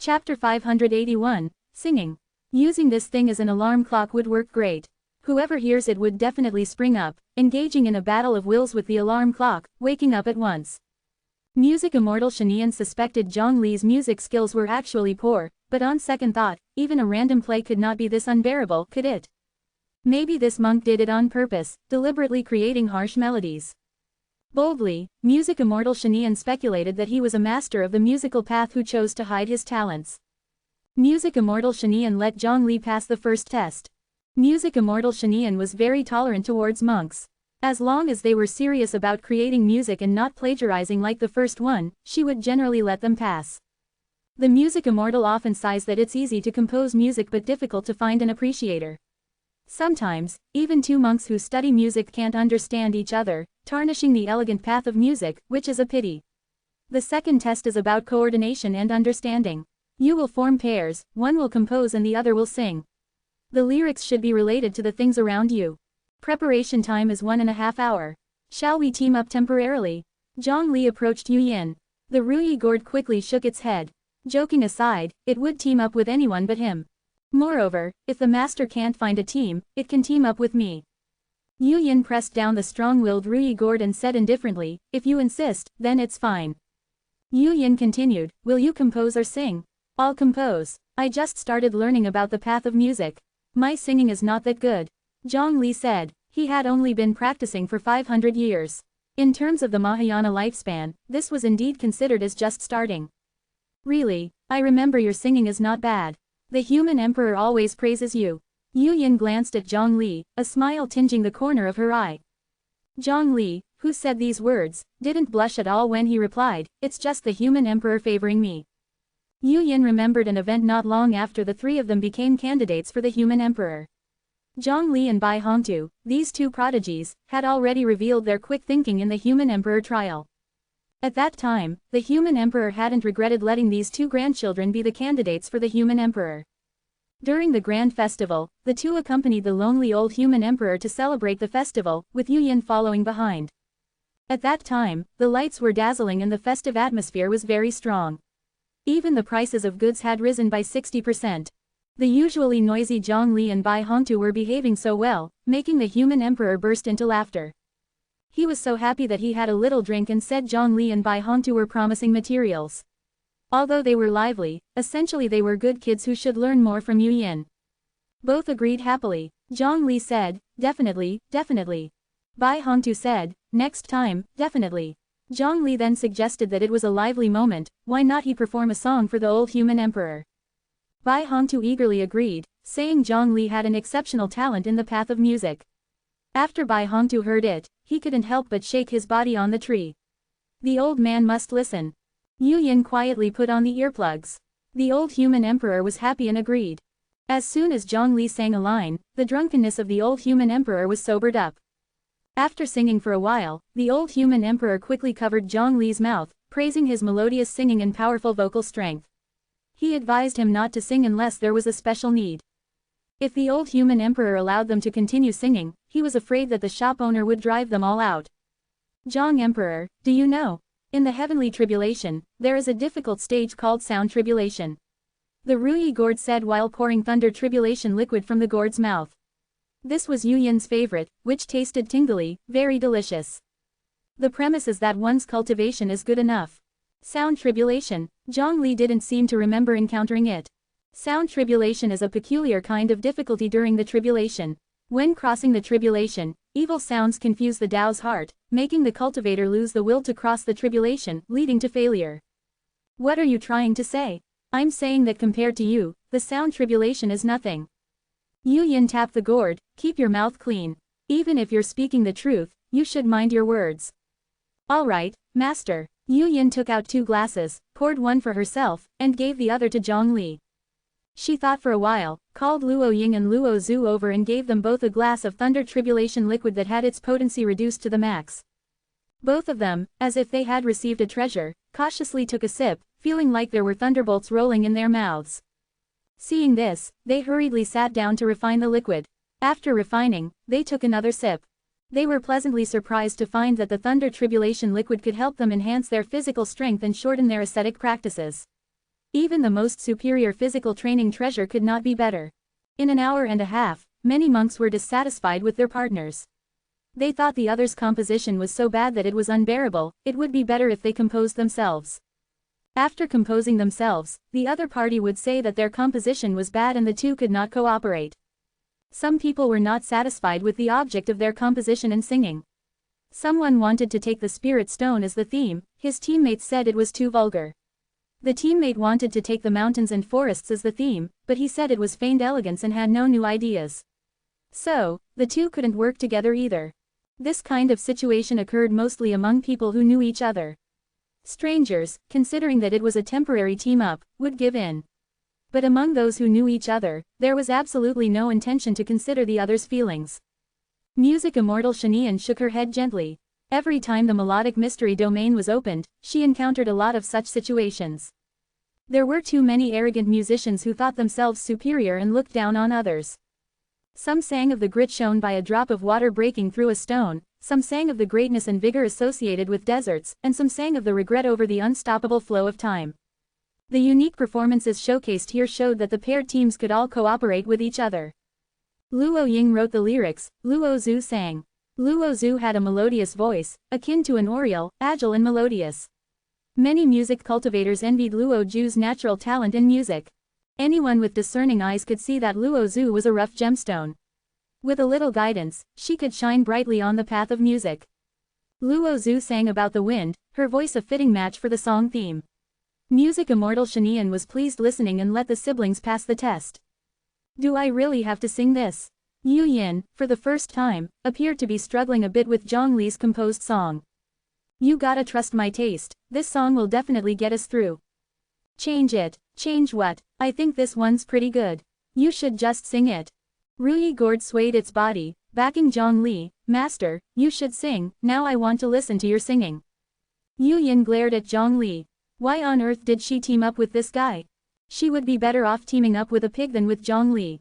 Chapter 581, Singing. Using this thing as an alarm clock would work great. Whoever hears it would definitely spring up, engaging in a battle of wills with the alarm clock, waking up at once. Music immortal Shanian suspected Zhang Li's music skills were actually poor, but on second thought, even a random play could not be this unbearable, could it? Maybe this monk did it on purpose, deliberately creating harsh melodies. Boldly, music immortal Shanian speculated that he was a master of the musical path who chose to hide his talents. Music immortal Shanian let Zhang Li pass the first test. Music immortal Shanian was very tolerant towards monks. As long as they were serious about creating music and not plagiarizing like the first one, she would generally let them pass. The music immortal often sighs that it's easy to compose music but difficult to find an appreciator. Sometimes, even two monks who study music can't understand each other, tarnishing the elegant path of music, which is a pity. The second test is about coordination and understanding. You will form pairs, one will compose and the other will sing. The lyrics should be related to the things around you. Preparation time is 1.5 hours. Shall we team up temporarily? Zhang Li approached Yu Yin. The Ruyi gourd quickly shook its head. Joking aside, it would team up with anyone but him. Moreover, if the master can't find a team, it can team up with me. Yu Yin pressed down the strong-willed Ruyi gourd and said indifferently, if you insist, then it's fine. Yu Yin continued, will you compose or sing? I'll compose. I just started learning about the path of music. My singing is not that good. Zhang Li said. He had only been practicing for 500 years. In terms of the Mahayana lifespan, this was indeed considered as just starting. Really, I remember your singing is not bad. The human emperor always praises you. Yu Yin glanced at Zhang Li, a smile tinging the corner of her eye. Zhang Li, who said these words, didn't blush at all when he replied, it's just the human emperor favoring me. Yu Yin remembered an event not long after the three of them became candidates for the human emperor. Zhang Li and Bai Hongtu, these two prodigies, had already revealed their quick thinking in the human emperor trial. At that time, the human emperor hadn't regretted letting these two grandchildren be the candidates for the human emperor. During the grand festival, the two accompanied the lonely old human emperor to celebrate the festival, with Yu Yin following behind. At that time, the lights were dazzling and the festive atmosphere was very strong. Even the prices of goods had risen by 60%. The usually noisy Zhang Li and Bai Hongtu were behaving so well, making the human emperor burst into laughter. He was so happy that he had a little drink and said Zhang Li and Bai Hongtu were promising materials. Although they were lively, essentially they were good kids who should learn more from Yu Yin. Both agreed happily. Zhang Li said, definitely, definitely. Bai Hongtu said, next time, definitely. Zhang Li then suggested that it was a lively moment, why not he perform a song for the old human emperor? Bai Hongtu eagerly agreed, saying Zhang Li had an exceptional talent in the path of music. After Bai Hongtu heard it, he couldn't help but shake his body on the tree. The old man must listen. Yu Yin quietly put on the earplugs. The old human emperor was happy and agreed. As soon as Zhang Li sang a line, the drunkenness of the old human emperor was sobered up. After singing for a while, the old human emperor quickly covered Zhang Li's mouth, praising his melodious singing and powerful vocal strength. He advised him not to sing unless there was a special need. If the old human emperor allowed them to continue singing, he was afraid that the shop owner would drive them all out. Zhang Emperor, do you know? In the heavenly tribulation, there is a difficult stage called sound tribulation. The Ruyi gourd said while pouring thunder tribulation liquid from the gourd's mouth. This was Yu Yin's favorite, which tasted tingly, very delicious. The premise is that one's cultivation is good enough. Sound tribulation, Zhang Li didn't seem to remember encountering it. Sound tribulation is a peculiar kind of difficulty during the tribulation. When crossing the tribulation, evil sounds confuse the Tao's heart, making the cultivator lose the will to cross the tribulation, leading to failure. What are you trying to say? I'm saying that compared to you, the sound tribulation is nothing. Yu Yin tapped the gourd, keep your mouth clean. Even if you're speaking the truth, you should mind your words. All right, master. Yu Yin took out 2 glasses, poured one for herself, and gave the other to Zhang Li. She thought for a while, called Luo Ying and Luo Zhu over and gave them both a glass of thunder tribulation liquid that had its potency reduced to the max. Both of them, as if they had received a treasure, cautiously took a sip, feeling like there were thunderbolts rolling in their mouths. Seeing this, they hurriedly sat down to refine the liquid. After refining, they took another sip. They were pleasantly surprised to find that the thunder tribulation liquid could help them enhance their physical strength and shorten their ascetic practices. Even the most superior physical training treasure could not be better. In an hour and a half, many monks were dissatisfied with their partners. They thought the other's composition was so bad that it was unbearable, it would be better if they composed themselves. After composing themselves, the other party would say that their composition was bad and the two could not cooperate. Some people were not satisfied with the object of their composition and singing. Someone wanted to take the spirit stone as the theme, his teammates said it was too vulgar. The teammate wanted to take the mountains and forests as the theme, but he said it was feigned elegance and had no new ideas. So, the two couldn't work together either. This kind of situation occurred mostly among people who knew each other. Strangers, considering that it was a temporary team-up, would give in. But among those who knew each other, there was absolutely no intention to consider the other's feelings. Music immortal Shanian shook her head gently. Every time the melodic mystery domain was opened, she encountered a lot of such situations. There were too many arrogant musicians who thought themselves superior and looked down on others. Some sang of the grit shown by a drop of water breaking through a stone, some sang of the greatness and vigor associated with deserts, and some sang of the regret over the unstoppable flow of time. The unique performances showcased here showed that the paired teams could all cooperate with each other. Luo Ying wrote the lyrics, Luo Zhu sang. Luo Zhu had a melodious voice, akin to an oriole, agile and melodious. Many music cultivators envied Luo Zhu's natural talent in music. Anyone with discerning eyes could see that Luo Zhu was a rough gemstone. With a little guidance, she could shine brightly on the path of music. Luo Zhu sang about the wind, her voice a fitting match for the song theme. Music immortal Shanian was pleased listening and let the siblings pass the test. Do I really have to sing this? Yu Yin, for the first time, appeared to be struggling a bit with Zhang Li's composed song. You gotta trust my taste, this song will definitely get us through. Change it. Change what? I think this one's pretty good. You should just sing it. Ruyi Gourd swayed its body, backing Zhang Li. Master, you should sing, now I want to listen to your singing. Yu Yin glared at Zhang Li. Why on earth did she team up with this guy? She would be better off teaming up with a pig than with Zhang Li.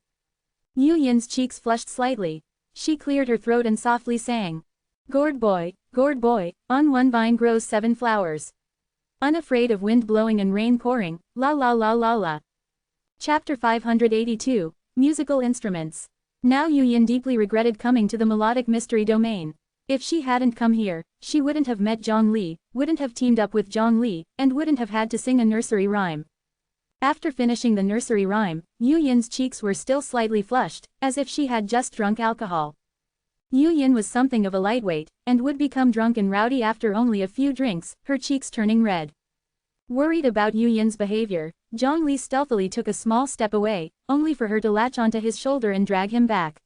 Yu Yin's cheeks flushed slightly. She cleared her throat and softly sang. Gourd boy, on one vine grows 7 flowers. Unafraid of wind blowing and rain pouring, la la la la la. Chapter 582, Musical Instruments. Now Yu Yin deeply regretted coming to the melodic mystery domain. If she hadn't come here, she wouldn't have met Zhang Li, wouldn't have teamed up with Zhang Li, and wouldn't have had to sing a nursery rhyme. After finishing the nursery rhyme, Yu Yin's cheeks were still slightly flushed, as if she had just drunk alcohol. Yu Yin was something of a lightweight, and would become drunk and rowdy after only a few drinks, her cheeks turning red. Worried about Yu Yin's behavior, Zhang Li stealthily took a small step away, only for her to latch onto his shoulder and drag him back.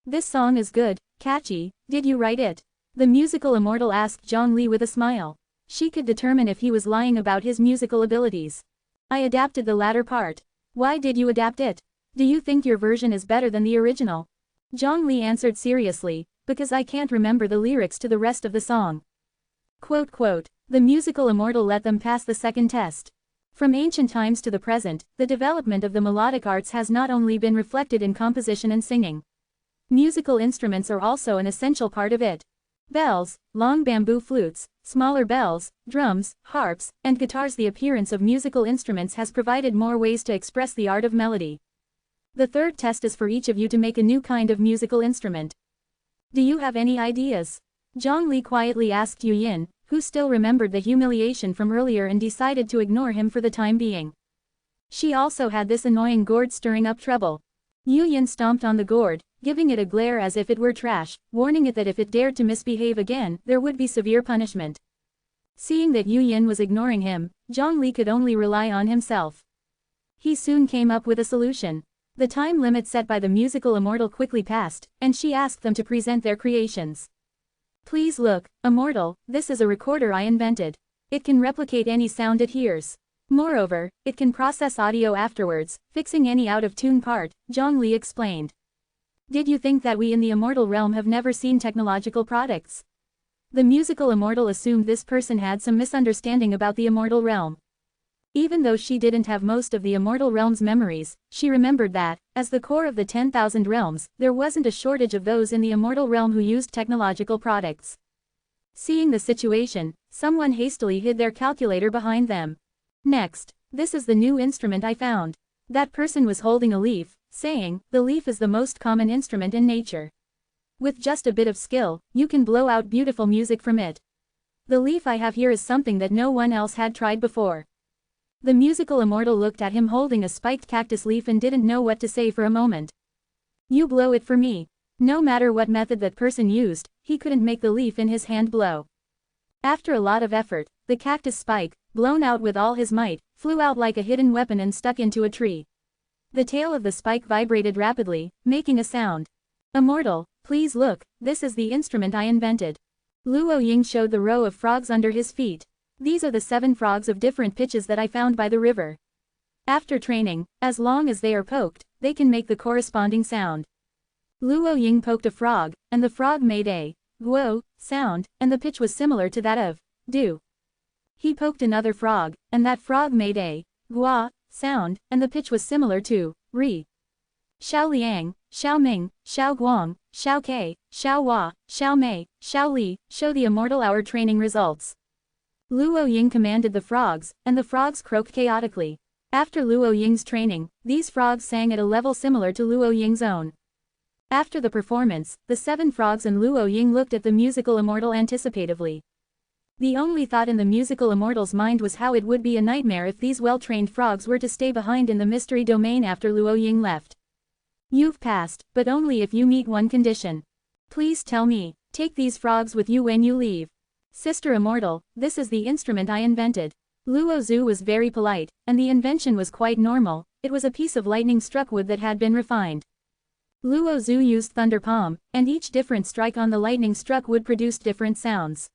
This song is good, catchy, did you write it? The musical immortal asked Zhang Li with a smile. She could determine if he was lying about his musical abilities. I adapted the latter part. Why did you adapt it? Do you think your version is better than the original? Zhang Li answered seriously, because I can't remember the lyrics to the rest of the song. The musical immortal let them pass the second test. From ancient times to the present, the development of the melodic arts has not only been reflected in composition and singing. Musical instruments are also an essential part of it. Bells, long bamboo flutes, smaller bells, drums, harps, and guitars. The appearance of musical instruments has provided more ways to express the art of melody. The third test is for each of you to make a new kind of musical instrument. Do you have any ideas? Zhang Li quietly asked Yu Yin, who still remembered the humiliation from earlier and decided to ignore him for the time being. She also had this annoying gourd stirring up trouble. Yu Yin stomped on the gourd, giving it a glare as if it were trash, warning it that if it dared to misbehave again, there would be severe punishment. Seeing that Yu Yin was ignoring him, Zhang Li could only rely on himself. He soon came up with a solution. The time limit set by the musical immortal quickly passed, and she asked them to present their creations. Please look, immortal, this is a recorder I invented. It can replicate any sound it hears. Moreover, it can process audio afterwards, fixing any out-of-tune part, Zhang Li explained. Did you think that we in the immortal realm have never seen technological products? The musical immortal assumed this person had some misunderstanding about the immortal realm. Even though she didn't have most of the immortal realm's memories, she remembered that, as the core of the 10,000 realms, there wasn't a shortage of those in the immortal realm who used technological products. Seeing the situation, someone hastily hid their calculator behind them. Next, This is the new instrument I found. That person was holding a leaf, saying, the leaf is the most common instrument in nature. With just a bit of skill, you can blow out beautiful music from it. The leaf I have here is something that no one else had tried before. The musical immortal looked at him holding a spiked cactus leaf and didn't know what to say for a moment. You blow it for me. No matter what method that person used, he couldn't make the leaf in his hand blow. After a lot of effort, the cactus spike, blown out with all his might, flew out like a hidden weapon and stuck into a tree. The tail of the spike vibrated rapidly, making a sound. Immortal, please look, this is the instrument I invented. Luo Ying showed the row of frogs under his feet. These are the 7 frogs of different pitches that I found by the river. After training, as long as they are poked, they can make the corresponding sound. Luo Ying poked a frog, and the frog made a guo sound, and the pitch was similar to that of do. He poked another frog, and that frog made a gua sound, and the pitch was similar to ri. Xiao Liang, Xiao Ming, Xiao Guang, Xiao Ke, Xiao Hua, Xiao Mei, Xiao Li, show the immortal our training results. Luo Ying commanded the frogs, and the frogs croaked chaotically. After Luo Ying's training, these frogs sang at a level similar to Luo Ying's own. After the performance, the 7 frogs and Luo Ying looked at the musical immortal anticipatively. The only thought in the musical immortal's mind was how it would be a nightmare if these well-trained frogs were to stay behind in the mystery domain after Luo Ying left. You've passed, but only if you meet one condition. Please tell me, take these frogs with you when you leave. Sister Immortal, this is the instrument I invented. Luo Zhu was very polite, and the invention was quite normal. It was a piece of lightning-struck wood that had been refined. Luo Zhu used thunder palm, and each different strike on the lightning-struck wood produced different sounds.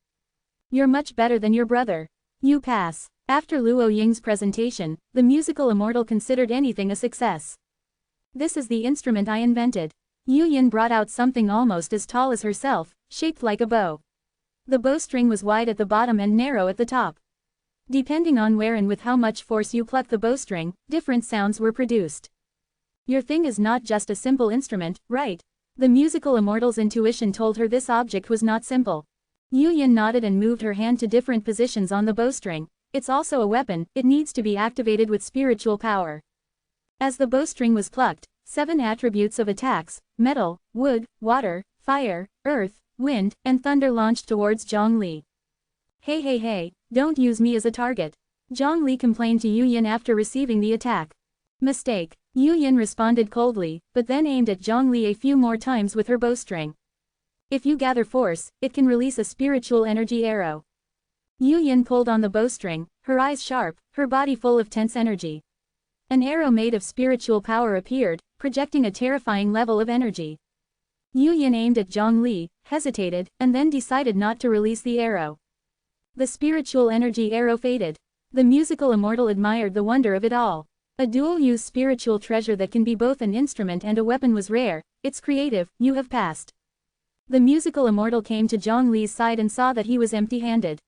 You're much better than your brother. You pass. After Luo Ying's presentation, the musical immortal considered anything a success. This is the instrument I invented. Yu Yin brought out something almost as tall as herself, shaped like a bow. The bowstring was wide at the bottom and narrow at the top. Depending on where and with how much force you pluck the bowstring, different sounds were produced. Your thing is not just a simple instrument, right? The musical immortal's intuition told her this object was not simple. Yu Yin nodded and moved her hand to different positions on the bowstring. It's also a weapon, it needs to be activated with spiritual power. As the bowstring was plucked, 7 attributes of attacks, metal, wood, water, fire, earth, wind, and thunder launched towards Zhang Li. Hey, don't use me as a target. Zhang Li complained to Yu Yin after receiving the attack. Mistake. Yu Yin responded coldly, but then aimed at Zhang Li a few more times with her bowstring. If you gather force, it can release a spiritual energy arrow. Yu Yin pulled on the bowstring, her eyes sharp, her body full of tense energy. An arrow made of spiritual power appeared, projecting a terrifying level of energy. Yu Yin aimed at Zhang Li, hesitated, and then decided not to release the arrow. The spiritual energy arrow faded. The musical immortal admired the wonder of it all. A dual-use spiritual treasure that can be both an instrument and a weapon was rare. It's creative, you have passed. The musical immortal came to Zhang Li's side and saw that he was empty-handed.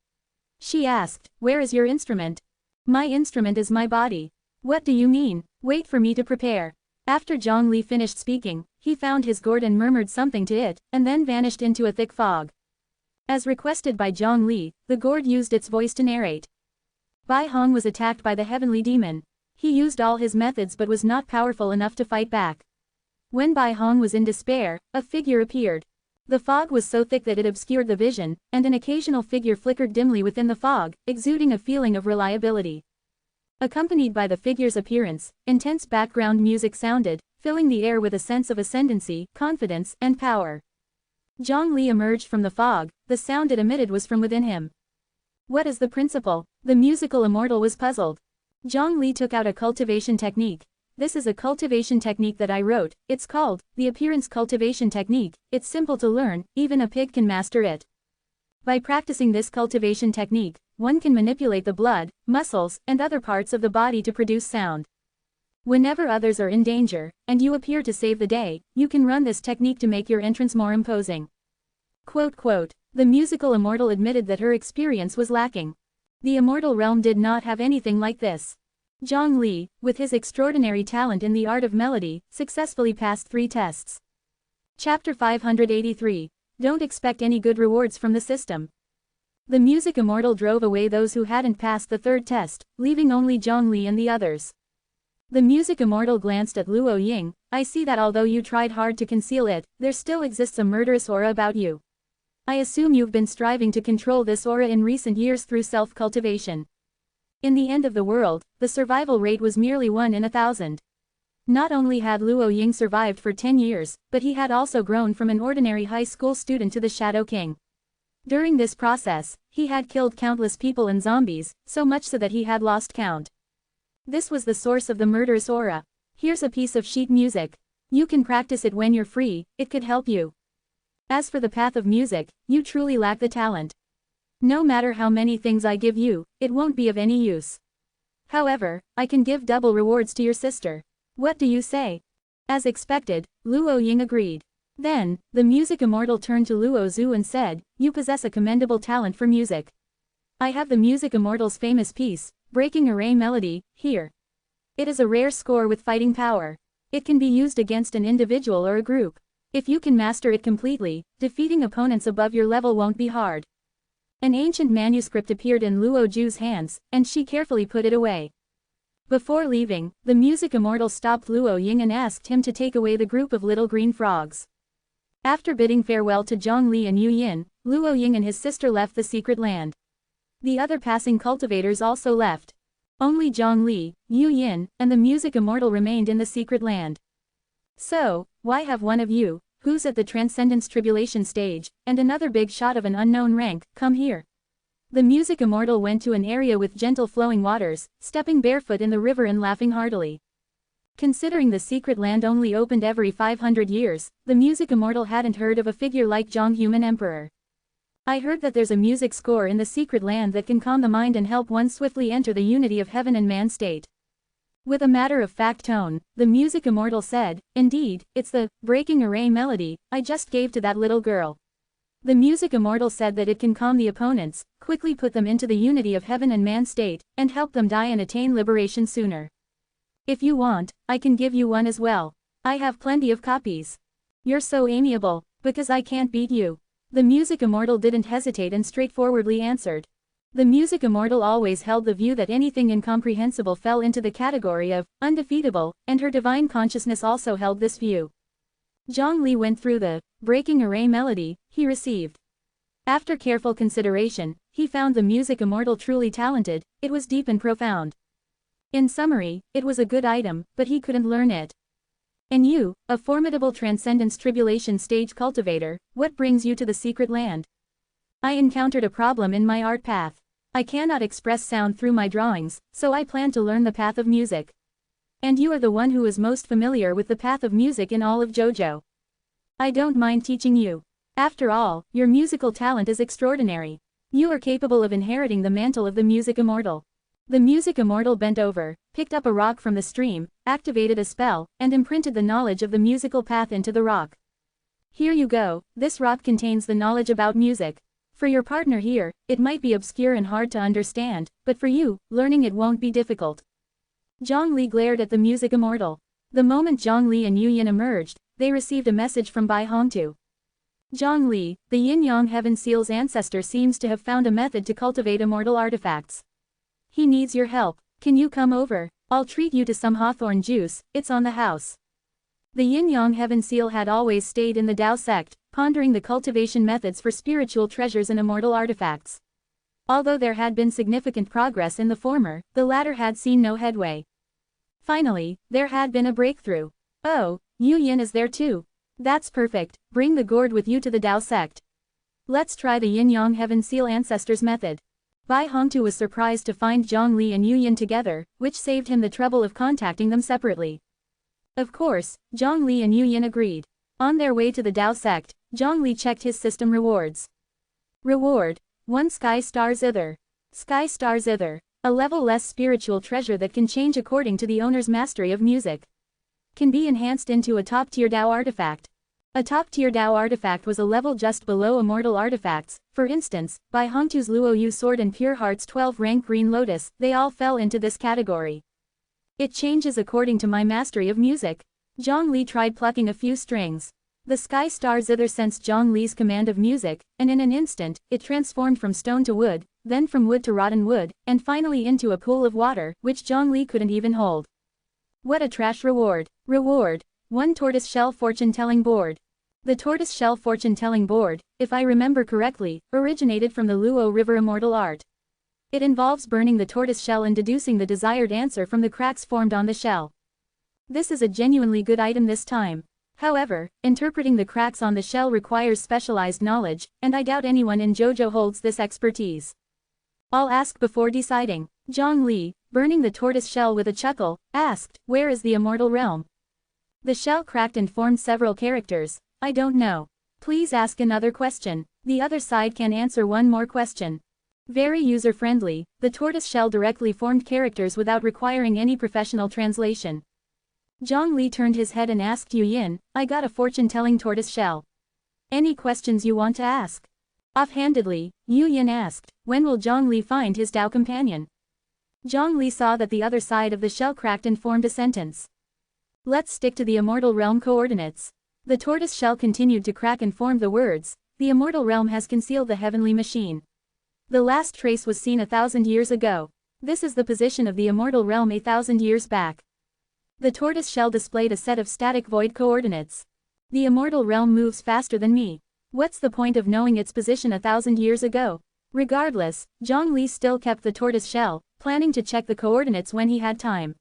She asked, where is your instrument? My instrument is my body. What do you mean? Wait for me to prepare. After Zhang Li finished speaking, he found his gourd and murmured something to it, and then vanished into a thick fog. As requested by Zhang Li, the gourd used its voice to narrate. Bai Hong was attacked by the heavenly demon. He used all his methods but was not powerful enough to fight back. When Bai Hong was in despair, a figure appeared. The fog was so thick that it obscured the vision, and an occasional figure flickered dimly within the fog, exuding a feeling of reliability. Accompanied by the figure's appearance, intense background music sounded, filling the air with a sense of ascendancy, confidence, and power. Zhang Li emerged from the fog, the sound it emitted was from within him. What is the principle? The musical immortal was puzzled. Zhang Li took out a cultivation technique. This is a cultivation technique that I wrote. It's called the appearance cultivation technique. It's simple to learn, even a pig can master it. By practicing this cultivation technique, one can manipulate the blood, muscles, and other parts of the body to produce sound. Whenever others are in danger, and you appear to save the day, you can run this technique to make your entrance more imposing. The musical immortal admitted that her experience was lacking. The immortal realm did not have anything like this. Zhang Li, with his extraordinary talent in the art of melody, successfully passed 3 tests. Chapter 583. Don't expect any good rewards from the system. The music immortal drove away those who hadn't passed the third test, leaving only Zhongli and the others. The music immortal glanced at Luo Ying. I see that although you tried hard to conceal it, there still exists a murderous aura about you. I assume you've been striving to control this aura in recent years through self-cultivation. In the end of the world, the survival rate was merely 1 in 1,000. Not only had Luo Ying survived for 10 years, but he had also grown from an ordinary high school student to the Shadow King. During this process, he had killed countless people and zombies, so much so that he had lost count. This was the source of the murderous aura. Here's a piece of sheet music. You can practice it when you're free, it could help you. As for the path of music, you truly lack the talent. No matter how many things I give you, it won't be of any use. However, I can give double rewards to your sister. What do you say? As expected, Luo Ying agreed. Then, the music immortal turned to Luo Zhu and said, you possess a commendable talent for music. I have the music immortal's famous piece, Breaking Array Melody, here. It is a rare score with fighting power. It can be used against an individual or a group. If you can master it completely, defeating opponents above your level won't be hard. An ancient manuscript appeared in Luo Zhu's hands, and she carefully put it away. Before leaving, the music immortal stopped Luo Ying and asked him to take away the group of little green frogs. After bidding farewell to Zhongli and Yu Yin, Luo Ying and his sister left the secret land. The other passing cultivators also left. Only Zhongli, Yu Yin, and the music immortal remained in the secret land. So, why have one of you, who's at the Transcendence Tribulation stage, and another big shot of an unknown rank, come here? The music immortal went to an area with gentle flowing waters, stepping barefoot in the river and laughing heartily. Considering the secret land only opened every 500 years, the music immortal hadn't heard of a figure like Zhong Human Emperor. I heard that there's a music score in the secret land that can calm the mind and help one swiftly enter the unity of heaven and man state. With a matter-of-fact tone, the music immortal said, indeed, it's the Breaking Array Melody I just gave to that little girl. The music immortal said that it can calm the opponents, quickly put them into the unity of heaven and man state, and help them die and attain liberation sooner. If you want, I can give you one as well. I have plenty of copies. You're so amiable, because I can't beat you. The music immortal didn't hesitate and straightforwardly answered. The music immortal always held the view that anything incomprehensible fell into the category of undefeatable, and her divine consciousness also held this view. Zhongli went through the Breaking Array Melody he received. After careful consideration, he found the music immortal truly talented, it was deep and profound. In summary, it was a good item, but he couldn't learn it. And you, a formidable Transcendence Tribulation stage cultivator, what brings you to the secret land? I encountered a problem in my art path. I cannot express sound through my drawings, so I plan to learn the path of music. And you are the one who is most familiar with the path of music in all of JoJo. I don't mind teaching you. After all, your musical talent is extraordinary. You are capable of inheriting the mantle of the music immortal. The music immortal bent over, picked up a rock from the stream, activated a spell, and imprinted the knowledge of the musical path into the rock. Here you go, this rock contains the knowledge about music. For your partner here, it might be obscure and hard to understand, but for you, learning it won't be difficult. Zhongli glared at the music immortal. The moment Zhongli and Yu Yin emerged, they received a message from Bai Hongtu. Zhongli, the Yin-Yang Heaven Seal's ancestor, seems to have found a method to cultivate immortal artifacts. He needs your help. Can you come over? I'll treat you to some hawthorn juice, it's on the house. The Yin-Yang Heaven Seal had always stayed in the Tao sect, pondering the cultivation methods for spiritual treasures and immortal artifacts. Although there had been significant progress in the former, the latter had seen no headway. Finally, there had been a breakthrough. Oh, Yu Yin is there too. That's perfect, bring the gourd with you to the Tao sect. Let's try the Yin-Yang Heaven Seal ancestors method. Bai Hongtu was surprised to find Zhongli and Yu Yin together, which saved him the trouble of contacting them separately. Of course, Zhongli and Yu Yin agreed. On their way to the Tao sect, Zhongli checked his system rewards. Reward: 1 Sky Star Zither. Sky Star Zither, a level-less spiritual treasure that can change according to the owner's mastery of music. Can be enhanced into a top-tier Tao artifact. A top-tier Tao artifact was a level just below immortal artifacts. For instance, Bai Hongtu's Luo Yu sword and Pure Heart's 12-rank Green Lotus, they all fell into this category. It changes according to my mastery of music. Zhongli tried plucking a few strings. The sky star zither sensed Zhang Li's command of music, and in an instant, it transformed from stone to wood, then from wood to rotten wood, and finally into a pool of water, which Zhang Li couldn't even hold. What a trash reward. Reward. 1 tortoise-shell fortune-telling board. The tortoise-shell fortune-telling board, if I remember correctly, originated from the Luo River immortal art. It involves burning the tortoise shell and deducing the desired answer from the cracks formed on the shell. This is a genuinely good item this time. However, interpreting the cracks on the shell requires specialized knowledge, and I doubt anyone in JoJo holds this expertise. I'll ask before deciding. Zhang Li, burning the tortoise shell with a chuckle, asked, "Where is the immortal realm?" The shell cracked and formed several characters. "I don't know. Please ask another question. The other side can answer one more question." Very user-friendly, the tortoise shell directly formed characters without requiring any professional translation. Zhang Li turned his head and asked Yu Yin, "I got a fortune-telling tortoise shell. Any questions you want to ask?" Offhandedly, Yu Yin asked, "When will Zhang Li find his Tao companion?" Zhang Li saw that the other side of the shell cracked and formed a sentence. "Let's stick to the immortal realm coordinates." The tortoise shell continued to crack and form the words, "The immortal realm has concealed the heavenly machine. The last trace was seen 1,000 years ago. This is the position of the immortal realm 1,000 years back." The tortoise shell displayed a set of static void coordinates. "The immortal realm moves faster than me. What's the point of knowing its position 1,000 years ago?" Regardless, Zhang Li still kept the tortoise shell, planning to check the coordinates when he had time.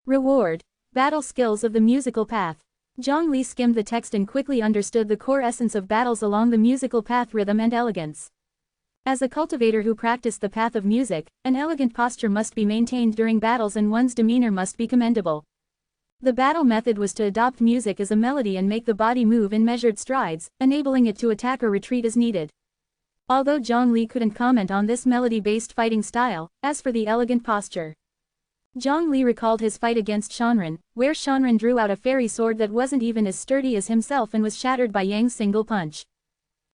Reward. Battle skills of the musical path. Zhang Li skimmed the text and quickly understood the core essence of battles along the musical path: rhythm and elegance. As a cultivator who practiced the path of music, an elegant posture must be maintained during battles and one's demeanor must be commendable. The battle method was to adopt music as a melody and make the body move in measured strides, enabling it to attack or retreat as needed. Although Zhang Li couldn't comment on this melody-based fighting style, as for the elegant posture. Zhang Li recalled his fight against Shanren, where Shanren drew out a fairy sword that wasn't even as sturdy as himself and was shattered by Yang's single punch.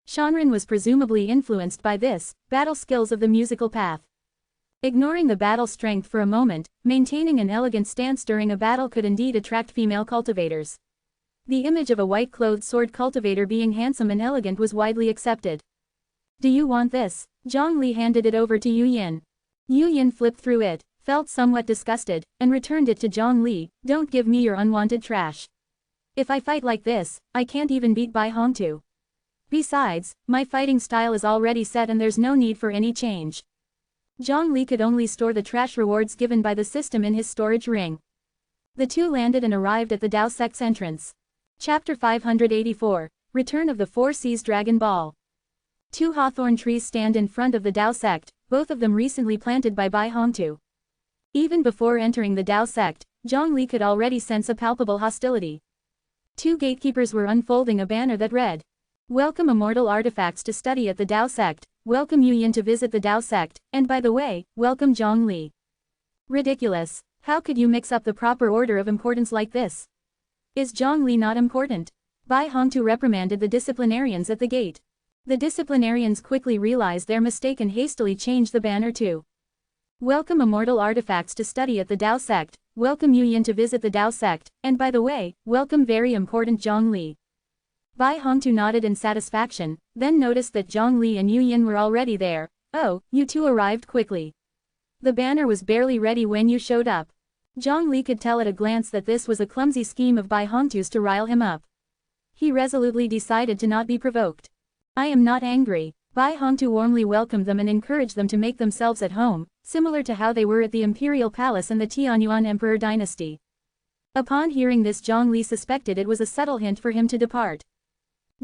Shanren was presumably influenced by this, battle skills of the musical path. Ignoring the battle strength for a moment, maintaining an elegant stance during a battle could indeed attract female cultivators. The image of a white-clothed sword cultivator being handsome and elegant was widely accepted. "Do you want this?" Zhang Li handed it over to Yu Yin. Yu Yin flipped through it, felt somewhat disgusted, and returned it to Zhang Li. "Don't give me your unwanted trash. If I fight like this, I can't even beat Bai Hongtu. Besides, my fighting style is already set and there's no need for any change." Zhang Li could only store the trash rewards given by the system in his storage ring. The two landed and arrived at the Dao sect's entrance. Chapter 584, Return of the Four Seas Dragon Ball. 2 hawthorn trees stand in front of the Dao sect, both of them recently planted by Bai Hongtu. Even before entering the Dao sect, Zhang Li could already sense a palpable hostility. 2 gatekeepers were unfolding a banner that read, "Welcome immortal artifacts to study at the Dao sect, welcome Yu Yin to visit the Dao sect, and by the way, welcome Zhang Li." Ridiculous. How could you mix up the proper order of importance like this? Is Zhang Li not important? Bai Hongtu reprimanded the disciplinarians at the gate. The disciplinarians quickly realized their mistake and hastily changed the banner to, "Welcome immortal artifacts to study at the Dao sect, welcome Yu Yin to visit the Dao sect, and by the way, welcome very important Zhang Li." Bai Hongtu nodded in satisfaction, then noticed that Zhang Li and Yu Yin were already there. "Oh, you two arrived quickly. The banner was barely ready when you showed up." Zhang Li could tell at a glance that this was a clumsy scheme of Bai Hongtu's to rile him up. He resolutely decided to not be provoked. "I am not angry." Bai Hongtu warmly welcomed them and encouraged them to make themselves at home, similar to how they were at the Imperial Palace in the Tianyuan Emperor dynasty. Upon hearing this, Zhang Li suspected it was a subtle hint for him to depart.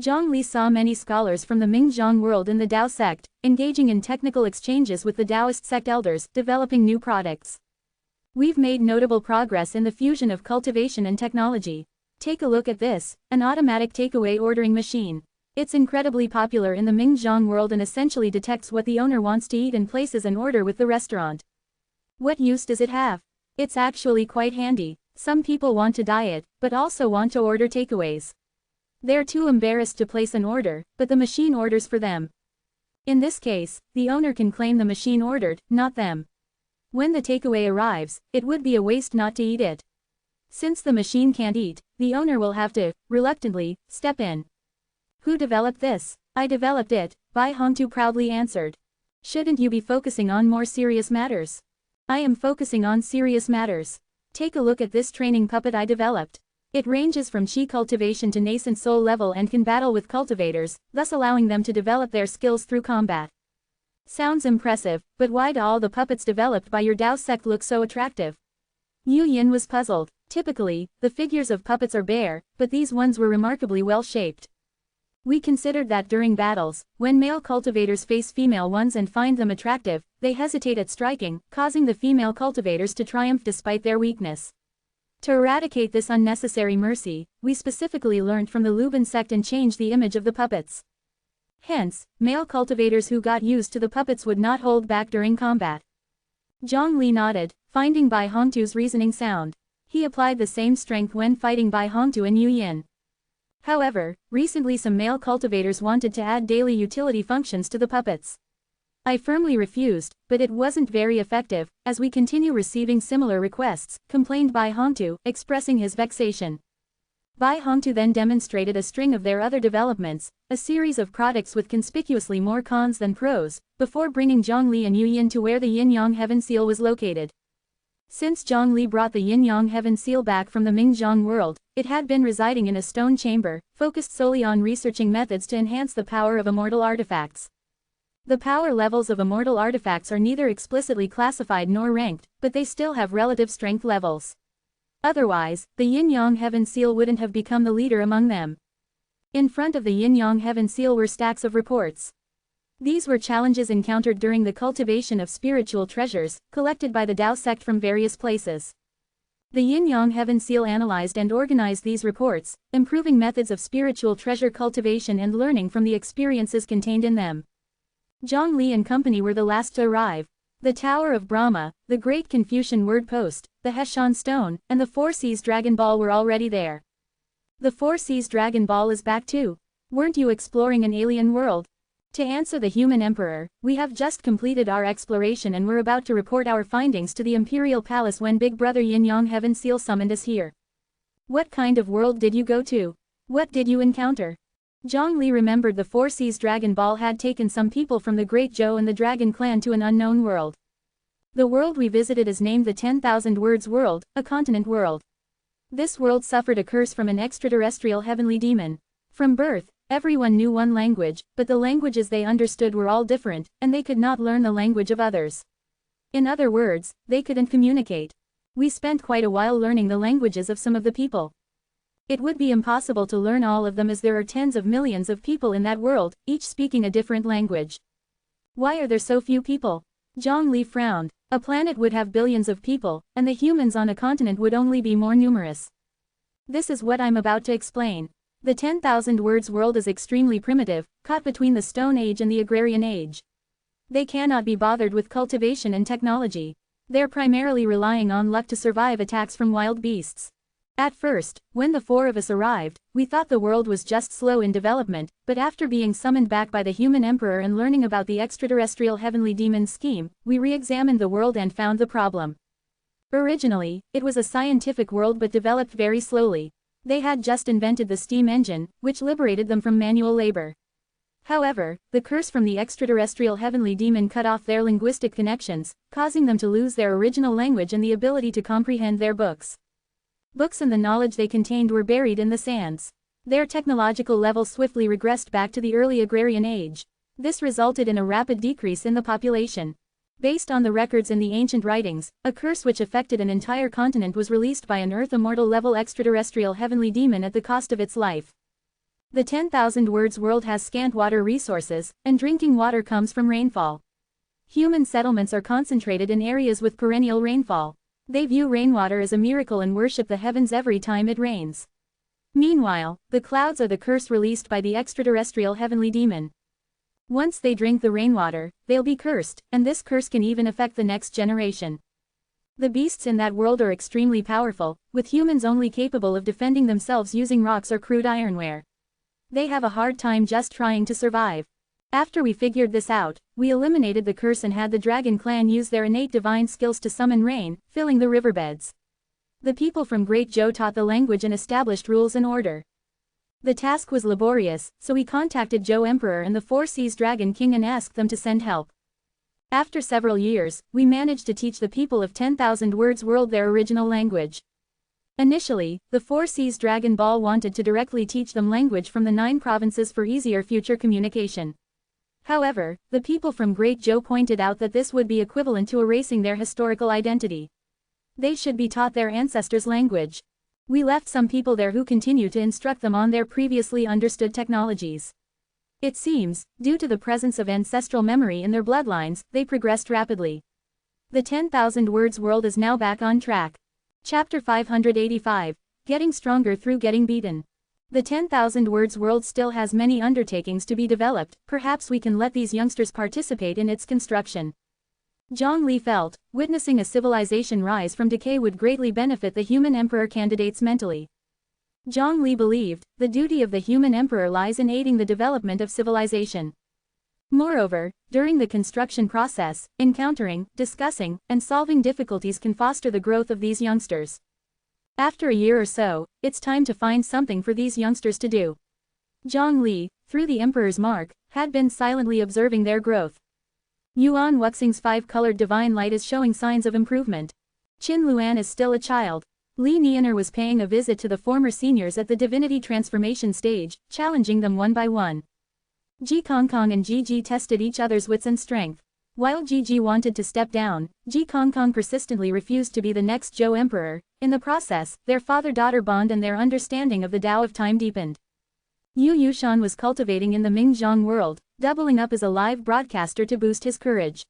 Zhang Li saw many scholars from the Mingzhong world in the Dao sect, engaging in technical exchanges with the Taoist sect elders, developing new products. "We've made notable progress in the fusion of cultivation and technology. Take a look at this, an automatic takeaway ordering machine. It's incredibly popular in the Mingzhong world and essentially detects what the owner wants to eat and places an order with the restaurant. What use does it have? It's actually quite handy. Some people want to diet, but also want to order takeaways. They're too embarrassed to place an order, but the machine orders for them. In this case, the owner can claim the machine ordered, not them. When the takeaway arrives, it would be a waste not to eat it. Since the machine can't eat, the owner will have to, reluctantly, step in. Who developed this? I developed it, Bai Hongtu proudly answered. Shouldn't you be focusing on more serious matters? I am focusing on serious matters. Take a look at this training puppet I developed. It ranges from chi cultivation to nascent soul level and can battle with cultivators, thus allowing them to develop their skills through combat. Sounds impressive, but why do all the puppets developed by your Dao sect look so attractive? Yu Yin was puzzled. Typically, the figures of puppets are bare, but these ones were remarkably well shaped. We considered that during battles, when male cultivators face female ones and find them attractive, they hesitate at striking, causing the female cultivators to triumph despite their weakness. To eradicate this unnecessary mercy, we specifically learned from the Luban sect and changed the image of the puppets. Hence, male cultivators who got used to the puppets would not hold back during combat. Zhang Li nodded, finding Bai Hongtu's reasoning sound. He applied the same strength when fighting Bai Hongtu and Yu Yin. However, recently some male cultivators wanted to add daily utility functions to the puppets. I firmly refused, but it wasn't very effective, as we continue receiving similar requests, complained Bai Hongtu, expressing his vexation. Bai Hongtu then demonstrated a string of their other developments, a series of products with conspicuously more cons than pros, before bringing Zhang Li and Yu Yin to where the Yin-Yang Heaven Seal was located. Since Zhang Li brought the Yin-Yang Heaven Seal back from the Mingjiang world, it had been residing in a stone chamber, focused solely on researching methods to enhance the power of immortal artifacts. The power levels of immortal artifacts are neither explicitly classified nor ranked, but they still have relative strength levels. Otherwise, the Yin-Yang Heaven Seal wouldn't have become the leader among them. In front of the Yin-Yang Heaven Seal were stacks of reports. These were challenges encountered during the cultivation of spiritual treasures, collected by the Dao sect from various places. The Yin-Yang Heaven Seal analyzed and organized these reports, improving methods of spiritual treasure cultivation and learning from the experiences contained in them. Zhang Li and company were the last to arrive. The Tower of Brahma, the Great Confucian Word Post, the Heshan Stone, and the Four Seas Dragon Ball were already there. The Four Seas Dragon Ball is back too. Weren't you exploring an alien world? To answer the human emperor, we have just completed our exploration and we're about to report our findings to the Imperial Palace when Big Brother Yin-Yang Heaven Seal summoned us here. What kind of world did you go to? What did you encounter? Zhang Li remembered the Four Seas Dragon Ball had taken some people from the Great Zhou and the Dragon Clan to an unknown world. The world we visited is named the 10,000 Words World, a continent world. This world suffered a curse from an extraterrestrial heavenly demon. From birth, everyone knew one language, but the languages they understood were all different, and they could not learn the language of others. In other words, they couldn't communicate. We spent quite a while learning the languages of some of the people. It would be impossible to learn all of them as there are tens of millions of people in that world, each speaking a different language. Why are there so few people? Zhang Li frowned. A planet would have billions of people, and the humans on a continent would only be more numerous. This is what I'm about to explain. The 10,000 Words world is extremely primitive, caught between the Stone Age and the Agrarian Age. They cannot be bothered with cultivation and technology. They're primarily relying on luck to survive attacks from wild beasts. At first, when the four of us arrived, we thought the world was just slow in development, but after being summoned back by the human emperor and learning about the extraterrestrial heavenly demon's scheme, we re-examined the world and found the problem. Originally, it was a scientific world but developed very slowly. They had just invented the steam engine, which liberated them from manual labor. However, the curse from the extraterrestrial heavenly demon cut off their linguistic connections, causing them to lose their original language and the ability to comprehend their books. Books and the knowledge they contained were buried in the sands. Their technological level swiftly regressed back to the early agrarian age. This resulted in a rapid decrease in the population. Based on the records in the ancient writings, a curse which affected an entire continent was released by an Earth immortal level extraterrestrial heavenly demon at the cost of its life. The 10,000 Words world has scant water resources, and drinking water comes from rainfall. Human settlements are concentrated in areas with perennial rainfall. They view rainwater as a miracle and worship the heavens every time it rains. Meanwhile, the clouds are the curse released by the extraterrestrial heavenly demon. Once they drink the rainwater, they'll be cursed, and this curse can even affect the next generation. The beasts in that world are extremely powerful, with humans only capable of defending themselves using rocks or crude ironware. They have a hard time just trying to survive. After we figured this out, we eliminated the curse and had the Dragon Clan use their innate divine skills to summon rain, filling the riverbeds. The people from Great Zhou taught the language and established rules and order. The task was laborious, so we contacted Zhou Emperor and the Four Seas Dragon King and asked them to send help. After several years, we managed to teach the people of 10,000 Words World their original language. Initially, the Four Seas Dragon Ball wanted to directly teach them language from the 9 provinces for easier future communication. However, the people from Great Zhou pointed out that this would be equivalent to erasing their historical identity. They should be taught their ancestors' language. We left some people there who continue to instruct them on their previously understood technologies. It seems, due to the presence of ancestral memory in their bloodlines, they progressed rapidly. The 10,000 Words World is now back on track. Chapter 585, Getting Stronger Through Getting Beaten. The 10,000 Words World still has many undertakings to be developed, perhaps we can let these youngsters participate in its construction. Zhang Li felt, witnessing a civilization rise from decay would greatly benefit the human emperor candidates mentally. Zhang Li believed, the duty of the human emperor lies in aiding the development of civilization. Moreover, during the construction process, encountering, discussing, and solving difficulties can foster the growth of these youngsters. After a year or so, it's time to find something for these youngsters to do. Zhang Li, through the emperor's mark, had been silently observing their growth. Yuan Wuxing's 5-colored divine light is showing signs of improvement. Qin Luan is still a child. Li Nianer was paying a visit to the former seniors at the divinity transformation stage, challenging them one by one. Ji Kongkong and Ji Ji tested each other's wits and strength. While Ji Ji wanted to step down, Ji Kongkong persistently refused to be the next Zhou emperor. In the process, their father-daughter bond and their understanding of the Tao of time deepened. Yu Yushan was cultivating in the Mingzhong world, doubling up as a live broadcaster to boost his courage.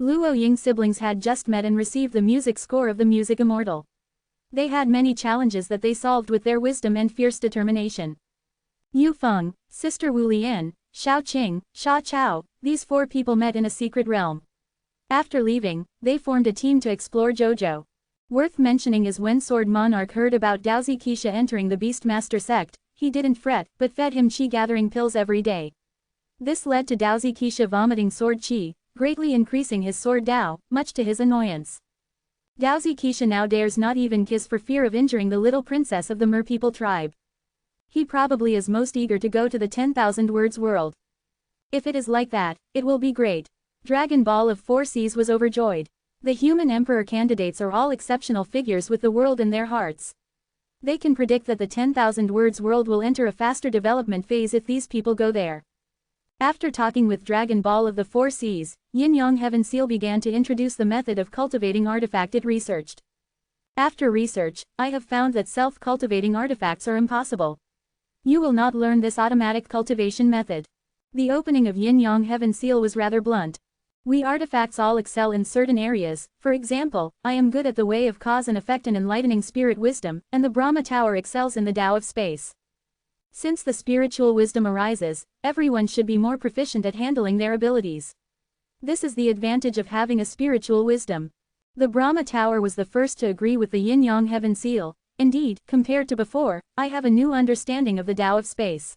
Luo Ying siblings had just met and received the music score of the Music Immortal. They had many challenges that they solved with their wisdom and fierce determination. Yu Feng, Sister Wu Lian, Xiao Qing, Sha Chao, these 4 people met in a secret realm. After leaving, they formed a team to explore Zhouzhou. Worth mentioning is when Sword Monarch heard about Daozi Keisha entering the Beastmaster sect, he didn't fret, but fed him qi gathering pills every day. This led to Daozi Keisha vomiting sword qi, greatly increasing his sword Dao, much to his annoyance. Daozi Keisha now dares not even kiss for fear of injuring the little princess of the Merpeople tribe. He probably is most eager to go to the 10,000 Words World. If it is like that, it will be great. Dragon Ball of 4 Seas was overjoyed. The human emperor candidates are all exceptional figures with the world in their hearts. They can predict that the 10,000 Words World will enter a faster development phase if these people go there. After talking with Dragon Ball of the 4 Seas, Yin Yang Heaven Seal began to introduce the method of cultivating artifact it researched. After research, I have found that self-cultivating artifacts are impossible. You will not learn this automatic cultivation method. The opening of Yin Yang Heaven Seal was rather blunt. We artifacts all excel in certain areas, for example, I am good at the way of cause and effect and enlightening spirit wisdom, and the Brahma Tower excels in the Tao of space. Since the spiritual wisdom arises, everyone should be more proficient at handling their abilities. This is the advantage of having a spiritual wisdom. The Brahma Tower was the first to agree with the Yin Yang Heaven Seal. Indeed, compared to before, I have a new understanding of the Tao of space.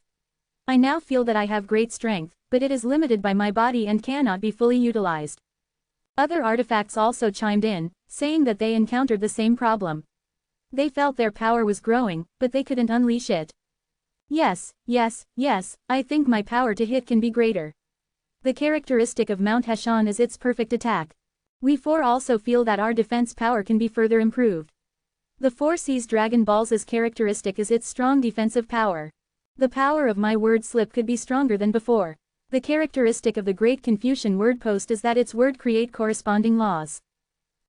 I now feel that I have great strength, but it is limited by my body and cannot be fully utilized. Other artifacts also chimed in, saying that they encountered the same problem. They felt their power was growing, but they couldn't unleash it. Yes, I think my power to hit can be greater. The characteristic of Mount Heshan is its perfect attack. We 4 also feel that our defense power can be further improved. The 4 Seas Dragon Ball's characteristic is its strong defensive power. The power of my word slip could be stronger than before. The characteristic of the Great Confucian word post is that its word create corresponding laws.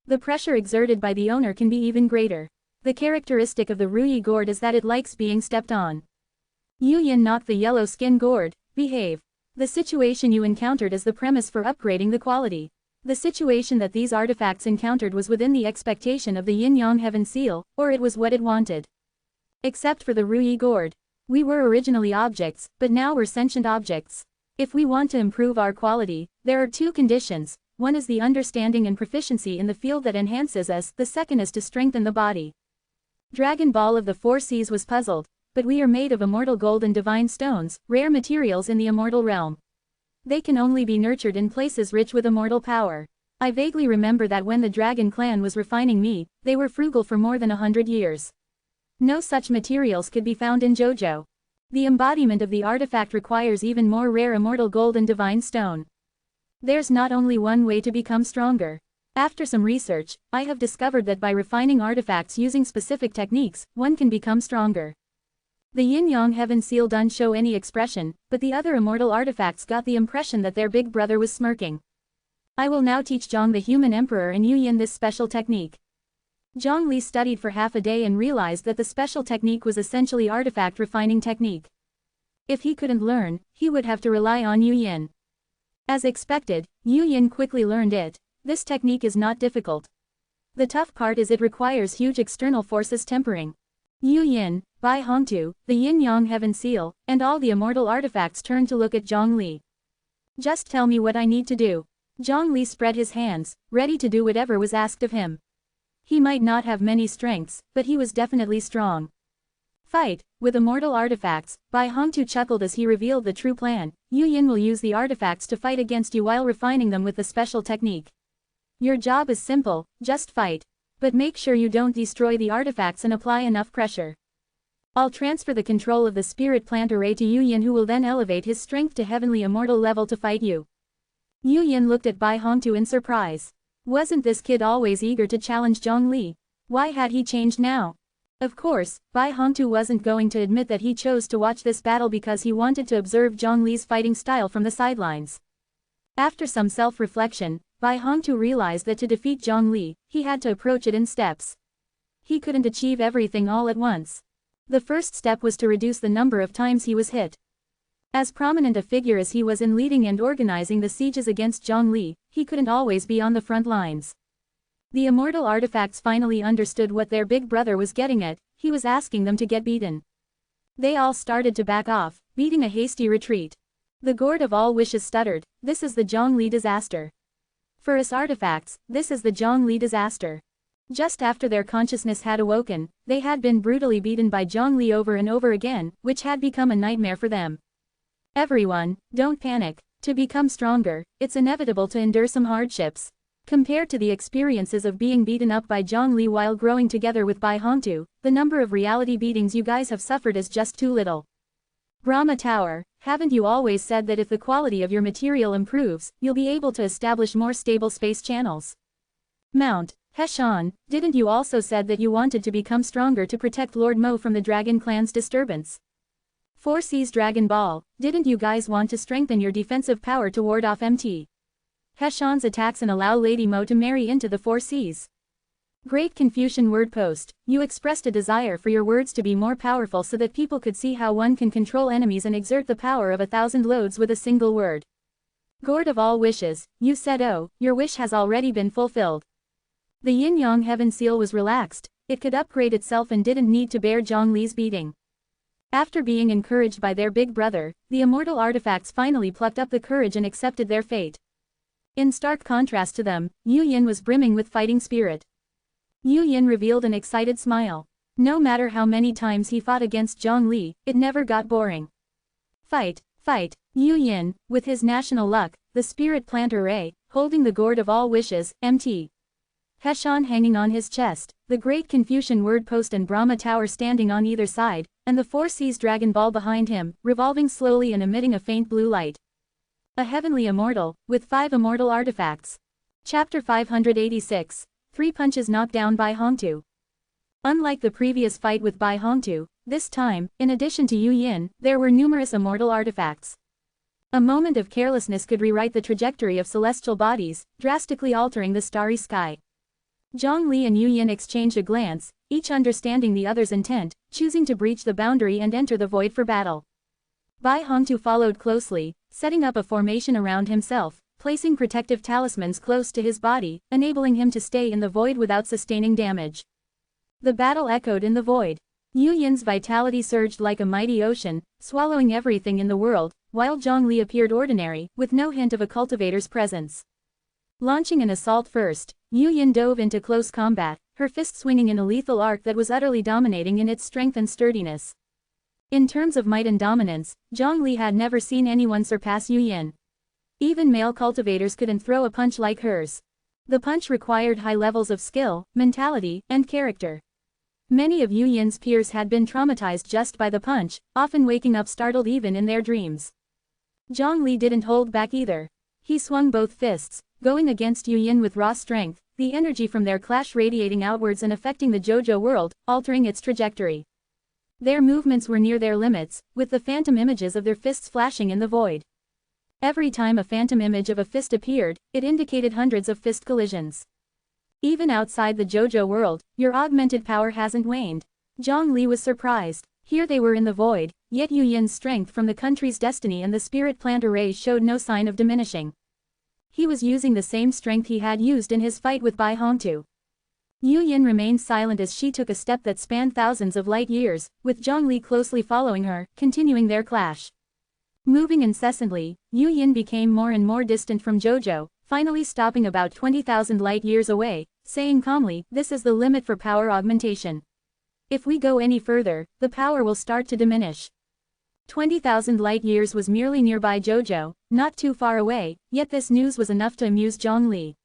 The pressure exerted by the owner can be even greater. The characteristic of the Ruyi gourd is that it likes being stepped on. Yu Yin knocked the yellow skin gourd, behave. The situation you encountered is the premise for upgrading the quality. The situation that these artifacts encountered was within the expectation of the Yin Yang Heaven Seal, or it was what it wanted. Except for the Ruyi gourd. We were originally objects, but now we're sentient objects. If we want to improve our quality, there are 2 conditions. One is the understanding and proficiency in the field that enhances us, the second is to strengthen the body. Dragon Ball of the 4 Seas was puzzled, but we are made of immortal gold and divine stones, rare materials in the immortal realm. They can only be nurtured in places rich with immortal power. I vaguely remember that when the Dragon Clan was refining me, they were frugal for more than 100 years. No such materials could be found in JoJo. The embodiment of the artifact requires even more rare immortal gold and divine stone. There's not only one way to become stronger. After some research, I have discovered that by refining artifacts using specific techniques, one can become stronger. The yin-yang heaven seal didn't show any expression, but the other immortal artifacts got the impression that their big brother was smirking. I will now teach Zhang the human emperor and Yu Yin this special technique. Zhang Li studied for half a day and realized that the special technique was essentially artifact refining technique. If he couldn't learn, he would have to rely on Yu Yin. As expected, Yu Yin quickly learned it. This technique is not difficult. The tough part is it requires huge external forces tempering. Yu Yin, Bai Hongtu, the yin-yang heaven seal, and all the immortal artifacts turned to look at Zhang Li. Just tell me what I need to do. Zhang Li spread his hands, ready to do whatever was asked of him. He might not have many strengths, but he was definitely strong. Fight, with immortal artifacts. Bai Hongtu chuckled as he revealed the true plan. Yu Yin will use the artifacts to fight against you while refining them with the special technique. Your job is simple, just fight. But make sure you don't destroy the artifacts and apply enough pressure. I'll transfer the control of the spirit plant array to Yu Yin, who will then elevate his strength to heavenly immortal level to fight you. Yu Yin looked at Bai Hongtu in surprise. Wasn't this kid always eager to challenge Zhang Li? Why had he changed now? Of course, Bai Hongtu wasn't going to admit that he chose to watch this battle because he wanted to observe Zhang Li's fighting style from the sidelines. After some self-reflection, Bai Hongtu realized that to defeat Zhang Li, he had to approach it in steps. He couldn't achieve everything all at once. The first step was to reduce the number of times he was hit. As prominent a figure as he was in leading and organizing the sieges against Zhang Li, he couldn't always be on the front lines. The immortal artifacts finally understood what their big brother was getting at. He was asking them to get beaten. They all started to back off, beating a hasty retreat. The Gourd of All Wishes stuttered, "This is the Zhang Li disaster. For us artifacts, this is the Zhang Li disaster." Just after their consciousness had awoken, they had been brutally beaten by Zhang Li over and over again, which had become a nightmare for them. Everyone, don't panic. To become stronger, it's inevitable to endure some hardships. Compared to the experiences of being beaten up by Zhang Li while growing together with Bai Hongtu, the number of reality beatings you guys have suffered is just too little. Brahma Tower, haven't you always said that if the quality of your material improves, you'll be able to establish more stable space channels? Mount Heshan, didn't you also said that you wanted to become stronger to protect Lord Mo from the Dragon Clan's disturbance? Four Seas Dragon Ball, didn't you guys want to strengthen your defensive power to ward off Mt. Heshan's attacks and allow Lady Mo to marry into the Four Seas? Great Confucian Word Post, you expressed a desire for your words to be more powerful so that people could see how one can control enemies and exert the power of 1,000 loads with a single word. Gourd of All Wishes, you said oh, your wish has already been fulfilled. The yin-yang heaven seal was relaxed, it could upgrade itself and didn't need to bear Zhang Li's beating. After being encouraged by their big brother, the immortal artifacts finally plucked up the courage and accepted their fate. In stark contrast to them, Yu Yin was brimming with fighting spirit. Yu Yin revealed an excited smile. No matter how many times he fought against Zhang Li, it never got boring. Fight, fight, Yu Yin, with his national luck, the spirit plant array, holding the Gourd of All Wishes, Mt. Heshan hanging on his chest, the Great Confucian Word Post and Brahma Tower standing on either side, and the Four Seas Dragon Ball behind him, revolving slowly and emitting a faint blue light. A heavenly immortal, with 5 immortal artifacts. Chapter 586. 3 punches knocked down Bai Hongtu. Unlike the previous fight with Bai Hongtu, this time, in addition to Yu Yin, there were numerous immortal artifacts. A moment of carelessness could rewrite the trajectory of celestial bodies, drastically altering the starry sky. Zhang Li and Yu Yin exchanged a glance, each understanding the other's intent, choosing to breach the boundary and enter the void for battle. Bai Hongtu followed closely, setting up a formation around himself, placing protective talismans close to his body, enabling him to stay in the void without sustaining damage. The battle echoed in the void. Yu Yin's vitality surged like a mighty ocean, swallowing everything in the world, while Zhang Li appeared ordinary, with no hint of a cultivator's presence. Launching an assault first, Yu Yin dove into close combat, her fist swinging in a lethal arc that was utterly dominating in its strength and sturdiness. In terms of might and dominance, Zhang Li had never seen anyone surpass Yu Yin. Even male cultivators couldn't throw a punch like hers. The punch required high levels of skill, mentality, and character. Many of Yu Yin's peers had been traumatized just by the punch, often waking up startled even in their dreams. Zhang Li didn't hold back either. He swung both fists, going against Yu Yin with raw strength, the energy from their clash radiating outwards and affecting the JoJo world, altering its trajectory. Their movements were near their limits, with the phantom images of their fists flashing in the void. Every time a phantom image of a fist appeared, it indicated hundreds of fist collisions. Even outside the JoJo world, your augmented power hasn't waned. Zhang Li was surprised. Here they were in the void, yet Yu Yin's strength from the country's destiny and the spirit plant arrays showed no sign of diminishing. He was using the same strength he had used in his fight with Bai Hongtu. Yu Yin remained silent as she took a step that spanned thousands of light years, with Zhang Li closely following her, continuing their clash. Moving incessantly, Yu Yin became more and more distant from JoJo, finally stopping about 20,000 light years away, saying calmly, "This is the limit for power augmentation. If we go any further, the power will start to diminish." 20,000 light years was merely nearby JoJo, not too far away, yet this news was enough to amuse Zhang Li.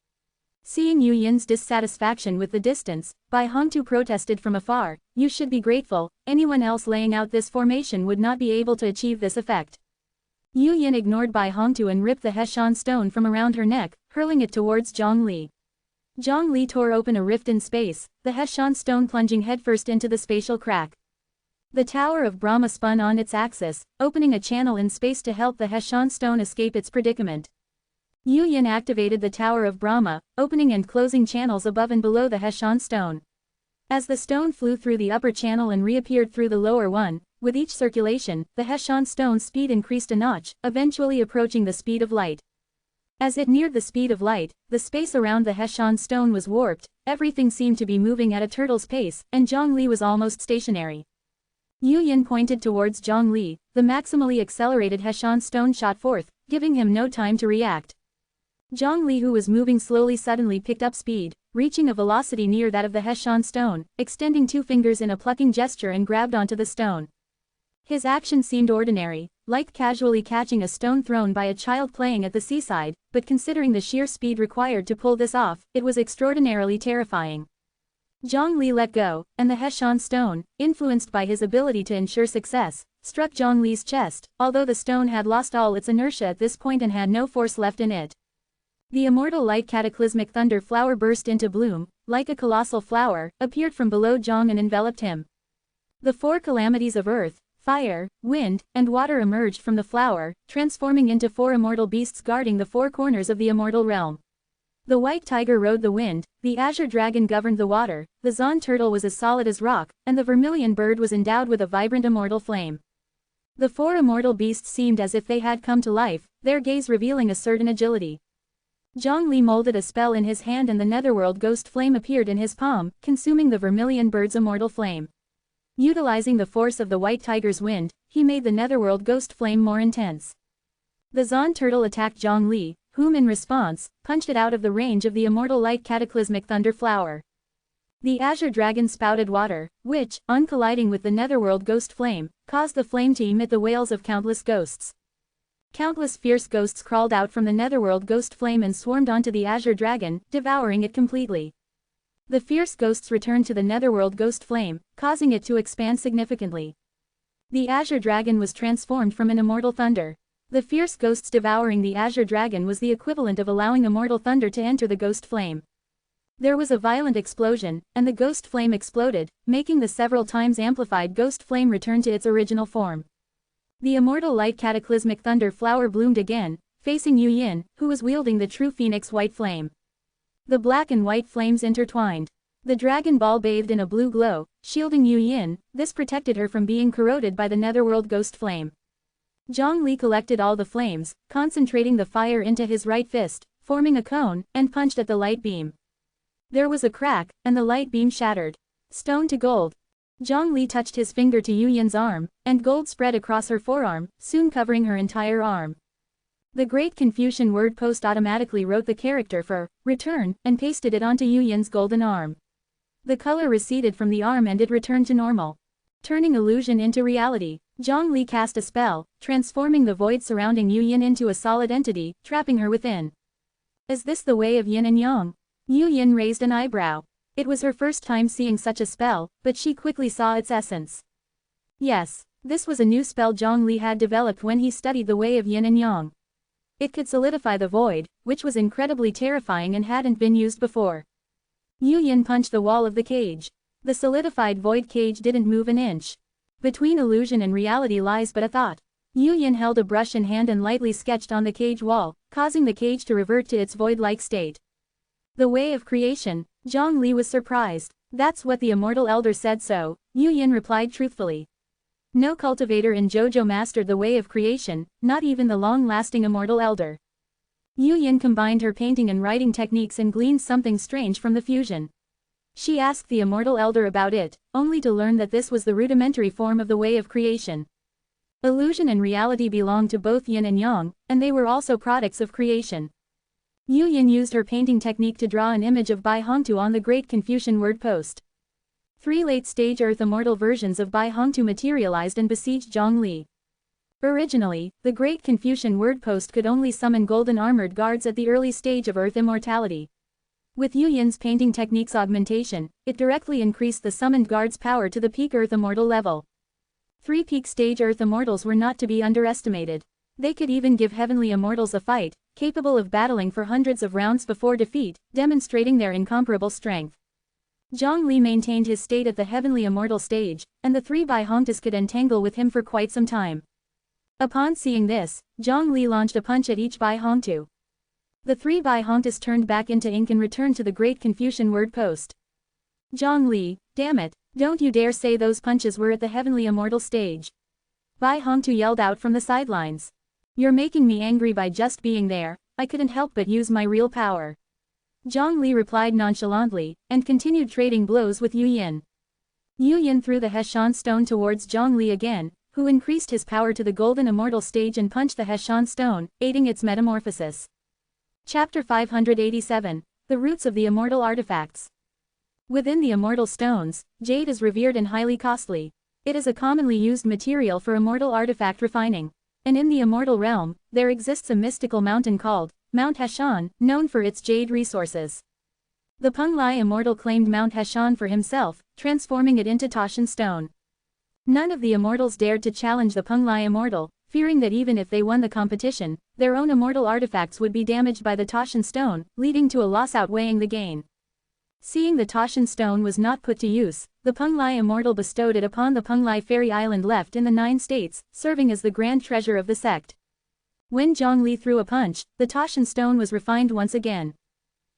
Seeing Yu Yin's dissatisfaction with the distance, Bai Hongtu protested from afar, "You should be grateful, anyone else laying out this formation would not be able to achieve this effect." Yu Yin ignored Bai Hongtu and ripped the Heshan stone from around her neck, hurling it towards Zhang Li. Zhang Li tore open a rift in space, the Heshan stone plunging headfirst into the spatial crack. The Tower of Brahma spun on its axis, opening a channel in space to help the Heshan stone escape its predicament. Yu Yin activated the Tower of Brahma, opening and closing channels above and below the Heshan stone. As the stone flew through the upper channel and reappeared through the lower one, with each circulation, the Heshan stone's speed increased a notch, eventually approaching the speed of light. As it neared the speed of light, the space around the Heshan stone was warped, everything seemed to be moving at a turtle's pace, and Zhang Li was almost stationary. Yu Yin pointed towards Zhang Li, the maximally accelerated Heshan stone shot forth, giving him no time to react. Zhang Li, who was moving slowly, suddenly picked up speed, reaching a velocity near that of the Heshan stone, extending two fingers in a plucking gesture and grabbed onto the stone. His action seemed ordinary, like casually catching a stone thrown by a child playing at the seaside, but considering the sheer speed required to pull this off, it was extraordinarily terrifying. Zhang Li let go, and the Heshan stone, influenced by his ability to ensure success, struck Zhang Li's chest, although the stone had lost all its inertia at this point and had no force left in it. The immortal light cataclysmic thunder flower burst into bloom, like a colossal flower, appeared from below Zhang and enveloped him. The four calamities of earth, fire, wind, and water emerged from the flower, transforming into four immortal beasts guarding the four corners of the immortal realm. The white tiger rode the wind, the azure dragon governed the water, the Zon turtle was as solid as rock, and the vermilion bird was endowed with a vibrant immortal flame. The four immortal beasts seemed as if they had come to life, their gaze revealing a certain agility. Zhang Li molded a spell in his hand and the netherworld ghost flame appeared in his palm, consuming the vermilion bird's immortal flame. Utilizing the force of the white tiger's wind, he made the netherworld ghost flame more intense. The Zon turtle attacked Zhang Li, whom in response, punched it out of the range of the immortal light cataclysmic thunder flower. The azure dragon spouted water, which, on colliding with the netherworld ghost flame, caused the flame to emit the wails of countless ghosts. Countless fierce ghosts crawled out from the netherworld ghost flame and swarmed onto the azure dragon, devouring it completely. The fierce ghosts returned to the netherworld ghost flame, causing it to expand significantly. The azure dragon was transformed from an immortal thunder. The fierce ghosts devouring the azure dragon was the equivalent of allowing immortal thunder to enter the ghost flame. There was a violent explosion, and the ghost flame exploded, making the several times amplified ghost flame return to its original form. The immortal light cataclysmic thunder flower bloomed again, facing Yu Yin, who was wielding the true phoenix white flame. The black and white flames intertwined. The dragon ball bathed in a blue glow, shielding Yu Yin, this protected her from being corroded by the netherworld ghost flame. Zhang Li collected all the flames, concentrating the fire into his right fist, forming a cone, and punched at the light beam. There was a crack, and the light beam shattered. Stone to gold. Zhang Li touched his finger to Yu Yin's arm, and gold spread across her forearm, soon covering her entire arm. The Great Confucian word post automatically wrote the character for return and pasted it onto Yu Yin's golden arm. The color receded from the arm and it returned to normal. Turning illusion into reality, Zhang Li cast a spell, transforming the void surrounding Yu Yin into a solid entity, trapping her within. Is this the way of yin and yang? Yu Yin raised an eyebrow. It was her first time seeing such a spell, but she quickly saw its essence. Yes, this was a new spell Zhongli had developed when he studied the way of yin and yang. It could solidify the void, which was incredibly terrifying and hadn't been used before. Yu Yin punched the wall of the cage. The solidified void cage didn't move an inch. Between illusion and reality lies but a thought. Yu Yin held a brush in hand and lightly sketched on the cage wall, causing the cage to revert to its void-like state. The way of creation. Zhongli was surprised. That's what the immortal elder said, so Yu Yin replied truthfully. No cultivator in JoJo mastered the way of creation, not even the long-lasting immortal elder. Yu Yin combined her painting and writing techniques and gleaned something strange from the fusion. She asked the immortal elder about it, only to learn that this was the rudimentary form of the way of creation. Illusion and reality belonged to both yin and yang, and they were also products of creation. Yu Yin used her painting technique to draw an image of Bai Hongtu on the Great Confucian word post. 3 late-stage Earth Immortal versions of Bai Hongtu materialized and besieged Zhongli. Originally, the Great Confucian word post could only summon golden armored guards at the early stage of Earth immortality. With Yu Yin's painting technique's augmentation, it directly increased the summoned guards' power to the peak Earth Immortal level. 3 peak stage Earth Immortals were not to be underestimated. They could even give heavenly immortals a fight, capable of battling for hundreds of rounds before defeat, demonstrating their incomparable strength. Zhongli maintained his state at the heavenly immortal stage, and the 3 Bai Hongtus could entangle with him for quite some time. Upon seeing this, Zhongli launched a punch at each Bai Hongtu. The 3 Bai Hongtus turned back into ink and returned to the Great Confucian word post. Zhongli, damn it, don't you dare say those punches were at the heavenly immortal stage. Bai Hongtu yelled out from the sidelines. You're making me angry by just being there, I couldn't help but use my real power. Zhongli replied nonchalantly, and continued trading blows with Yu Yin. Yu Yin threw the Heshan stone towards Zhongli again, who increased his power to the golden immortal stage and punched the Heshan stone, aiding its metamorphosis. Chapter 587, The Roots of the Immortal Artifacts. Within the immortal stones, jade is revered and highly costly. It is a commonly used material for immortal artifact refining. And in the immortal realm, there exists a mystical mountain called Mount Heshan, known for its jade resources. The Penglai immortal claimed Mount Heshan for himself, transforming it into Taishan stone. None of the immortals dared to challenge the Penglai immortal, fearing that even if they won the competition, their own immortal artifacts would be damaged by the Taishan stone, leading to a loss outweighing the gain. Seeing the Taishan stone was not put to use, the Penglai immortal bestowed it upon the Penglai fairy island left in the 9 states, serving as the grand treasure of the sect. When Zhongli threw a punch, the Taishan stone was refined once again.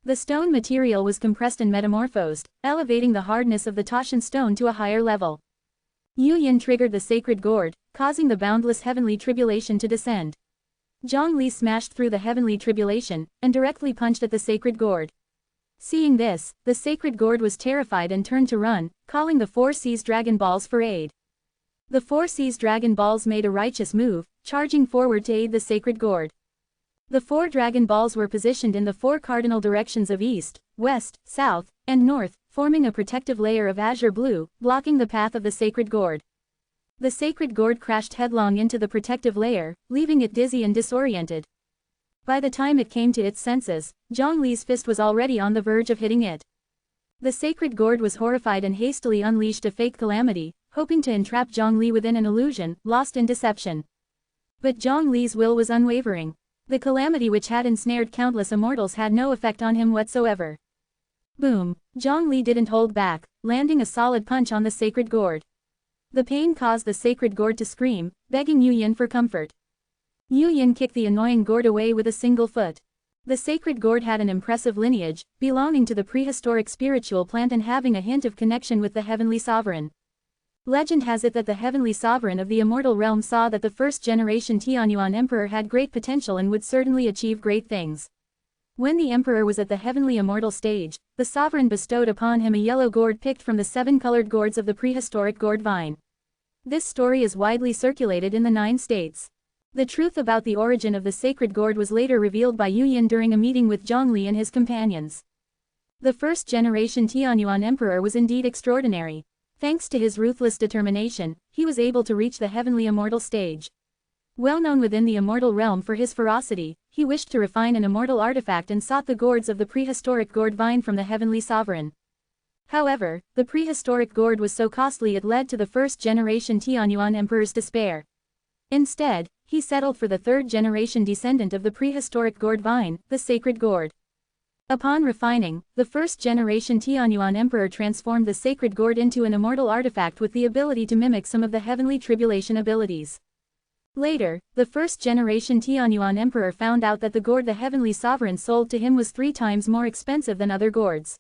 The stone material was compressed and metamorphosed, elevating the hardness of the Taishan stone to a higher level. Yu Yin triggered the sacred gourd, causing the boundless heavenly tribulation to descend. Zhongli smashed through the heavenly tribulation, and directly punched at the sacred gourd. Seeing this, the sacred gourd was terrified and turned to run, calling the 4 Seas Dragon Balls for aid. The 4 Seas Dragon Balls made a righteous move, charging forward to aid the sacred gourd. The 4 Dragon Balls were positioned in the 4 cardinal directions of east, west, south, and north, forming a protective layer of azure blue, blocking the path of the sacred gourd. The sacred gourd crashed headlong into the protective layer, leaving it dizzy and disoriented. By the time it came to its senses, Zhongli's fist was already on the verge of hitting it. The sacred gourd was horrified and hastily unleashed a fake calamity, hoping to entrap Zhongli within an illusion, lost in deception. But Zhongli's will was unwavering. The calamity which had ensnared countless immortals had no effect on him whatsoever. Boom! Zhongli didn't hold back, landing a solid punch on the sacred gourd. The pain caused the sacred gourd to scream, begging Yu Yin for comfort. Yu Yin kicked the annoying gourd away with a single foot. The sacred gourd had an impressive lineage, belonging to the prehistoric spiritual plant and having a hint of connection with the heavenly sovereign. Legend has it that the heavenly sovereign of the immortal realm saw that the first-generation Tianyuan emperor had great potential and would certainly achieve great things. When the emperor was at the heavenly immortal stage, the sovereign bestowed upon him a yellow gourd picked from the 7 colored gourds of the prehistoric gourd vine. This story is widely circulated in the 9 states. The truth about the origin of the sacred gourd was later revealed by Yu Yin during a meeting with Zhongli and his companions. The first-generation Tianyuan emperor was indeed extraordinary. Thanks to his ruthless determination, he was able to reach the heavenly immortal stage. Well known within the immortal realm for his ferocity, he wished to refine an immortal artifact and sought the gourds of the prehistoric gourd vine from the heavenly sovereign. However, the prehistoric gourd was so costly it led to the first-generation Tianyuan emperor's despair. Instead, he settled for the third-generation descendant of the prehistoric gourd vine, the sacred gourd. Upon refining, the first-generation Tianyuan emperor transformed the sacred gourd into an immortal artifact with the ability to mimic some of the heavenly tribulation abilities. Later, the first-generation Tianyuan emperor found out that the gourd the heavenly sovereign sold to him was 3 times more expensive than other gourds.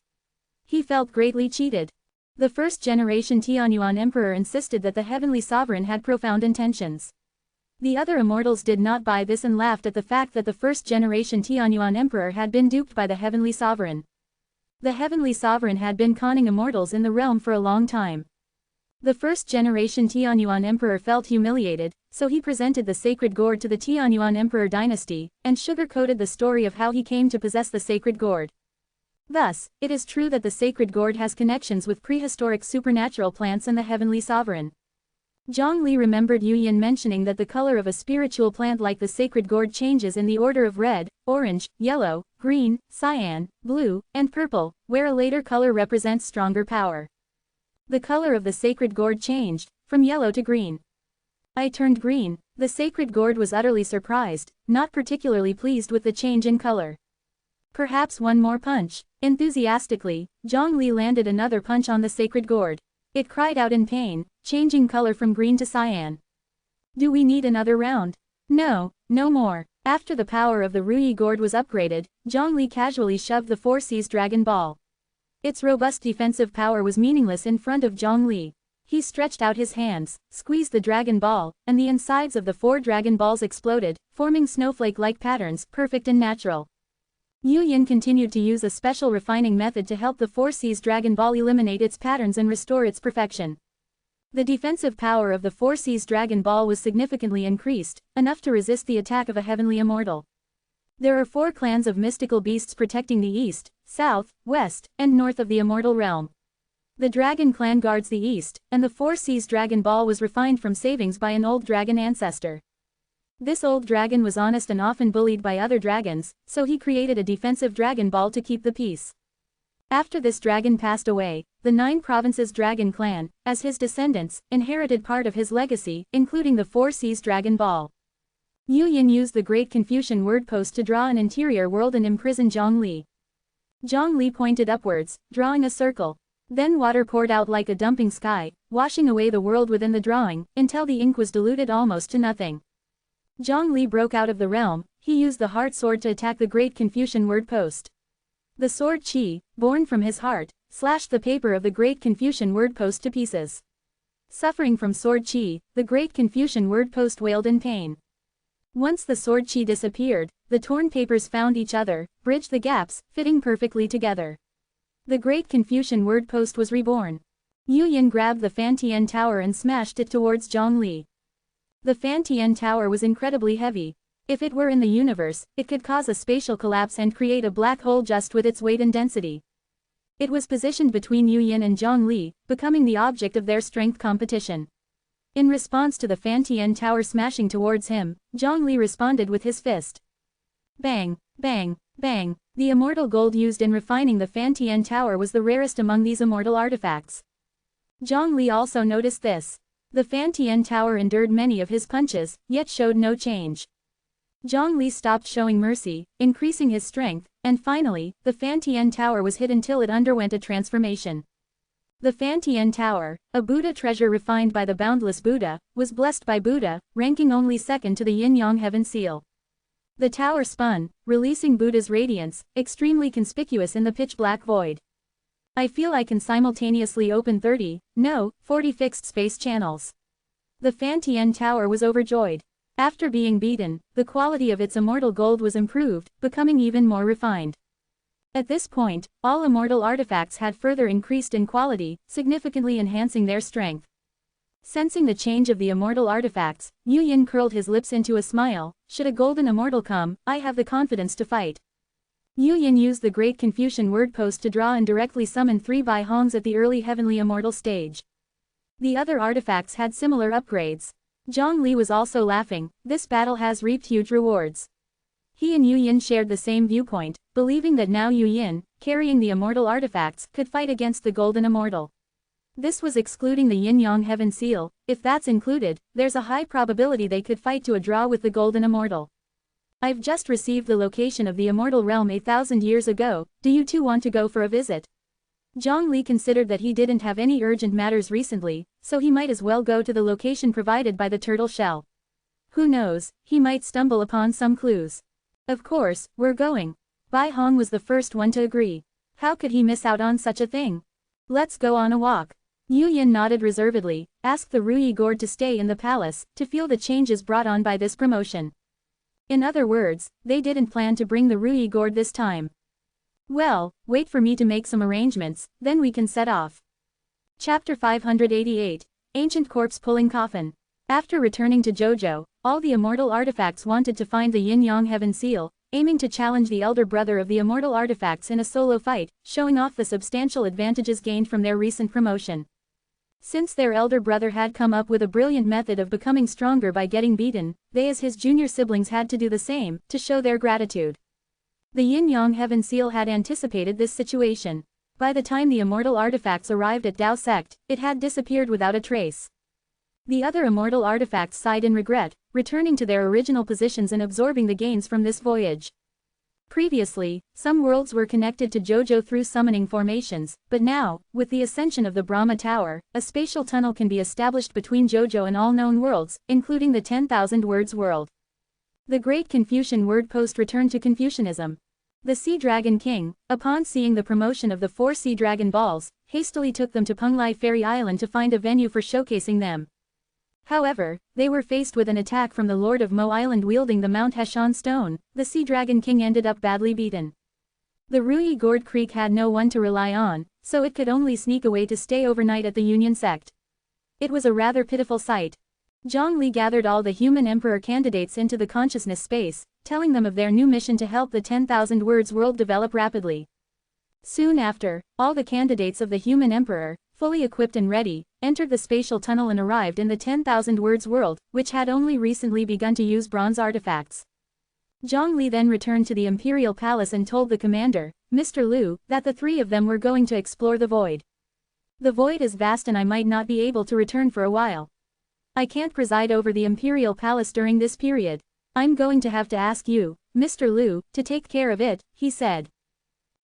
He felt greatly cheated. The first-generation Tianyuan emperor insisted that the heavenly sovereign had profound intentions. The other immortals did not buy this and laughed at the fact that the first-generation Tianyuan emperor had been duped by the heavenly sovereign. The heavenly sovereign had been conning immortals in the realm for a long time. The first-generation Tianyuan emperor felt humiliated, so he presented the sacred gourd to the Tianyuan emperor dynasty, and sugar-coated the story of how he came to possess the sacred gourd. Thus, it is true that the sacred gourd has connections with prehistoric supernatural plants and the heavenly sovereign. Zhongli remembered Yu Yin mentioning that the color of a spiritual plant like the sacred gourd changes in the order of red, orange, yellow, green, cyan, blue, and purple, where a later color represents stronger power. The color of the sacred gourd changed, from yellow to green. I turned green. The sacred gourd was utterly surprised, not particularly pleased with the change in color. Perhaps one more punch. Enthusiastically, Zhongli landed another punch on the sacred gourd. It cried out in pain, changing color from green to cyan. Do we need another round? No, no more. After the power of the Ruyi gourd was upgraded, Zhongli casually shoved the 4 Seas Dragon Ball. Its robust defensive power was meaningless in front of Zhongli. He stretched out his hands, squeezed the Dragon Ball, and the insides of the 4 Dragon Balls exploded, forming snowflake-like patterns, perfect and natural. Yu Yin continued to use a special refining method to help the 4 Seas Dragon Ball eliminate its patterns and restore its perfection. The defensive power of the 4 Seas Dragon Ball was significantly increased, enough to resist the attack of a heavenly immortal. There are 4 clans of mystical beasts protecting the east, south, west, and north of the immortal realm. The Dragon Clan guards the east, and the 4 Seas Dragon Ball was refined from savings by an old dragon ancestor. This old dragon was honest and often bullied by other dragons, so he created a defensive Dragon Ball to keep the peace. After this dragon passed away, the 9 provinces Dragon Clan, as his descendants, inherited part of his legacy, including the 4 Seas Dragon Ball. Yu Yin used the Great Confucian word post to draw an interior world and imprison Zhongli. Zhongli pointed upwards, drawing a circle. Then water poured out like a dumping sky, washing away the world within the drawing, until the ink was diluted almost to nothing. Zhongli broke out of the realm. He used the heart sword to attack the Great Confucian word post. The sword Qi, born from his heart, slashed the paper of the Great Confucian word post to pieces. Suffering from sword Qi, the Great Confucian word post wailed in pain. Once the sword Qi disappeared, the torn papers found each other, bridged the gaps, fitting perfectly together. The Great Confucian word post was reborn. Yu Yin grabbed the Fantian Tower and smashed it towards Zhongli. The Fantian Tower was incredibly heavy. If it were in the universe, it could cause a spatial collapse and create a black hole just with its weight and density. It was positioned between Yu Yin and Zhongli, becoming the object of their strength competition. In response to the Fantian Tower smashing towards him, Zhongli responded with his fist. Bang, bang, bang. The immortal gold used in refining the Fantian Tower was the rarest among these immortal artifacts. Zhongli also noticed this. The Fantian Tower endured many of his punches, yet showed no change. Zhongli stopped showing mercy, increasing his strength, and finally, the Fantian Tower was hit until it underwent a transformation. The Fantian Tower, a Buddha treasure refined by the boundless Buddha, was blessed by Buddha, ranking only second to the Yin-Yang Heaven Seal. The tower spun, releasing Buddha's radiance, extremely conspicuous in the pitch-black void. I feel I can simultaneously open 40 fixed space channels. The Fantian Tower was overjoyed. After being beaten, the quality of its immortal gold was improved, becoming even more refined. At this point, all immortal artifacts had further increased in quality, significantly enhancing their strength. Sensing the change of the immortal artifacts, Yu Yin curled his lips into a smile. Should a golden immortal come, I have the confidence to fight. Yu Yin used the Great Confucian word post to draw and directly summon 3 Bai Hongs at the early heavenly immortal stage. The other artifacts had similar upgrades. Zhang Li was also laughing. This battle has reaped huge rewards. He and Yu Yin shared the same viewpoint, believing that now Yu Yin, carrying the immortal artifacts, could fight against the Golden Immortal. This was excluding the Yin-Yang Heaven Seal. If that's included, there's a high probability they could fight to a draw with the Golden Immortal. I've just received the location of the Immortal Realm 8,000 years ago. Do you two want to go for a visit? Zhang Li considered that he didn't have any urgent matters recently, so he might as well go to the location provided by the turtle shell. Who knows, he might stumble upon some clues. Of course, we're going. Bai Hong was the first one to agree. How could he miss out on such a thing? Let's go on a walk. Yu Yin nodded reservedly, asked the Ruyi Gourd to stay in the palace, to feel the changes brought on by this promotion. In other words, they didn't plan to bring the Ruyi Gourd this time. Well, wait for me to make some arrangements, then we can set off. Chapter 588, Ancient Corpse Pulling Coffin. After returning to Jojo, all the immortal artifacts wanted to find the Yin-Yang Heaven Seal, aiming to challenge the elder brother of the immortal artifacts in a solo fight, showing off the substantial advantages gained from their recent promotion. Since their elder brother had come up with a brilliant method of becoming stronger by getting beaten, they as his junior siblings had to do the same, to show their gratitude. The Yin-Yang Heaven Seal had anticipated this situation. By the time the immortal artifacts arrived at Dao Sect, it had disappeared without a trace. The other immortal artifacts sighed in regret, returning to their original positions and absorbing the gains from this voyage. Previously, some worlds were connected to Jojo through summoning formations, but now, with the ascension of the Brahma Tower, a spatial tunnel can be established between Jojo and all known worlds, including the 10,000 Words world. The Great Confucian word post returned to Confucianism. The Sea Dragon King, upon seeing the promotion of the 4 Sea Dragon Balls, hastily took them to Penglai Fairy Island to find a venue for showcasing them. However, they were faced with an attack from the Lord of Mo Island wielding the Mount Heshan stone. The Sea Dragon King ended up badly beaten. The Ruyi Gourd Creek had no one to rely on, so it could only sneak away to stay overnight at the Union Sect. It was a rather pitiful sight. Zhang Li gathered all the human emperor candidates into the consciousness space, telling them of their new mission to help the 10,000 Words world develop rapidly. Soon after, all the candidates of the human emperor, fully equipped and ready, entered the spatial tunnel and arrived in the 10,000 Words world, which had only recently begun to use bronze artifacts. Zhang Li then returned to the Imperial Palace and told the commander, Mr. Liu, that the 3 of them were going to explore the void. The void is vast and I might not be able to return for a while. I can't preside over the Imperial Palace during this period. I'm going to have to ask you, Mr. Liu, to take care of it, he said.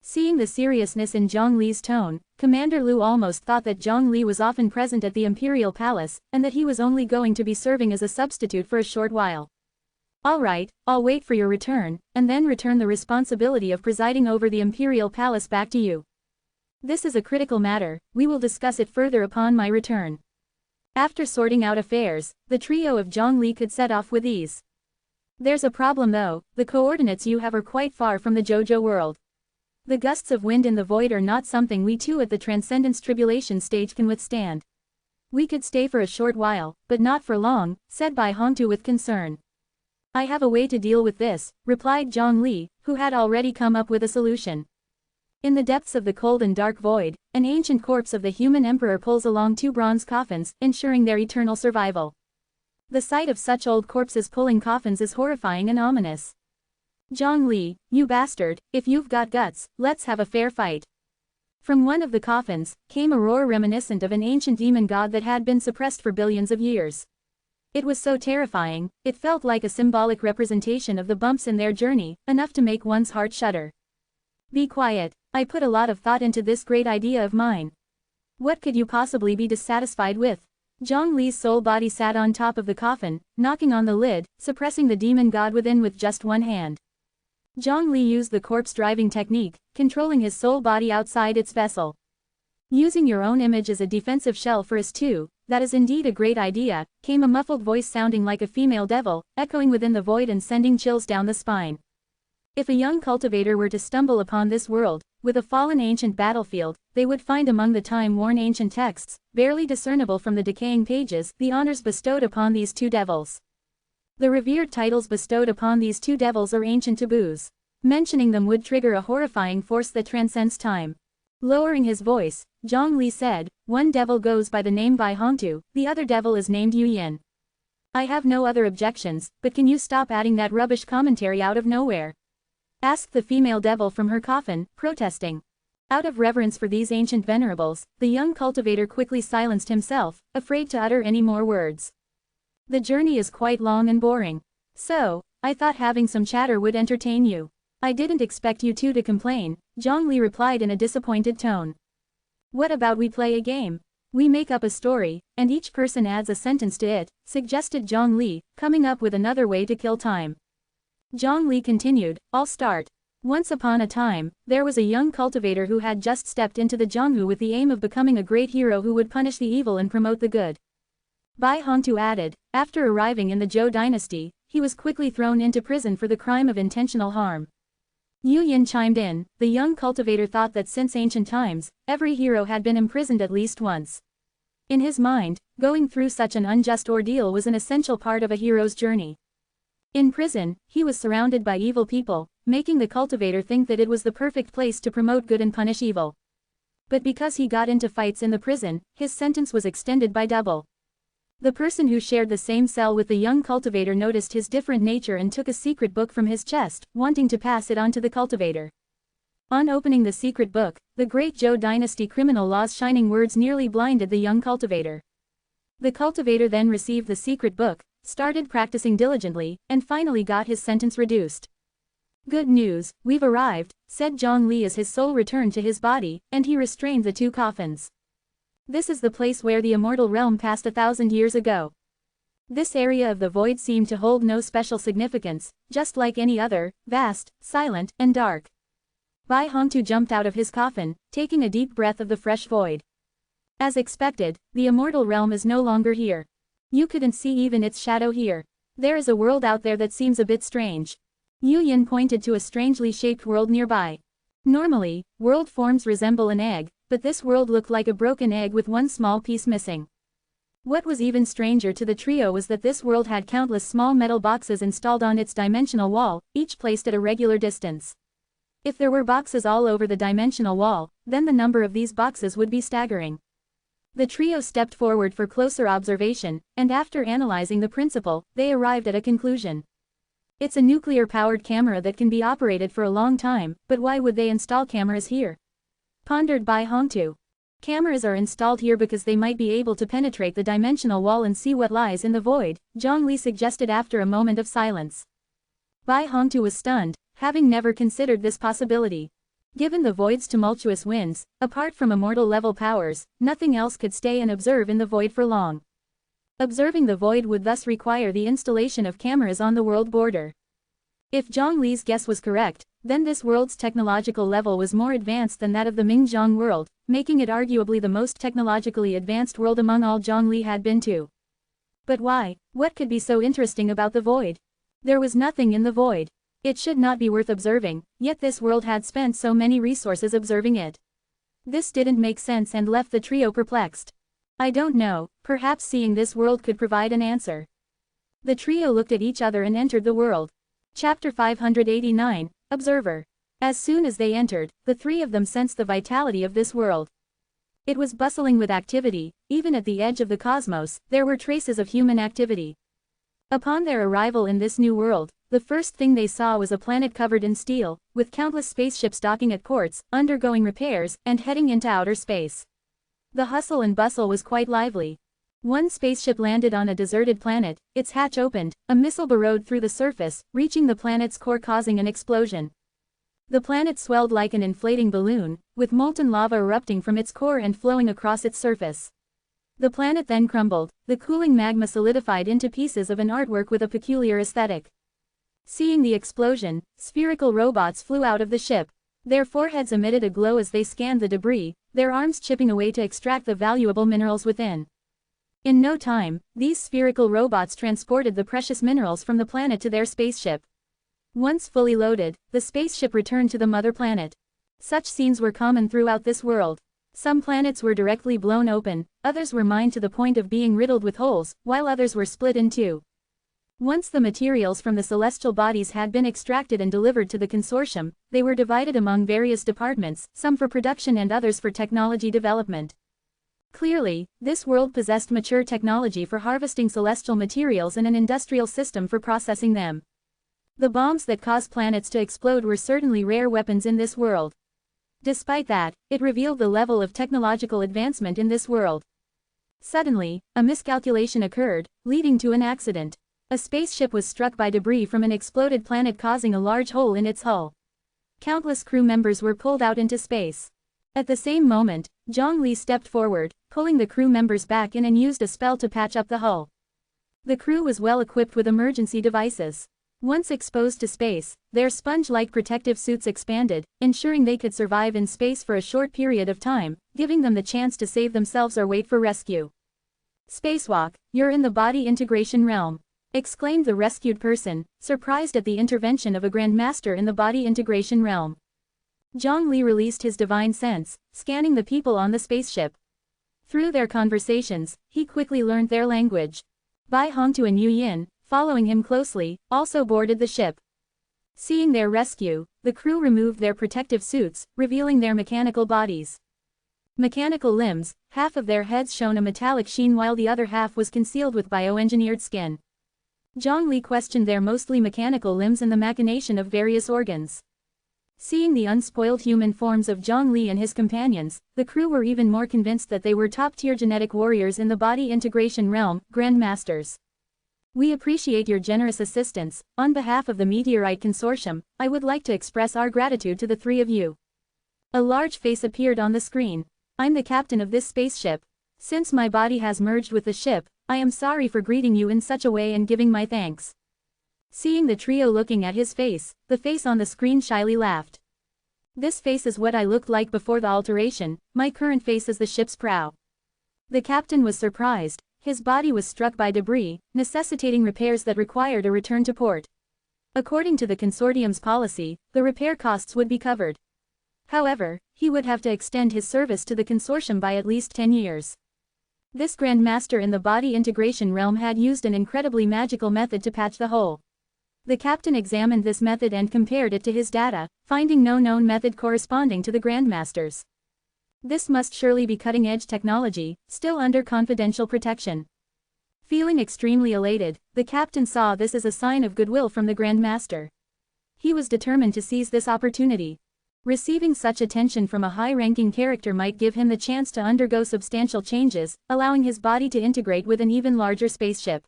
Seeing the seriousness in Zhang Li's tone, Commander Liu almost thought that Zhang Li was often present at the Imperial Palace, and that he was only going to be serving as a substitute for a short while. Alright, I'll wait for your return, and then return the responsibility of presiding over the Imperial Palace back to you. This is a critical matter, we will discuss it further upon my return. After sorting out affairs, the trio of Zhang Li could set off with ease. There's a problem though, the coordinates you have are quite far from the Jojo world. The gusts of wind in the void are not something we two at the Transcendence Tribulation stage can withstand. We could stay for a short while, but not for long, said Bai Hongtu with concern. I have a way to deal with this, replied Zhang Li, who had already come up with a solution. In the depths of the cold and dark void, an ancient corpse of the human emperor pulls along 2 bronze coffins, ensuring their eternal survival. The sight of such old corpses pulling coffins is horrifying and ominous. Zhang Li, you bastard, if you've got guts, let's have a fair fight. From one of the coffins, came a roar reminiscent of an ancient demon god that had been suppressed for billions of years. It was so terrifying, it felt like a symbolic representation of the bumps in their journey, enough to make one's heart shudder. Be quiet, I put a lot of thought into this great idea of mine. What could you possibly be dissatisfied with? Zhang Li's soul body sat on top of the coffin, knocking on the lid, suppressing the demon god within with just one hand. Zhang Li used the corpse driving technique, controlling his soul body outside its vessel. Using your own image as a defensive shell for us too, that is indeed a great idea, came a muffled voice sounding like a female devil, echoing within the void and sending chills down the spine. If a young cultivator were to stumble upon this world, with a fallen ancient battlefield, they would find among the time-worn ancient texts, barely discernible from the decaying pages, the honors bestowed upon these 2 devils. The revered titles bestowed upon these 2 devils are ancient taboos. Mentioning them would trigger a horrifying force that transcends time. Lowering his voice, Zhang Li said, one devil goes by the name Bai Hongtu, the other devil is named Yu Yin. I have no other objections, but can you stop adding that rubbish commentary out of nowhere? Asked the female devil from her coffin, protesting. Out of reverence for these ancient venerables, the young cultivator quickly silenced himself, afraid to utter any more words. The journey is quite long and boring. So, I thought having some chatter would entertain you. I didn't expect you two to complain, Zhongli replied in a disappointed tone. What about we play a game? We make up a story, and each person adds a sentence to it, suggested Zhongli, coming up with another way to kill time. Zhongli continued, I'll start. Once upon a time, there was a young cultivator who had just stepped into the Zhonghu with the aim of becoming a great hero who would punish the evil and promote the good. Bai Hongtu added, after arriving in the Zhou dynasty, he was quickly thrown into prison for the crime of intentional harm. Yu Yin chimed in, the young cultivator thought that since ancient times, every hero had been imprisoned at least once. In his mind, going through such an unjust ordeal was an essential part of a hero's journey. In prison, he was surrounded by evil people, making the cultivator think that it was the perfect place to promote good and punish evil. But because he got into fights in the prison, his sentence was extended by double. The person who shared the same cell with the young cultivator noticed his different nature and took a secret book from his chest, wanting to pass it on to the cultivator. On opening the secret book, the great Zhou dynasty criminal law's shining words nearly blinded the young cultivator. The cultivator then received the secret book, started practicing diligently, and finally got his sentence reduced. Good news, we've arrived, said Zhongli as his soul returned to his body, and he restrained the two coffins. This is the place where the immortal realm passed 1,000 years ago. This area of the void seemed to hold no special significance, just like any other, vast, silent, and dark. Bai Hongtu jumped out of his coffin, taking a deep breath of the fresh void. As expected, the immortal realm is no longer here. You couldn't see even its shadow here. There is a world out there that seems a bit strange. Yu Yin pointed to a strangely shaped world nearby. Normally, world forms resemble an egg, but this world looked like a broken egg with one small piece missing. What was even stranger to the trio was that this world had countless small metal boxes installed on its dimensional wall, each placed at a regular distance. If there were boxes all over the dimensional wall, then the number of these boxes would be staggering. The trio stepped forward for closer observation, and after analyzing the principle, they arrived at a conclusion. It's a nuclear-powered camera that can be operated for a long time, but why would they install cameras here? Pondered Bai Hongtu. Cameras are installed here because they might be able to penetrate the dimensional wall and see what lies in the void, Zhongli suggested after a moment of silence. Bai Hongtu was stunned, having never considered this possibility. Given the void's tumultuous winds, apart from immortal-level powers, nothing else could stay and observe in the void for long. Observing the void would thus require the installation of cameras on the world border. If Zhongli's guess was correct, then this world's technological level was more advanced than that of the Mingzhong world, making it arguably the most technologically advanced world among all Zhongli had been to. But why? What could be so interesting about the void? There was nothing in the void. It should not be worth observing, yet this world had spent so many resources observing it. This didn't make sense and left the trio perplexed. I don't know, perhaps seeing this world could provide an answer. The trio looked at each other and entered the world. Chapter 589, Observer. As soon as they entered, the three of them sensed the vitality of this world. It was bustling with activity, even at the edge of the cosmos, there were traces of human activity. Upon their arrival in this new world, the first thing they saw was a planet covered in steel, with countless spaceships docking at ports, undergoing repairs, and heading into outer space. The hustle and bustle was quite lively. One spaceship landed on a deserted planet, its hatch opened, a missile burrowed through the surface, reaching the planet's core causing an explosion. The planet swelled like an inflating balloon, with molten lava erupting from its core and flowing across its surface. The planet then crumbled, the cooling magma solidified into pieces of an artwork with a peculiar aesthetic. Seeing the explosion, spherical robots flew out of the ship. Their foreheads emitted a glow as they scanned the debris, their arms chipping away to extract the valuable minerals within. In no time, these spherical robots transported the precious minerals from the planet to their spaceship. Once fully loaded, the spaceship returned to the mother planet. Such scenes were common throughout this world. Some planets were directly blown open, others were mined to the point of being riddled with holes, while others were split in two. Once the materials from the celestial bodies had been extracted and delivered to the consortium, they were divided among various departments, some for production and others for technology development. Clearly, this world possessed mature technology for harvesting celestial materials and an industrial system for processing them. The bombs that caused planets to explode were certainly rare weapons in this world. Despite that, it revealed the level of technological advancement in this world. Suddenly, a miscalculation occurred, leading to an accident. A spaceship was struck by debris from an exploded planet, causing a large hole in its hull. Countless crew members were pulled out into space. At the same moment, Zhongli stepped forward, pulling the crew members back in and used a spell to patch up the hull. The crew was well equipped with emergency devices. Once exposed to space, their sponge-like protective suits expanded, ensuring they could survive in space for a short period of time, giving them the chance to save themselves or wait for rescue. "Spacewalk, you're in the body integration realm," exclaimed the rescued person, surprised at the intervention of a grandmaster in the body integration realm. Zhongli released his divine sense, scanning the people on the spaceship. Through their conversations, he quickly learned their language. Bai Hongtu and Yu Yin, following him closely, also boarded the ship. Seeing their rescue, the crew removed their protective suits, revealing their mechanical bodies. Mechanical limbs, half of their heads shone a metallic sheen while the other half was concealed with bioengineered skin. Zhongli questioned their mostly mechanical limbs and the machination of various organs. Seeing the unspoiled human forms of Zhongli and his companions, the crew were even more convinced that they were top-tier genetic warriors in the body integration realm, grandmasters. "We appreciate your generous assistance. On behalf of the Meteorite Consortium, I would like to express our gratitude to the three of you." A large face appeared on the screen. "I'm the captain of this spaceship. Since my body has merged with the ship, I am sorry for greeting you in such a way and giving my thanks." Seeing the trio looking at his face, the face on the screen shyly laughed. "This face is what I looked like before the alteration. My current face is the ship's prow." The captain was surprised. His body was struck by debris, necessitating repairs that required a return to port. According to the consortium's policy, the repair costs would be covered. However, he would have to extend his service to the consortium by at least 10 years. This grandmaster in the body integration realm had used an incredibly magical method to patch the hole. The captain examined this method and compared it to his data, finding no known method corresponding to the grandmasters. This must surely be cutting-edge technology, still under confidential protection. Feeling extremely elated, the captain saw this as a sign of goodwill from the grandmaster. He was determined to seize this opportunity. Receiving such attention from a high-ranking character might give him the chance to undergo substantial changes, allowing his body to integrate with an even larger spaceship.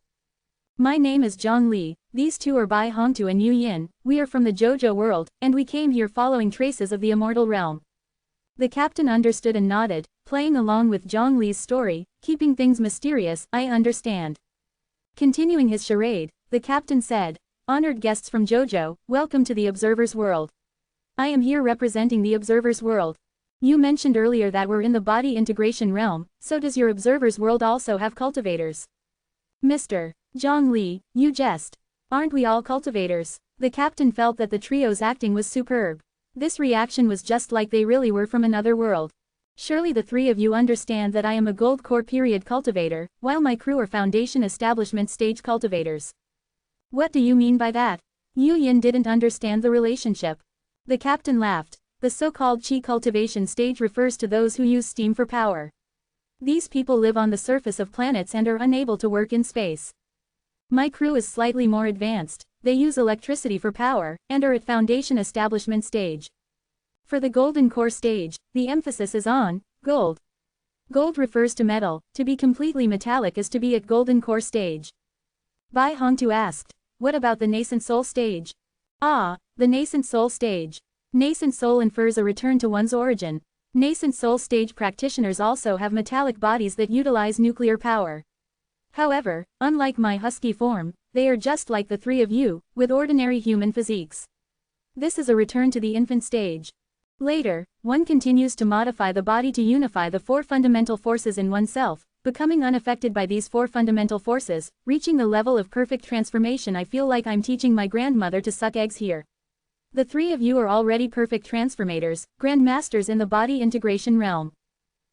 "My name is Zhongli, these two are Bai Hongtu and Yu Yin, we are from the JoJo world, and we came here following traces of the immortal realm." The captain understood and nodded, playing along with Zhongli's story, keeping things mysterious. "I understand." Continuing his charade, the captain said, "Honored guests from JoJo, welcome to the Observer's World. I am here representing the Observer's World. You mentioned earlier that we're in the body integration realm, so does your Observer's World also have cultivators?" "Mr. Zhongli, you jest. Aren't we all cultivators?" The captain felt that the trio's acting was superb. This reaction was just like they really were from another world. "Surely the three of you understand that I am a gold core period cultivator, while my crew are foundation establishment stage cultivators." "What do you mean by that?" Yu Yin didn't understand the relationship. The captain laughed. "The so-called chi cultivation stage refers to those who use steam for power. These people live on the surface of planets and are unable to work in space. My crew is slightly more advanced. They use electricity for power, and are at foundation establishment stage. For the golden core stage, the emphasis is on gold. Gold refers to metal. To be completely metallic is to be at golden core stage." Bai Hongtu asked, "What about the nascent soul stage?" "Ah, the nascent soul stage. Nascent soul infers a return to one's origin. Nascent soul stage practitioners also have metallic bodies that utilize nuclear power. However, unlike my husky form, they are just like the three of you, with ordinary human physiques. This is a return to the infant stage. Later, one continues to modify the body to unify the four fundamental forces in oneself, becoming unaffected by these four fundamental forces, reaching the level of perfect transformation. I feel like I'm teaching my grandmother to suck eggs here. The three of you are already perfect transformators, grandmasters in the body integration realm.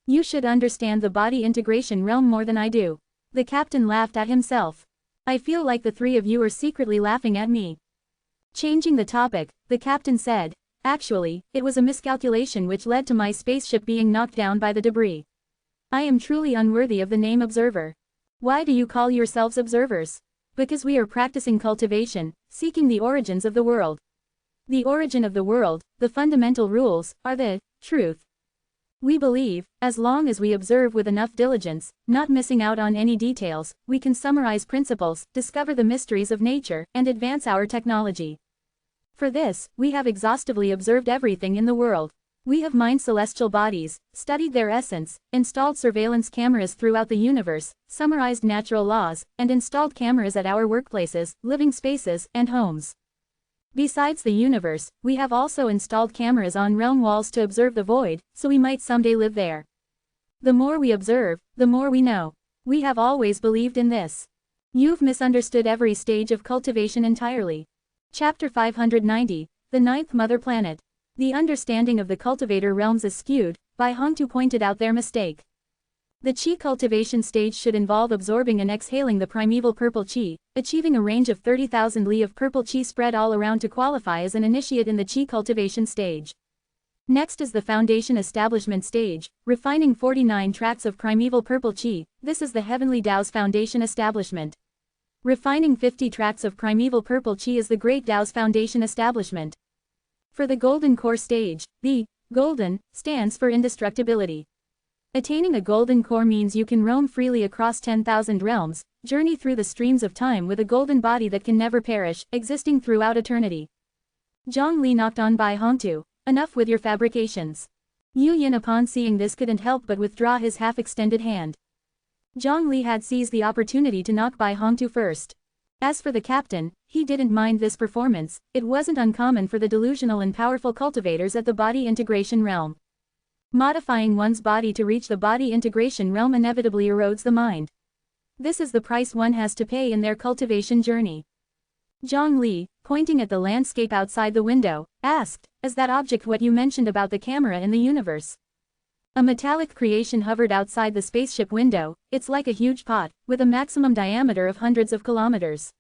You should understand the body integration realm more than I do." The captain laughed at himself. "I feel like the three of you are secretly laughing at me." Changing the topic, the captain said, "Actually, it was a miscalculation which led to my spaceship being knocked down by the debris. I am truly unworthy of the name observer. Why do you call yourselves observers? Because we are practicing cultivation, seeking the origins of the world. The origin of the world, the fundamental rules, are the truth. We believe, as long as we observe with enough diligence, not missing out on any details, we can summarize principles, discover the mysteries of nature, and advance our technology. For this, we have exhaustively observed everything in the world. We have mined celestial bodies, studied their essence, installed surveillance cameras throughout the universe, summarized natural laws, and installed cameras at our workplaces, living spaces, and homes. Besides the universe, we have also installed cameras on realm walls to observe the void, so we might someday live there. The more we observe, the more we know. We have always believed in this. You've misunderstood every stage of cultivation entirely. Chapter 590, The Ninth Mother Planet. The understanding of the cultivator realms is skewed. Bai Hongtu pointed out their mistake. The qi cultivation stage should involve absorbing and exhaling the primeval purple qi, achieving a range of 30,000 li of purple qi spread all around to qualify as an initiate in the qi cultivation stage. Next is the foundation establishment stage, refining 49 tracts of primeval purple qi. This is the heavenly Tao's foundation establishment. Refining 50 tracts of primeval purple qi is the great Tao's foundation establishment. For the golden core stage, the golden stands for indestructibility. Attaining a golden core means you can roam freely across 10,000 realms, journey through the streams of time with a golden body that can never perish, existing throughout eternity. Zhang Li knocked on Bai Hongtu. Enough with your fabrications. Yu Yin upon seeing this couldn't help but withdraw his half-extended hand. Zhang Li had seized the opportunity to knock Bai Hongtu first. As for the captain, he didn't mind this performance. It wasn't uncommon for the delusional and powerful cultivators at the body integration realm. Modifying one's body to reach the body integration realm inevitably erodes the mind. This is the price one has to pay in their cultivation journey. Zhang Li, pointing at the landscape outside the window, asked, "Is that object what you mentioned about the camera in the universe?" A metallic creation hovered outside the spaceship window. It's like a huge pot, with a maximum diameter of hundreds of kilometers.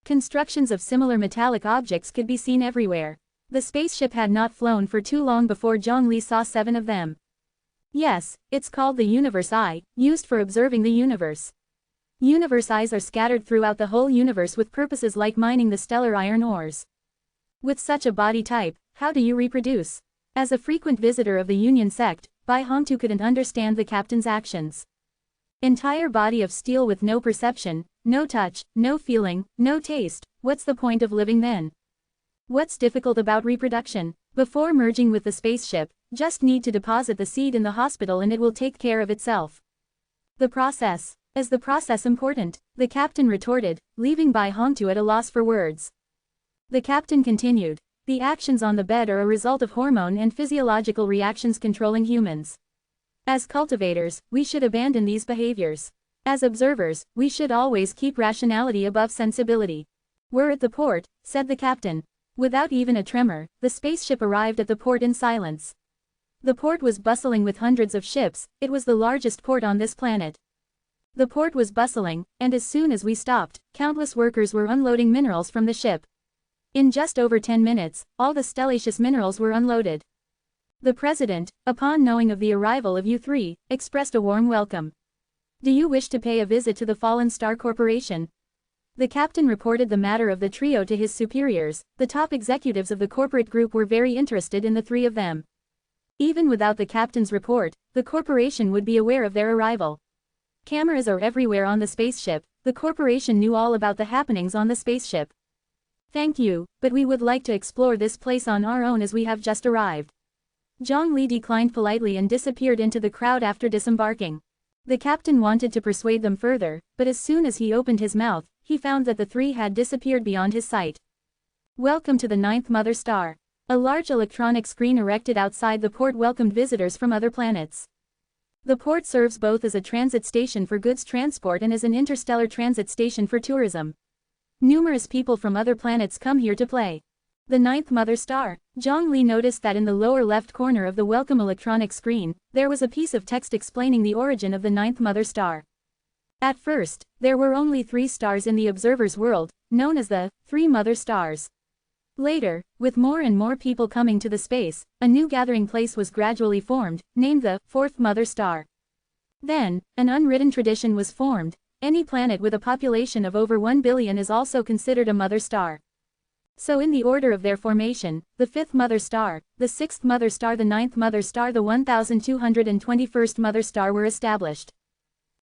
Constructions of similar metallic objects could be seen everywhere. The spaceship had not flown for too long before Zhang Li saw 7 of them. Yes, it's called the Universe Eye, used for observing the universe. Universe eyes are scattered throughout the whole universe with purposes like mining the stellar iron ores. With such a body type, how do you reproduce? As a frequent visitor of the Union sect, Bai Hongtu couldn't understand the captain's actions. Entire body of steel with no perception, no touch, no feeling, no taste, what's the point of living then? What's difficult about reproduction? Before merging with the spaceship, just need to deposit the seed in the hospital and it will take care of itself. The process. Is the process important? The captain retorted, leaving Bai Hongtu at a loss for words. The captain continued. The actions on the bed are a result of hormone and physiological reactions controlling humans. As cultivators, we should abandon these behaviors. As observers, we should always keep rationality above sensibility. We're at the port, said the captain. Without even a tremor, the spaceship arrived at the port in silence. The port was bustling with hundreds of ships. It was the largest port on this planet. The port was bustling, and as soon as we stopped, countless workers were unloading minerals from the ship. In just over 10 minutes, all the stellaceous minerals were unloaded. The president, upon knowing of the arrival of you 3, expressed a warm welcome. Do you wish to pay a visit to the Fallen Star Corporation? The captain reported the matter of the trio to his superiors. The top executives of the corporate group were very interested in the 3 of them. Even without the captain's report, the corporation would be aware of their arrival. Cameras are everywhere on the spaceship. The corporation knew all about the happenings on the spaceship. Thank you, but we would like to explore this place on our own as we have just arrived. Zhang Li declined politely and disappeared into the crowd after disembarking. The captain wanted to persuade them further, but as soon as he opened his mouth, he found that the 3 had disappeared beyond his sight. Welcome to the 9th Mother Star. A large electronic screen erected outside the port welcomed visitors from other planets. The port serves both as a transit station for goods transport and as an interstellar transit station for tourism. Numerous people from other planets come here to play. The 9th Mother Star. Zhang Li noticed that in the lower left corner of the welcome electronic screen, there was a piece of text explaining the origin of the 9th Mother Star. At first, there were only 3 stars in the observer's world, known as the 3 Mother Stars. Later, with more and more people coming to the space, a new gathering place was gradually formed, named the 4th Mother Star. Then, an unwritten tradition was formed. Any planet with a population of over 1 billion is also considered a mother star. So in the order of their formation, the 5th mother star, the 6th mother star, the 9th mother star, the 1221st mother star were established.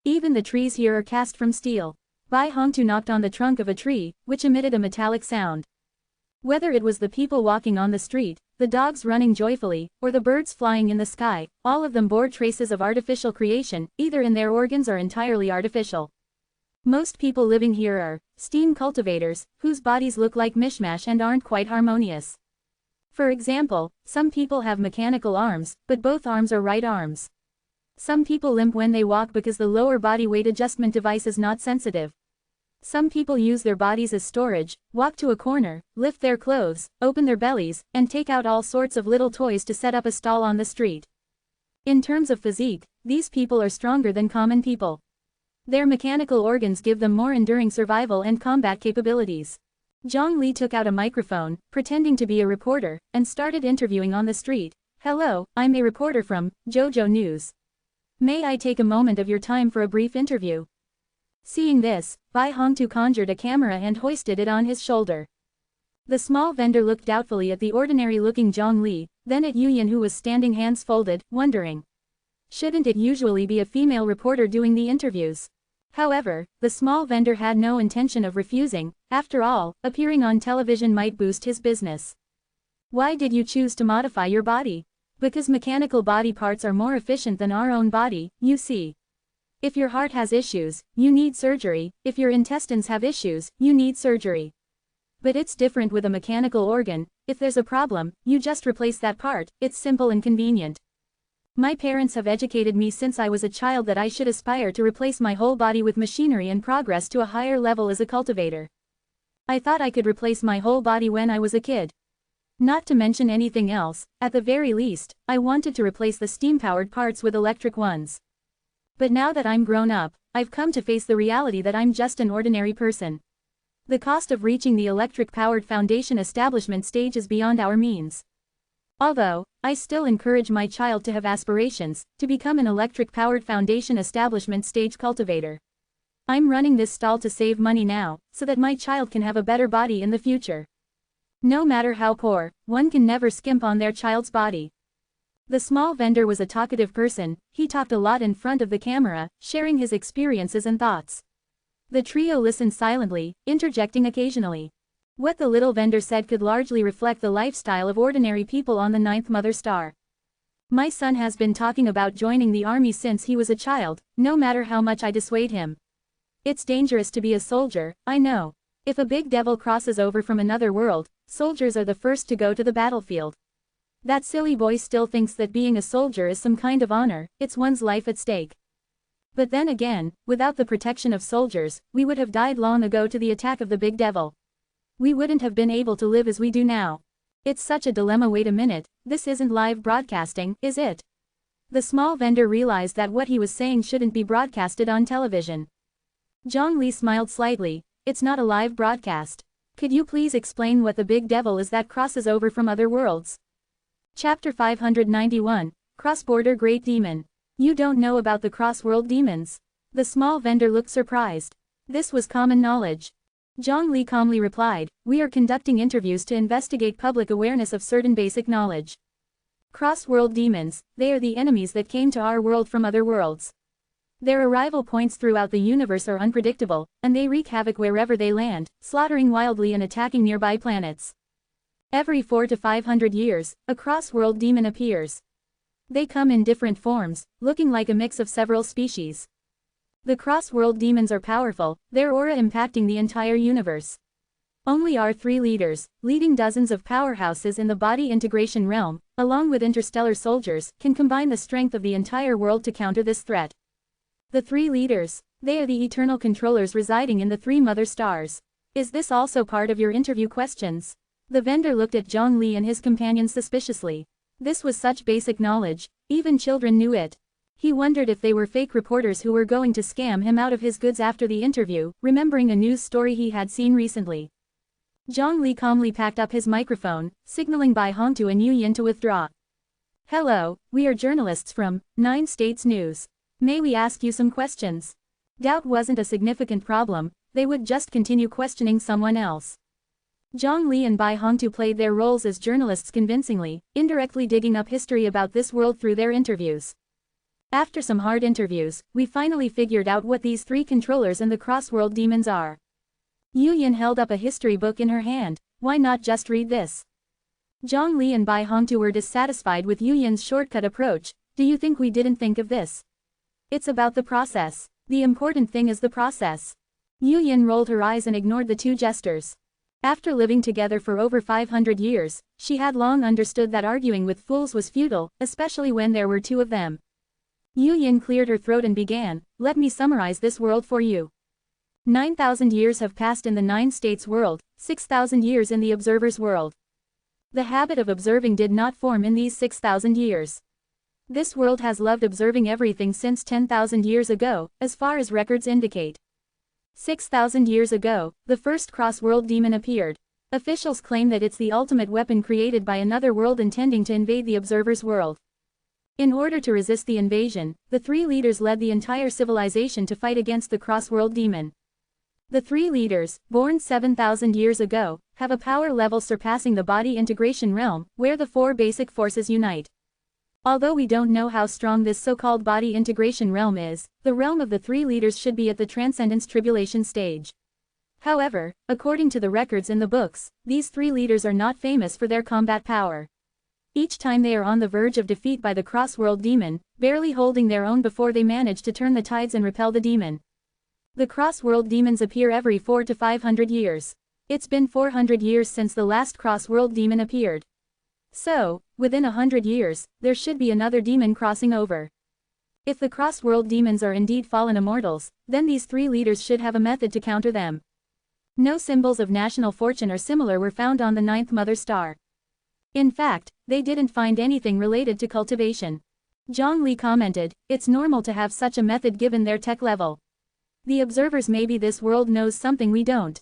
Even the trees here are cast from steel. Bai Hongtu knocked on the trunk of a tree, which emitted a metallic sound. Whether it was the people walking on the street, the dogs running joyfully, or the birds flying in the sky, all of them bore traces of artificial creation, either in their organs or entirely artificial. Most people living here are steam cultivators, whose bodies look like mishmash and aren't quite harmonious. For example, some people have mechanical arms, but both arms are right arms. Some people limp when they walk because the lower body weight adjustment device is not sensitive. Some people use their bodies as storage, walk to a corner, lift their clothes, open their bellies, and take out all sorts of little toys to set up a stall on the street. In terms of physique, these people are stronger than common people. Their mechanical organs give them more enduring survival and combat capabilities. Zhang Li took out a microphone, pretending to be a reporter, and started interviewing on the street. "Hello, I'm a reporter from JoJo News. May I take a moment of your time for a brief interview?" Seeing this, Bai Hongtu conjured a camera and hoisted it on his shoulder. The small vendor looked doubtfully at the ordinary-looking Zhang Li, then at Yuyan, who was standing hands folded, wondering. Shouldn't it usually be a female reporter doing the interviews? However, the small vendor had no intention of refusing. After all, appearing on television might boost his business. "Why did you choose to modify your body?" "Because mechanical body parts are more efficient than our own body, you see. If your heart has issues, you need surgery. If your intestines have issues, you need surgery. But it's different with a mechanical organ. If there's a problem, you just replace that part. It's simple and convenient. My parents have educated me since I was a child that I should aspire to replace my whole body with machinery and progress to a higher level as a cultivator. I thought I could replace my whole body when I was a kid. Not to mention anything else, at the very least, I wanted to replace the steam-powered parts with electric ones. But now that I'm grown up, I've come to face the reality that I'm just an ordinary person. The cost of reaching the electric-powered foundation establishment stage is beyond our means. Although, I still encourage my child to have aspirations, to become an electric-powered foundation establishment stage cultivator. I'm running this stall to save money now, so that my child can have a better body in the future. No matter how poor, one can never skimp on their child's body. The small vendor was a talkative person. He talked a lot in front of the camera, sharing his experiences and thoughts. The trio listened silently, interjecting occasionally. What the little vendor said could largely reflect the lifestyle of ordinary people on the 9th mother star. My son has been talking about joining the army since he was a child, no matter how much I dissuade him. It's dangerous to be a soldier, I know. If a big devil crosses over from another world, soldiers are the first to go to the battlefield. That silly boy still thinks that being a soldier is some kind of honor, it's one's life at stake. But then again, without the protection of soldiers, we would have died long ago to the attack of the big devil. We wouldn't have been able to live as we do now. It's such a dilemma. Wait a minute, this isn't live broadcasting, is it? The small vendor realized that what he was saying shouldn't be broadcasted on television. Zhang Li smiled slightly. It's not a live broadcast. Could you please explain what the big devil is that crosses over from other worlds? Chapter 591, Cross-Border Great Demon. You don't know about the cross-world demons? The small vendor looked surprised. This was common knowledge. Zhang Li calmly replied, we are conducting interviews to investigate public awareness of certain basic knowledge. Cross-world demons, they are the enemies that came to our world from other worlds. Their arrival points throughout the universe are unpredictable, and they wreak havoc wherever they land, slaughtering wildly and attacking nearby planets. Every 400 to 500 years, a cross-world demon appears. They come in different forms, looking like a mix of several species. The cross-world demons are powerful, their aura impacting the entire universe. Only our three leaders, leading dozens of powerhouses in the body integration realm, along with interstellar soldiers, can combine the strength of the entire world to counter this threat. The three leaders, they are the eternal controllers residing in the three mother stars. Is this also part of your interview questions? The vendor looked at Zhang Li and his companions suspiciously. This was such basic knowledge, even children knew it. He wondered if they were fake reporters who were going to scam him out of his goods after the interview, remembering a news story he had seen recently. Zhang Li calmly packed up his microphone, signaling Bai Hongtu and Yu Yin to withdraw. Hello, we are journalists from 9 States News. May we ask you some questions? Doubt wasn't a significant problem, they would just continue questioning someone else. Zhang Li and Bai Hongtu played their roles as journalists convincingly, indirectly digging up history about this world through their interviews. After some hard interviews, we finally figured out what these three controllers and the cross-world demons are. Yu Yin held up a history book in her hand. Why not just read this? Zhang Li and Bai Hongtu were dissatisfied with Yu Yin's shortcut approach. Do you think we didn't think of this? It's about the process. The important thing is the process. Yu Yin rolled her eyes and ignored the two jesters. After living together for over 500 years, she had long understood that arguing with fools was futile, especially when there were two of them. Yu Yin cleared her throat and began, let me summarize this world for you. 9,000 years have passed in the 9 states world, 6,000 years in the observer's world. The habit of observing did not form in these 6,000 years. This world has loved observing everything since 10,000 years ago, as far as records indicate. 6,000 years ago, the first cross-world demon appeared. Officials claim that it's the ultimate weapon created by another world intending to invade the observer's world. In order to resist the invasion, the three leaders led the entire civilization to fight against the cross-world demon. The three leaders, born 7,000 years ago, have a power level surpassing the body integration realm, where the 4 basic forces unite. Although we don't know how strong this so-called body integration realm is, the realm of the three leaders should be at the transcendence tribulation stage. However, according to the records in the books, these three leaders are not famous for their combat power. Each time they are on the verge of defeat by the cross-world demon, barely holding their own before they manage to turn the tides and repel the demon. The cross-world demons appear every 400 to 500 years. It's been 400 years since the last cross-world demon appeared. So, within 100 years, there should be another demon crossing over. If the cross-world demons are indeed fallen immortals, then these three leaders should have a method to counter them. No symbols of national fortune or similar were found on the 9th mother star. In fact, they didn't find anything related to cultivation. Zhang Li commented, it's normal to have such a method given their tech level. The observers maybe this world knows something we don't.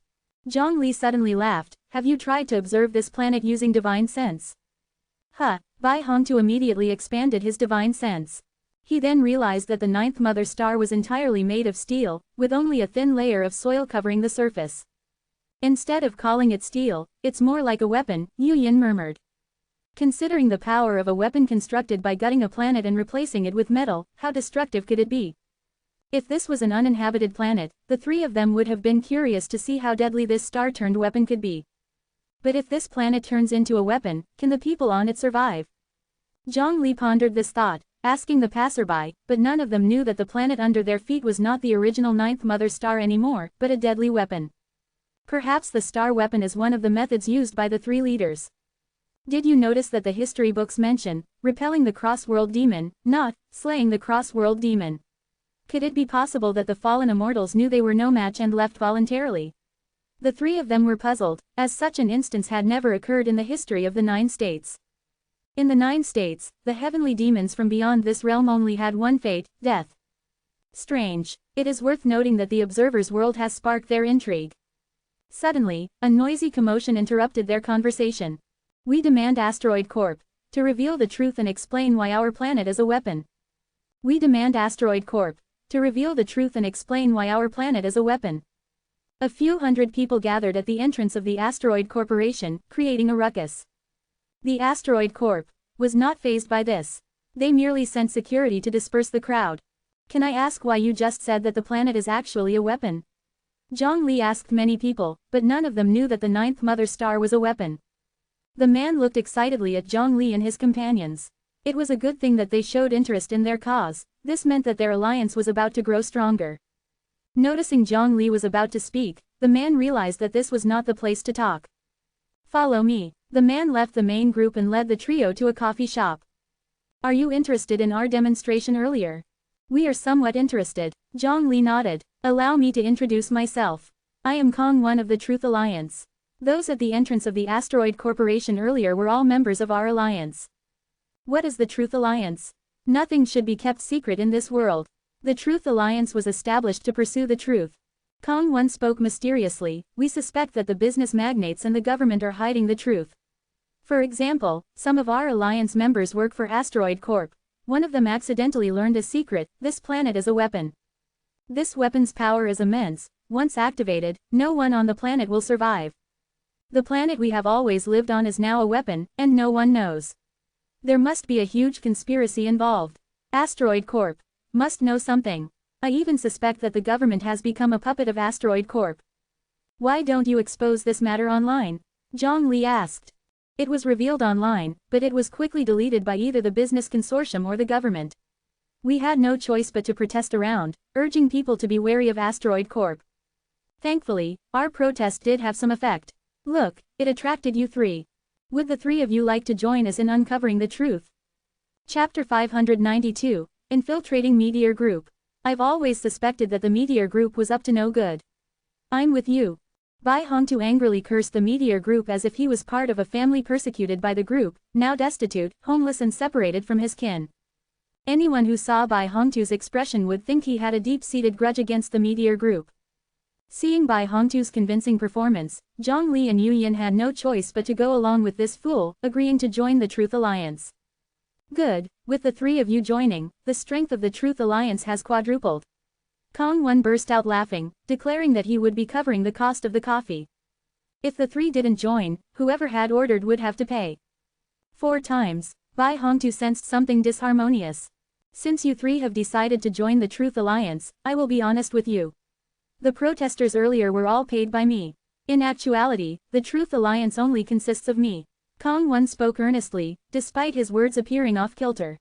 Zhang Li suddenly laughed, have you tried to observe this planet using divine sense? Bai Hongtu immediately expanded his divine sense. He then realized that the 9th mother star was entirely made of steel, with only a thin layer of soil covering the surface. Instead of calling it steel, it's more like a weapon, Yu Yin murmured. Considering the power of a weapon constructed by gutting a planet and replacing it with metal, how destructive could it be? If this was an uninhabited planet, the three of them would have been curious to see how deadly this star-turned weapon could be. But if this planet turns into a weapon, can the people on it survive? Zhang Li pondered this thought, asking the passerby, but none of them knew that the planet under their feet was not the original 9th mother star anymore, but a deadly weapon. Perhaps the star weapon is one of the methods used by the three leaders. Did you notice that the history books mention, repelling the cross-world demon, not, slaying the cross-world demon? Could it be possible that the fallen immortals knew they were no match and left voluntarily? The three of them were puzzled, as such an instance had never occurred in the history of the 9 states. In the 9 states, the heavenly demons from beyond this realm only had one fate, death. Strange. It is worth noting that the observer's world has sparked their intrigue. Suddenly, a noisy commotion interrupted their conversation. We demand Asteroid Corp. To reveal the truth and explain why our planet is a weapon. We demand Asteroid Corp. To reveal the truth and explain why our planet is a weapon. A few hundred people gathered at the entrance of the Asteroid Corporation, creating a ruckus. The Asteroid Corp. Was not fazed by this. They merely sent security to disperse the crowd. Can I ask why you just said that the planet is actually a weapon? Zhang Li asked many people, but none of them knew that the 9th mother star was a weapon. The man looked excitedly at Zhang Li and his companions. It was a good thing that they showed interest in their cause. This meant that their alliance was about to grow stronger. Noticing Zhang Li was about to speak, the man realized that this was not the place to talk. Follow me. The man left the main group and led the trio to a coffee shop. Are you interested in our demonstration earlier? We are somewhat interested. Zhang Li nodded. Allow me to introduce myself. I am Kong, one of the Truth Alliance. Those at the entrance of the Asteroid Corporation earlier were all members of our alliance. What is the Truth Alliance? Nothing should be kept secret in this world. The Truth Alliance was established to pursue the truth. Kong once spoke mysteriously, we suspect that the business magnates and the government are hiding the truth. For example, some of our alliance members work for Asteroid Corp. One of them accidentally learned a secret: this planet is a weapon. This weapon's power is immense. Once activated, no one on the planet will survive. The planet we have always lived on is now a weapon, and no one knows. There must be a huge conspiracy involved. Asteroid Corp. Must know something. I even suspect that the government has become a puppet of Asteroid Corp. Why don't you expose this matter online? Zhang Li asked. It was revealed online, but it was quickly deleted by either the business consortium or the government. We had no choice but to protest around, urging people to be wary of Asteroid Corp. Thankfully, our protest did have some effect. Look, it attracted you three. Would the three of you like to join us in uncovering the truth? Chapter 592, Infiltrating Meteor Group. I've always suspected that the Meteor Group was up to no good. I'm with you. Bai Hongtu angrily cursed the Meteor Group as if he was part of a family persecuted by the group, now destitute, homeless and separated from his kin. Anyone who saw Bai Hongtu's expression would think he had a deep-seated grudge against the Meteor Group. Seeing Bai Hongtu's convincing performance, Zhang Li and Yu Yin had no choice but to go along with this fool, agreeing to join the Truth Alliance. Good, with the three of you joining, the strength of the Truth Alliance has quadrupled. Kong Wen burst out laughing, declaring that he would be covering the cost of the coffee. If the three didn't join, whoever had ordered would have to pay 4 times. Bai Hongtu sensed something disharmonious. Since you three have decided to join the Truth Alliance, I will be honest with you. The protesters earlier were all paid by me. In actuality, the Truth Alliance only consists of me. Kong Wen spoke earnestly, despite his words appearing off-kilter.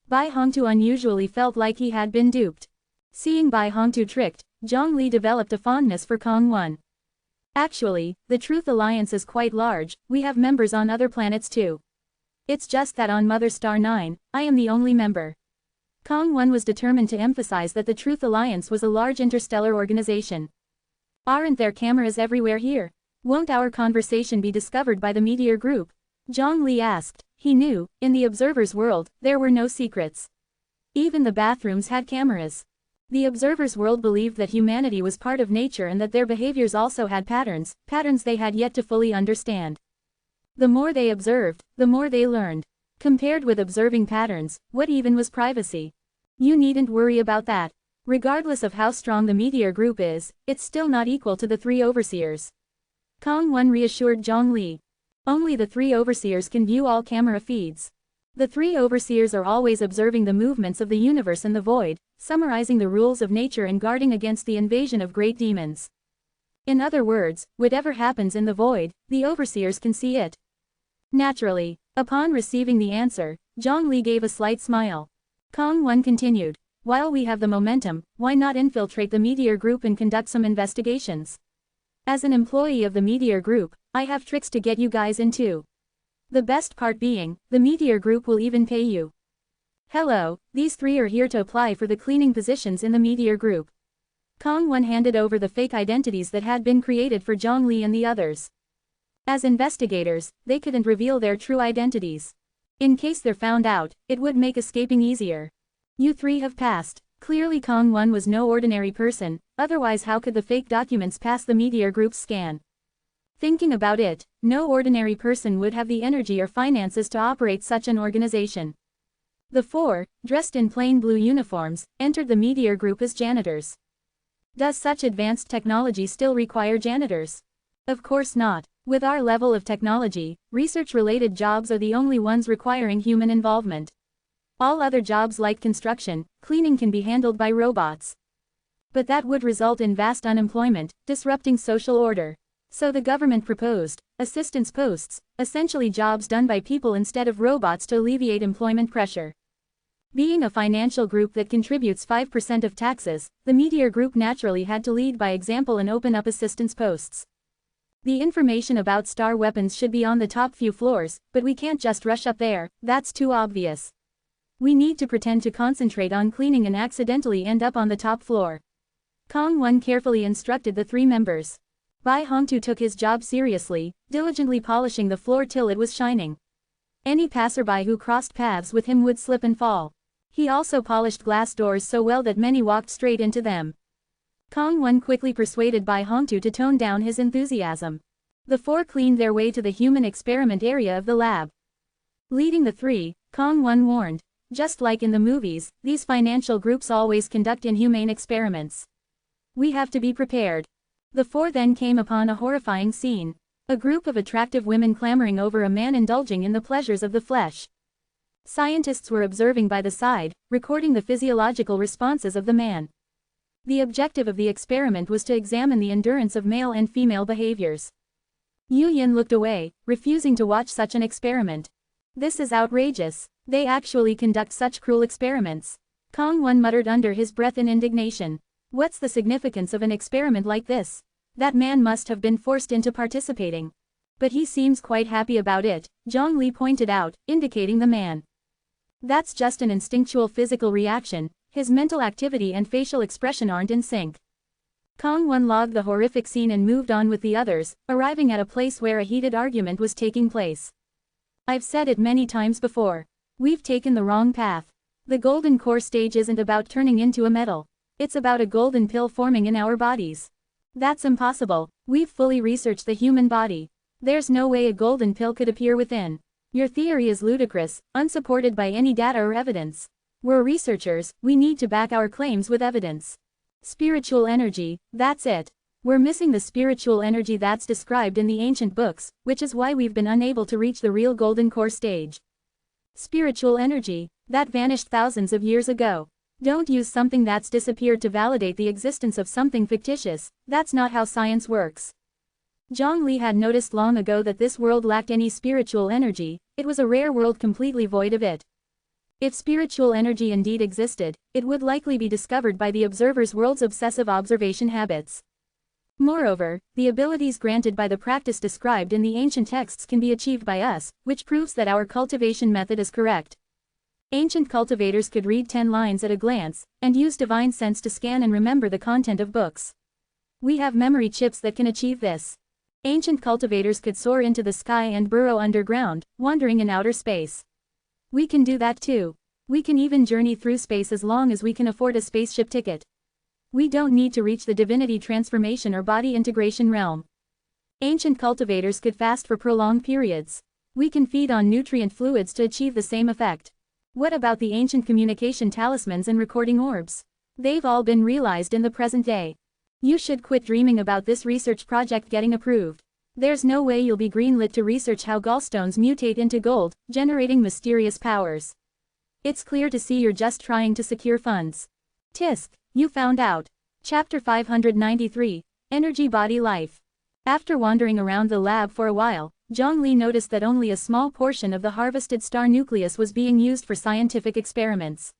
Bai Hongtu unusually felt like he had been duped. Seeing Bai Hongtu tricked, Zhang Li developed a fondness for Kong Wen. Actually, the Truth Alliance is quite large, we have members on other planets too. It's just that on Mother Star 9, I am the only member. Kong Wen was determined to emphasize that the Truth Alliance was a large interstellar organization. Aren't there cameras everywhere here? Won't our conversation be discovered by the Meteor Group? Zhang Li asked. He knew, in the observer's world, there were no secrets. Even the bathrooms had cameras. The observer's world believed that humanity was part of nature and that their behaviors also had patterns they had yet to fully understand. The more they observed, the more they learned. Compared with observing patterns, what even was privacy? You needn't worry about that. Regardless of how strong the Meteor Group is, it's still not equal to the 3 overseers. Kong Wen reassured Zhang Li. Only the 3 overseers can view all camera feeds. The 3 overseers are always observing the movements of the universe and the void, summarizing the rules of nature and guarding against the invasion of great demons. In other words, whatever happens in the void, the overseers can see it. Naturally, upon receiving the answer, Zhang Li gave a slight smile. Kong Wen continued, while we have the momentum, why not infiltrate the Meteor Group and conduct some investigations? As an employee of the Meteor Group, I have tricks to get you guys in too. The best part being, the Meteor Group will even pay you. Hello, these 3 are here to apply for the cleaning positions in the Meteor Group. Kong Wen handed over the fake identities that had been created for Zhang Li and the others. As investigators, they couldn't reveal their true identities. In case they're found out, it would make escaping easier. You 3 have passed. Clearly Kong Wen was no ordinary person, otherwise how could the fake documents pass the Meteor Group's scan? Thinking about it, no ordinary person would have the energy or finances to operate such an organization. The 4, dressed in plain blue uniforms, entered the Meteor Group as janitors. Does such advanced technology still require janitors? Of course not. With our level of technology, research-related jobs are the only ones requiring human involvement. All other jobs like construction, cleaning can be handled by robots. But that would result in vast unemployment, disrupting social order. So the government proposed assistance posts, essentially jobs done by people instead of robots to alleviate employment pressure. Being a financial group that contributes 5% of taxes, the Meteor Group naturally had to lead by example and open up assistance posts. The information about star weapons should be on the top few floors, but we can't just rush up there, that's too obvious. We need to pretend to concentrate on cleaning and accidentally end up on the top floor. Kong Wen carefully instructed the 3 members. Bai Hongtu took his job seriously, diligently polishing the floor till it was shining. Any passerby who crossed paths with him would slip and fall. He also polished glass doors so well that many walked straight into them. Kong Wen quickly persuaded Bai Hongtu to tone down his enthusiasm. The 4 cleaned their way to the human experiment area of the lab. Leading the 3, Kong Wen warned, Just like in the movies, these financial groups always conduct inhumane experiments. We have to be prepared. The four then came upon a horrifying scene. A group of attractive women clamoring over a man indulging in the pleasures of the flesh. Scientists were observing by the side, recording the physiological responses of the man. The objective of the experiment was to examine the endurance of male and female behaviors. Yu Yin looked away, refusing to watch such an experiment. This is outrageous. They actually conduct such cruel experiments. Kong Won muttered under his breath in indignation. What's the significance of an experiment like this? That man must have been forced into participating. But he seems quite happy about it, Zhang Li pointed out, indicating the man. That's just an instinctual physical reaction, his mental activity and facial expression aren't in sync. Kong Won logged the horrific scene and moved on with the others, arriving at a place where a heated argument was taking place. I've said it many times before. We've taken the wrong path. The golden core stage isn't about turning into a metal. It's about a golden pill forming in our bodies. That's impossible. We've fully researched the human body. There's no way a golden pill could appear within. Your theory is ludicrous, unsupported by any data or evidence. We're researchers, we need to back our claims with evidence. Spiritual energy, that's it. We're missing the spiritual energy that's described in the ancient books, which is why we've been unable to reach the real golden core stage. Spiritual energy, that vanished thousands of years ago. Don't use something that's disappeared to validate the existence of something fictitious, that's not how science works. Zhang Li had noticed long ago that this world lacked any spiritual energy, it was a rare world completely void of it. If spiritual energy indeed existed, it would likely be discovered by the observer's world's obsessive observation habits. Moreover, the abilities granted by the practice described in the ancient texts can be achieved by us, which proves that our cultivation method is correct. Ancient cultivators could read 10 lines at a glance, and use divine sense to scan and remember the content of books. We have memory chips that can achieve this. Ancient cultivators could soar into the sky and burrow underground, wandering in outer space. We can do that too. We can even journey through space as long as we can afford a spaceship ticket. We don't need to reach the divinity transformation or body integration realm. Ancient cultivators could fast for prolonged periods. We can feed on nutrient fluids to achieve the same effect. What about the ancient communication talismans and recording orbs? They've all been realized in the present day. You should quit dreaming about this research project getting approved. There's no way you'll be greenlit to research how gallstones mutate into gold, generating mysterious powers. It's clear to see you're just trying to secure funds. Tisk, you found out. Chapter 593, Energy Body Life. After wandering around the lab for a while, Zhang Li noticed that only a small portion of the harvested star nucleus was being used for scientific experiments.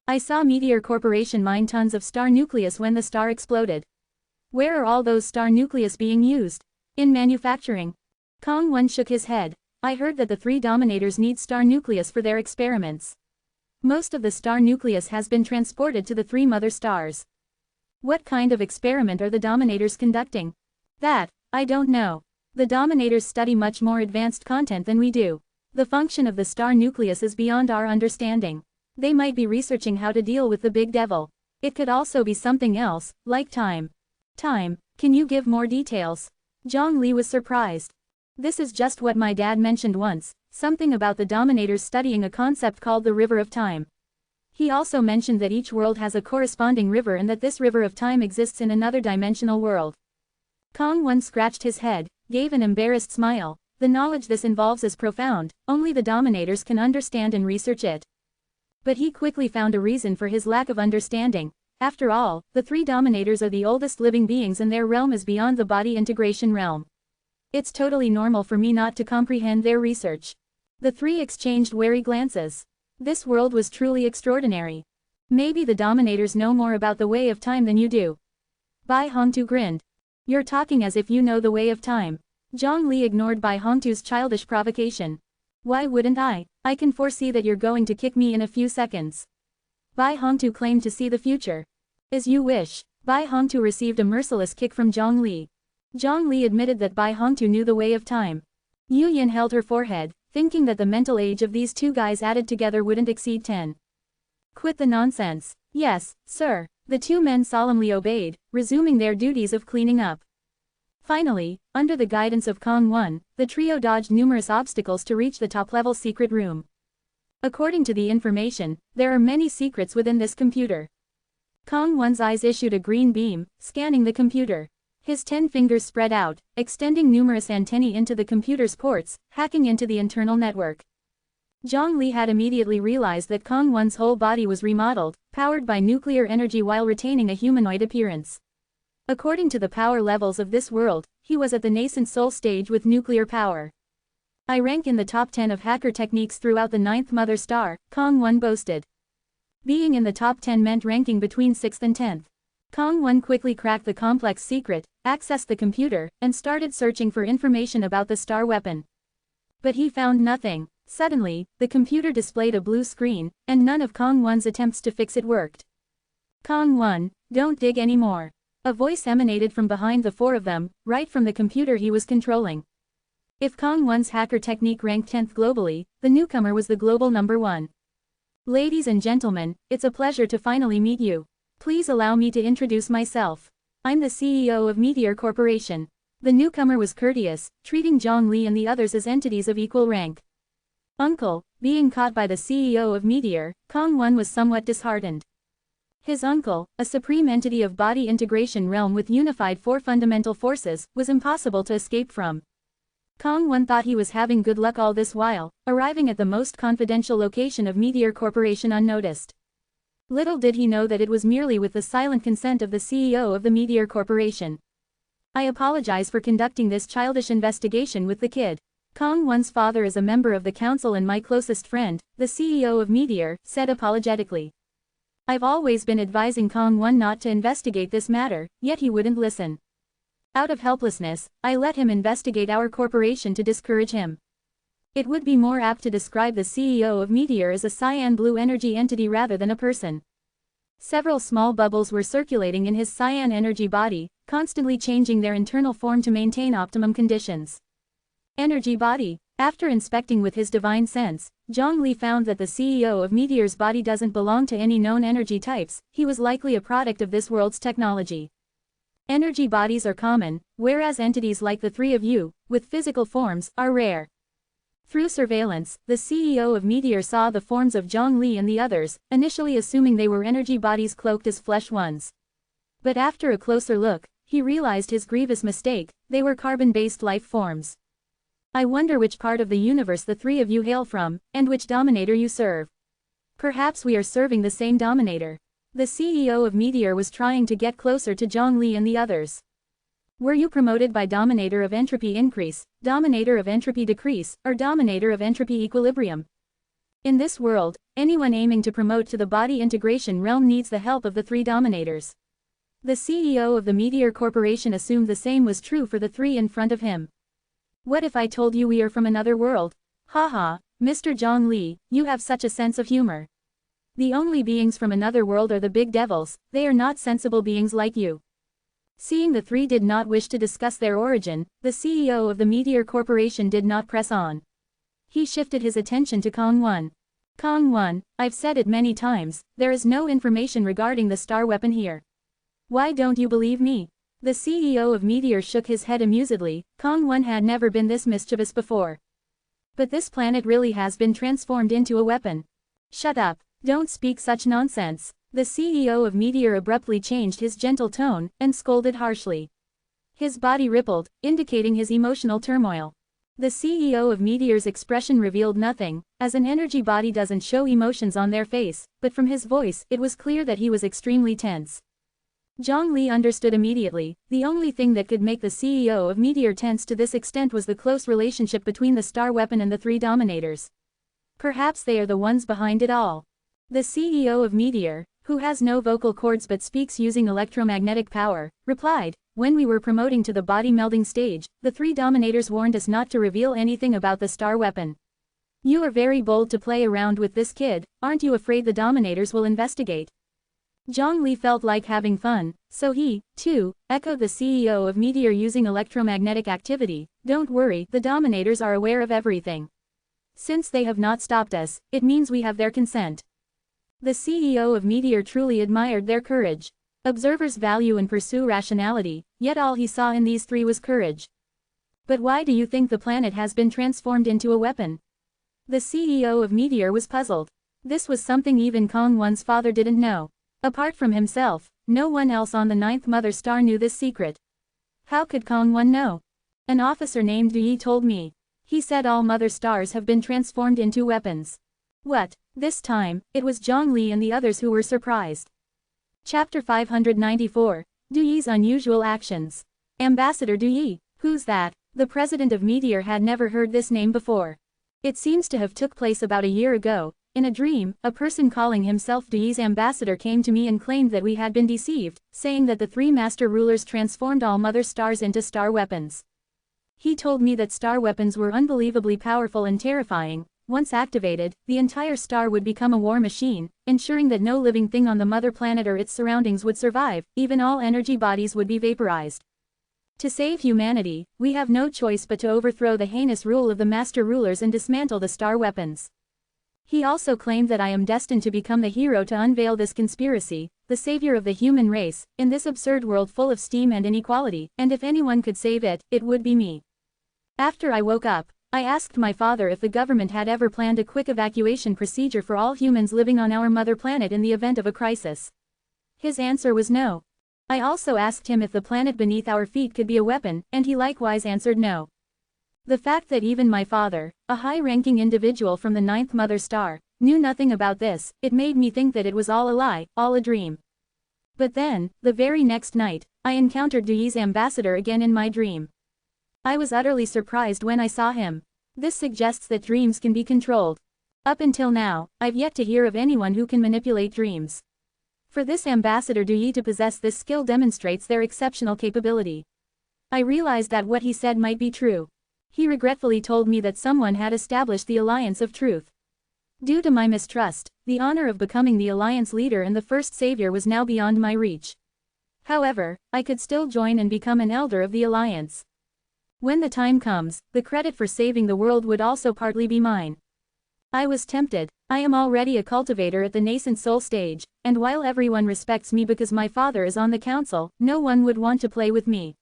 I saw Meteor Corporation mine tons of star nucleus when the star exploded. Where are all those star nucleus being used? In manufacturing. Kong Won shook his head. I heard that the 3 dominators need star nucleus for their experiments. Most of the star nucleus has been transported to the 3 mother stars. What kind of experiment are the dominators conducting? That, I don't know. The dominators study much more advanced content than we do. The function of the star nucleus is beyond our understanding. They might be researching how to deal with the big devil. It could also be something else, like time. Time, can you give more details? Zhang Li was surprised. This is just what my dad mentioned once, something about the dominators studying a concept called the river of time. He also mentioned that each world has a corresponding river and that this river of time exists in another dimensional world. Kong Won scratched his head, gave an embarrassed smile. The knowledge this involves is profound, only the dominators can understand and research it. But he quickly found a reason for his lack of understanding. After all, the 3 dominators are the oldest living beings and their realm is beyond the body integration realm. It's totally normal for me not to comprehend their research. The 3 exchanged wary glances. This world was truly extraordinary. Maybe the dominators know more about the way of time than you do. Bai Hongtu grinned. You're talking as if you know the way of time. Zhang Li ignored Bai Hongtu's childish provocation. Why wouldn't I? I can foresee that you're going to kick me in a few seconds. Bai Hongtu claimed to see the future. As you wish. Bai Hongtu received a merciless kick from Zhang Li. Zhang Li admitted that Bai Hongtu knew the way of time. Yu Yin held her forehead, thinking that the mental age of these 2 guys added together wouldn't exceed 10. Quit the nonsense. Yes, sir. The 2 men solemnly obeyed, resuming their duties of cleaning up. Finally, under the guidance of Kong Won, the trio dodged numerous obstacles to reach the top-level secret room. According to the information, there are many secrets within this computer. Kong Won's eyes issued a green beam, scanning the computer. His 10 fingers spread out, extending numerous antennae into the computer's ports, hacking into the internal network. Zhongli had immediately realized that Kong Won's whole body was remodeled, powered by nuclear energy while retaining a humanoid appearance. According to the power levels of this world, he was at the nascent soul stage with nuclear power. I rank in the top 10 of hacker techniques throughout the 9th mother star, Kong Won boasted. Being in the top 10 meant ranking between 6th and 10th. Kong Won quickly cracked the complex secret, accessed the computer, and started searching for information about the star weapon. But he found nothing. Suddenly, the computer displayed a blue screen, and none of Kong Won's attempts to fix it worked. Kong Won, don't dig anymore. A voice emanated from behind the 4 of them, right from the computer he was controlling. If Kong Won's hacker technique ranked 10th globally, the newcomer was the global number 1. Ladies and gentlemen, it's a pleasure to finally meet you. Please allow me to introduce myself. I'm the CEO of Meteor Corporation. The newcomer was courteous, treating Zhongli and the others as entities of equal rank. Uncle, being caught by the CEO of Meteor, Kong Won was somewhat disheartened. His uncle, a supreme entity of body integration realm with unified 4 fundamental forces, was impossible to escape from. Kong Won thought he was having good luck all this while, arriving at the most confidential location of Meteor Corporation unnoticed. Little did he know that it was merely with the silent consent of the CEO of the Meteor Corporation. I apologize for conducting this childish investigation with the kid. Kong Won's father is a member of the council and my closest friend, the CEO of Meteor, said apologetically. I've always been advising Kong Won not to investigate this matter, yet he wouldn't listen. Out of helplessness, I let him investigate our corporation to discourage him. It would be more apt to describe the CEO of Meteor as a cyan blue energy entity rather than a person. Several small bubbles were circulating in his cyan energy body, constantly changing their internal form to maintain optimum conditions. Energy body. After inspecting with his divine sense, Zhongli found that the CEO of Meteor's body doesn't belong to any known energy types, he was likely a product of this world's technology. Energy bodies are common, whereas entities like the 3 of you, with physical forms, are rare. Through surveillance, the CEO of Meteor saw the forms of Zhongli and the others, initially assuming they were energy bodies cloaked as flesh ones. But after a closer look, he realized his grievous mistake, they were carbon-based life forms. I wonder which part of the universe the 3 of you hail from, and which dominator you serve. Perhaps we are serving the same dominator. The CEO of Meteor was trying to get closer to Zhongli and the others. Were you promoted by Dominator of Entropy Increase, Dominator of Entropy Decrease, or Dominator of Entropy Equilibrium? In this world, anyone aiming to promote to the body integration realm needs the help of the 3 dominators. The CEO of the Meteor Corporation assumed the same was true for the 3 in front of him. What if I told you we are from another world? Haha, Mr. Zhongli, you have such a sense of humor. The only beings from another world are the big devils, they are not sensible beings like you. Seeing the 3 did not wish to discuss their origin, the CEO of the Meteor Corporation did not press on. He shifted his attention to Kong Won. Kong Won, I've said it many times, there is no information regarding the star weapon here. Why don't you believe me? The CEO of Meteor shook his head amusedly, Kong Won had never been this mischievous before. But this planet really has been transformed into a weapon. Shut up, don't speak such nonsense. The CEO of Meteor abruptly changed his gentle tone, and scolded harshly. His body rippled, indicating his emotional turmoil. The CEO of Meteor's expression revealed nothing, as an energy body doesn't show emotions on their face, but from his voice, it was clear that he was extremely tense. Zhongli understood immediately, the only thing that could make the CEO of Meteor tense to this extent was the close relationship between the star weapon and the 3 dominators. Perhaps they are the ones behind it all. The CEO of Meteor, who has no vocal cords but speaks using electromagnetic power, replied, when we were promoting to the body melding stage, the 3 dominators warned us not to reveal anything about the star weapon. You are very bold to play around with this kid, aren't you afraid the dominators will investigate? Zhongli felt like having fun, so he, too, echoed the CEO of Meteor using electromagnetic activity, don't worry, the dominators are aware of everything. Since they have not stopped us, it means we have their consent. The CEO of Meteor truly admired their courage. Observers value and pursue rationality, yet all he saw in these 3 was courage. But why do you think the planet has been transformed into a weapon? The CEO of Meteor was puzzled. This was something even Kong Won's father didn't know. Apart from himself, no one else on the 9th Mother Star knew this secret. How could Kong Won know? An officer named Du Yi told me. He said all Mother Stars have been transformed into weapons. What? This time, it was Zhang Li and the others who were surprised. Chapter 594, Du Yi's Unusual Actions. Ambassador Du Yi, who's that? The president of Meteor had never heard this name before. It seems to have took place about a year ago. In a dream, a person calling himself Du Yi's ambassador came to me and claimed that we had been deceived, saying that the 3 master rulers transformed all Mother Stars into star weapons. He told me that star weapons were unbelievably powerful and terrifying. Once activated, the entire star would become a war machine, ensuring that no living thing on the mother planet or its surroundings would survive, even all energy bodies would be vaporized. To save humanity, we have no choice but to overthrow the heinous rule of the master rulers and dismantle the star weapons. He also claimed that I am destined to become the hero to unveil this conspiracy, the savior of the human race, in this absurd world full of steam and inequality, and if anyone could save it, it would be me. After I woke up, I asked my father if the government had ever planned a quick evacuation procedure for all humans living on our mother planet in the event of a crisis. His answer was no. I also asked him if the planet beneath our feet could be a weapon, and he likewise answered no. The fact that even my father, a high-ranking individual from the 9th Mother Star, knew nothing about this, it made me think that it was all a lie, all a dream. But then, the very next night, I encountered Du Yi's ambassador again in my dream. I was utterly surprised when I saw him. This suggests that dreams can be controlled. Up until now, I've yet to hear of anyone who can manipulate dreams. For this ambassador Du Yi to possess this skill demonstrates their exceptional capability. I realized that what he said might be true. He regretfully told me that someone had established the Alliance of Truth. Due to my mistrust, the honor of becoming the Alliance leader and the first savior was now beyond my reach. However, I could still join and become an elder of the Alliance. When the time comes, the credit for saving the world would also partly be mine. I was tempted. I am already a cultivator at the nascent soul stage, and while everyone respects me because my father is on the council, no one would want to play with me.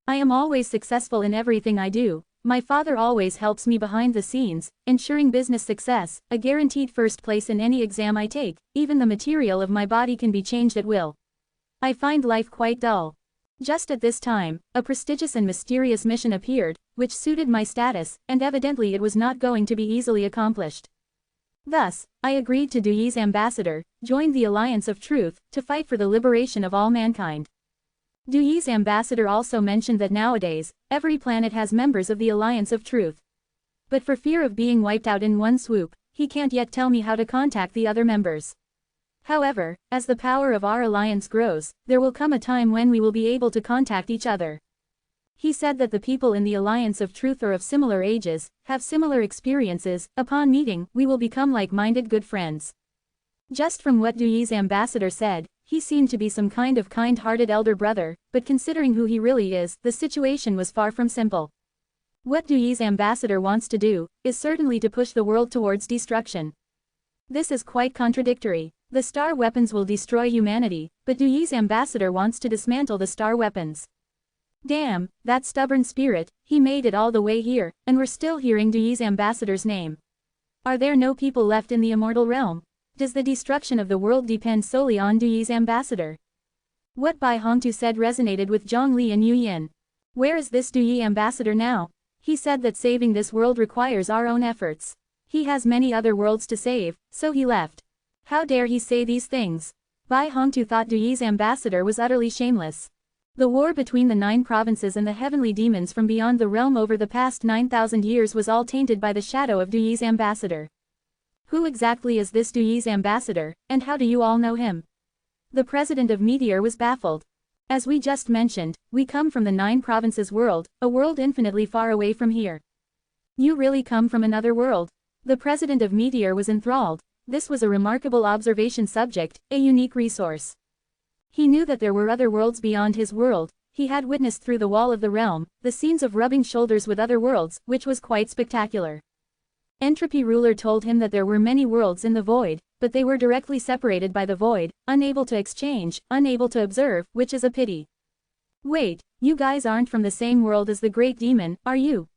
I am always successful in everything I do. My father always helps me behind the scenes, ensuring business success, a guaranteed first place in any exam I take. Even the material of my body can be changed at will. I find life quite dull. Just at this time, a prestigious and mysterious mission appeared, which suited my status, and evidently it was not going to be easily accomplished. Thus, I agreed to Du Yi's ambassador, joined the Alliance of Truth, to fight for the liberation of all mankind. Du Yi's ambassador also mentioned that nowadays, every planet has members of the Alliance of Truth. But for fear of being wiped out in one swoop, he can't yet tell me how to contact the other members. However, as the power of our alliance grows, there will come a time when we will be able to contact each other. He said that the people in the Alliance of Truth are of similar ages, have similar experiences. Upon meeting, we will become like-minded good friends. Just from what Du Yi's ambassador said, he seemed to be some kind of kind-hearted elder brother, but considering who he really is, the situation was far from simple. What Du Yi's ambassador wants to do, is certainly to push the world towards destruction. This is quite contradictory. The star weapons will destroy humanity, but Du Yi's ambassador wants to dismantle the star weapons. Damn, that stubborn spirit, he made it all the way here, and we're still hearing Du Yi's ambassador's name. Are there no people left in the immortal realm? Does the destruction of the world depend solely on Du Yi's ambassador? What Bai Hongtu said resonated with Zhang Li and Yu Yin. Where is this Du Yi ambassador now? He said that saving this world requires our own efforts. He has many other worlds to save, so he left. How dare he say these things? Bai Hongtu thought Du Yi's ambassador was utterly shameless. The war between the 9 provinces and the heavenly demons from beyond the realm over the past 9,000 years was all tainted by the shadow of Du Yi's ambassador. Who exactly is this Du Yi's ambassador, and how do you all know him? The president of Meteor was baffled. As we just mentioned, we come from the 9 provinces world, a world infinitely far away from here. You really come from another world? The president of Meteor was enthralled. This was a remarkable observation subject, a unique resource. He knew that there were other worlds beyond his world. He had witnessed through the wall of the realm, the scenes of rubbing shoulders with other worlds, which was quite spectacular. Entropy ruler told him that there were many worlds in the void, but they were directly separated by the void, unable to exchange, unable to observe, which is a pity. Wait, you guys aren't from the same world as the great demon, are you?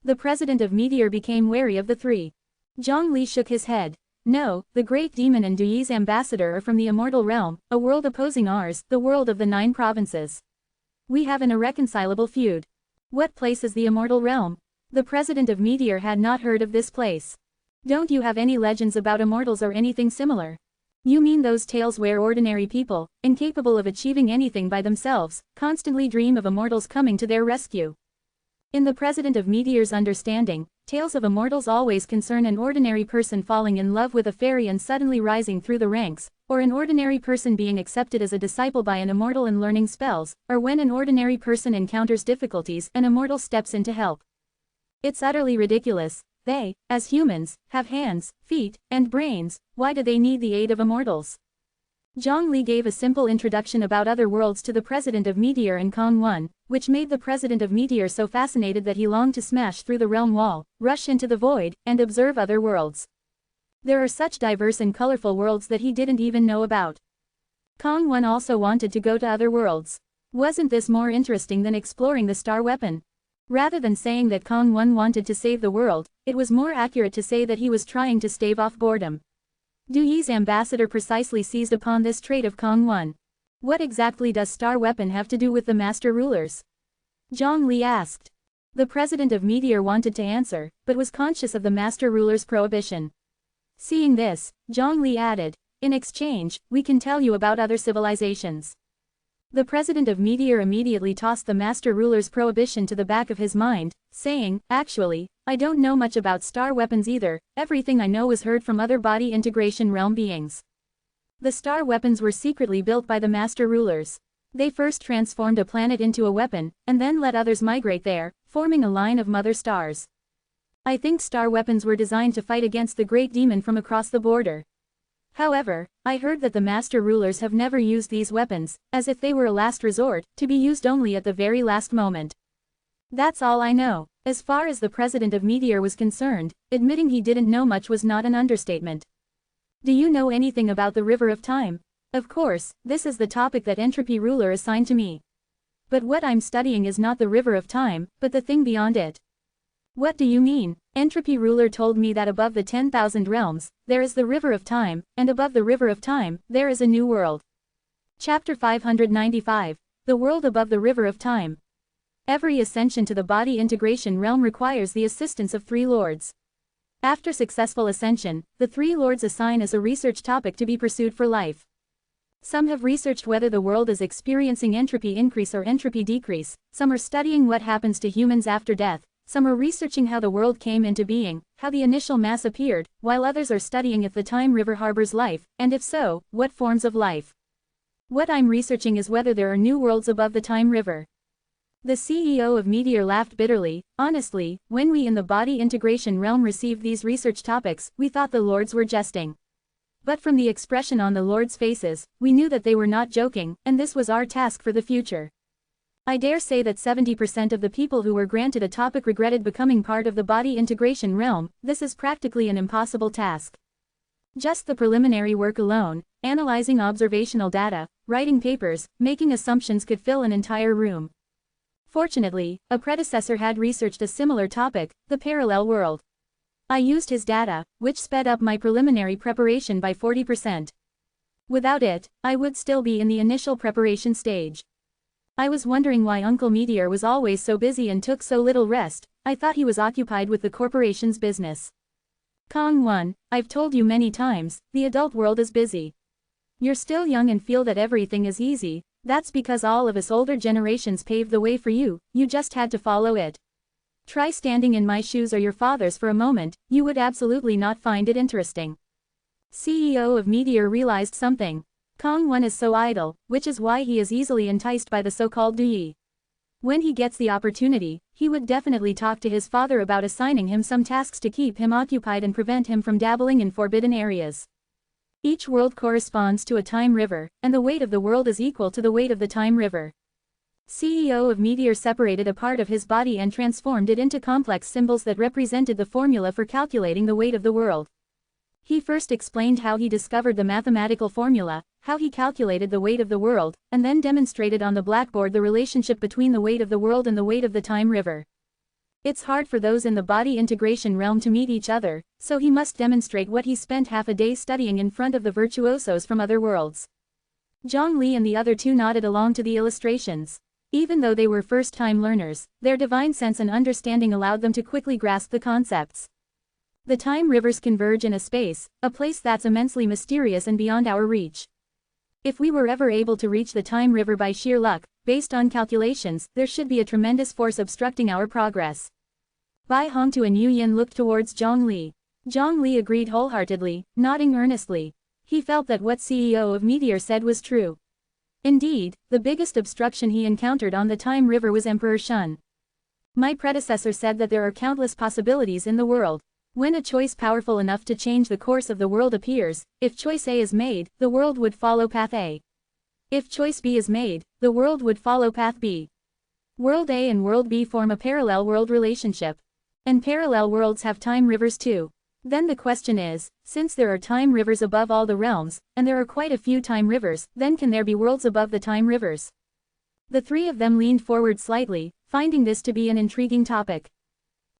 The president of Meteor became wary of the 3. Zhang Li shook his head. No, the great demon and Duyi's ambassador are from the immortal realm, a world opposing ours, the world of the 9 provinces. We have an irreconcilable feud. What place is the immortal realm? The president of Meteor had not heard of this place. Don't you have any legends about immortals or anything similar? You mean those tales where ordinary people, incapable of achieving anything by themselves, constantly dream of immortals coming to their rescue? In the president of Meteor's understanding, tales of immortals always concern an ordinary person falling in love with a fairy and suddenly rising through the ranks, or an ordinary person being accepted as a disciple by an immortal and learning spells, or when an ordinary person encounters difficulties, an immortal steps in to help. It's utterly ridiculous. They, as humans, have hands, feet, and brains. Why do they need the aid of immortals? Zhang Li gave a simple introduction about other worlds to the president of Meteor and Kong 1, which made the president of Meteor so fascinated that he longed to smash through the realm wall, rush into the void, and observe other worlds. There are such diverse and colorful worlds that he didn't even know about. Kong 1 also wanted to go to other worlds. Wasn't this more interesting than exploring the star weapon? Rather than saying that Kong 1 wanted to save the world, it was more accurate to say that he was trying to stave off boredom. Duyi's ambassador precisely seized upon this trait of Kong 1. What exactly does star weapon have to do with the master rulers? Zhang Li asked. The president of Meteor wanted to answer, but was conscious of the master ruler's prohibition. Seeing this, Zhang Li added, in exchange, we can tell you about other civilizations. The president of Meteor immediately tossed the master ruler's prohibition to the back of his mind, saying, actually, I don't know much about star weapons either, everything I know was heard from other body integration realm beings. The star weapons were secretly built by the master rulers. They first transformed a planet into a weapon, and then let others migrate there, forming a line of mother stars. I think star weapons were designed to fight against the great demon from across the border. However, I heard that the master rulers have never used these weapons, as if they were a last resort, to be used only at the very last moment. That's all I know. As far as the president of Meteor was concerned, admitting he didn't know much was not an understatement. Do you know anything about the River of Time? Of course, this is the topic that Entropy Ruler assigned to me. But what I'm studying is not the River of Time, but the thing beyond it. What do you mean? Entropy Ruler told me that above the 10,000 realms, there is the River of Time, and above the River of Time, there is a new world. Chapter 595. The World Above the River of Time. Every ascension to the body integration realm requires the assistance of 3 lords. After successful ascension, the 3 lords assign as a research topic to be pursued for life. Some have researched whether the world is experiencing entropy increase or entropy decrease, some are studying what happens to humans after death, some are researching how the world came into being, how the initial mass appeared, while others are studying if the time river harbors life, and if so, what forms of life. What I'm researching is whether there are new worlds above the time river. The CEO of Meteor laughed bitterly. Honestly, when we in the body integration realm received these research topics, we thought the lords were jesting. But from the expression on the lords' faces, we knew that they were not joking, and this was our task for the future. I dare say that 70% of the people who were granted a topic regretted becoming part of the body integration realm. This is practically an impossible task. Just the preliminary work alone, analyzing observational data, writing papers, making assumptions could fill an entire room. Fortunately, a predecessor had researched a similar topic, the parallel world. I used his data, which sped up my preliminary preparation by 40%. Without it, I would still be in the initial preparation stage. I was wondering why Uncle Meteor was always so busy and took so little rest. I thought he was occupied with the corporation's business. Kong 1, I've told you many times, the adult world is busy. You're still young and feel that everything is easy. That's because all of us older generations paved the way for you, you just had to follow it. Try standing in my shoes or your father's for a moment, you would absolutely not find it interesting. CEO of Meteor realized something. Kong 1 is so idle, which is why he is easily enticed by the so-called Duyi. When he gets the opportunity, he would definitely talk to his father about assigning him some tasks to keep him occupied and prevent him from dabbling in forbidden areas. Each world corresponds to a time river, and the weight of the world is equal to the weight of the time river. CEO of Meteor separated a part of his body and transformed it into complex symbols that represented the formula for calculating the weight of the world. He first explained how he discovered the mathematical formula, how he calculated the weight of the world, and then demonstrated on the blackboard the relationship between the weight of the world and the weight of the time river. It's hard for those in the body integration realm to meet each other, so he must demonstrate what he spent half a day studying in front of the virtuosos from other worlds. Zhongli and the other two nodded along to the illustrations. Even though they were first-time learners, their divine sense and understanding allowed them to quickly grasp the concepts. The time rivers converge in a place that's immensely mysterious and beyond our reach. If we were ever able to reach the time river by sheer luck, based on calculations, there should be a tremendous force obstructing our progress. Bai Hongtu and Yu Yin looked towards Zhongli. Zhongli agreed wholeheartedly, nodding earnestly. He felt that what CEO of Meteor said was true. Indeed, the biggest obstruction he encountered on the time river was Emperor Shun. My predecessor said that there are countless possibilities in the world. When a choice powerful enough to change the course of the world appears, if choice A is made, the world would follow path A. If choice B is made, the world would follow path B. World A and World B form a parallel world relationship. And parallel worlds have time rivers too. Then the question is, since there are time rivers above all the realms, and there are quite a few time rivers, then can there be worlds above the time rivers? The three of them leaned forward slightly, finding this to be an intriguing topic.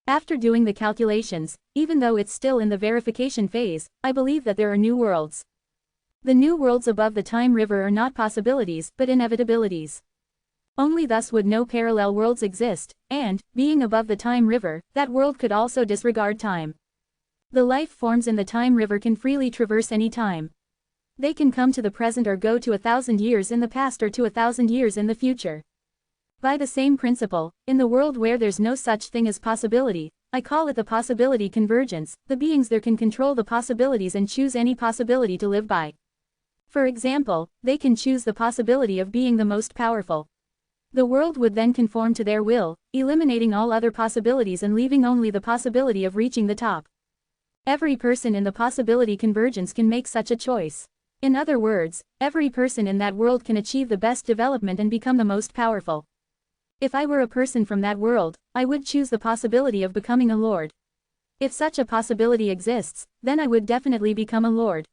After doing the calculations, even though it's still in the verification phase, I believe that there are new worlds. The new worlds above the time river are not possibilities, but inevitabilities. Only thus would no parallel worlds exist, and, being above the time river, that world could also disregard time. The life forms in the time river can freely traverse any time. They can come to the present or go to 1,000 years in the past or to 1,000 years in the future. By the same principle, in the world where there's no such thing as possibility, I call it the possibility convergence, the beings there can control the possibilities and choose any possibility to live by. For example, they can choose the possibility of being the most powerful. The world would then conform to their will, eliminating all other possibilities and leaving only the possibility of reaching the top. Every person in the possibility convergence can make such a choice. In other words, every person in that world can achieve the best development and become the most powerful. If I were a person from that world, I would choose the possibility of becoming a lord. If such a possibility exists, then I would definitely become a lord.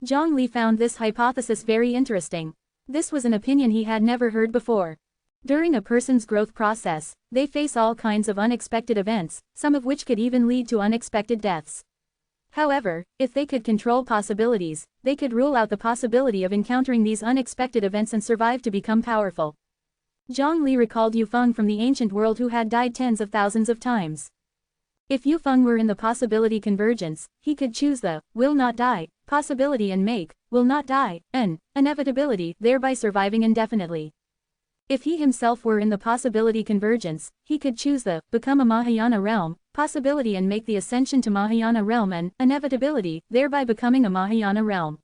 Zhongli found this hypothesis very interesting. This was an opinion he had never heard before. During a person's growth process, they face all kinds of unexpected events, some of which could even lead to unexpected deaths. However, if they could control possibilities, they could rule out the possibility of encountering these unexpected events and survive to become powerful. Zhongli recalled Yufeng from the ancient world who had died tens of thousands of times. If Yufeng were in the possibility convergence, he could choose the will not die possibility and make will not die an inevitability, thereby surviving indefinitely. If he himself were in the possibility convergence, he could choose the become a Mahayana realm possibility and make the ascension to Mahayana realm an inevitability, thereby becoming a Mahayana realm.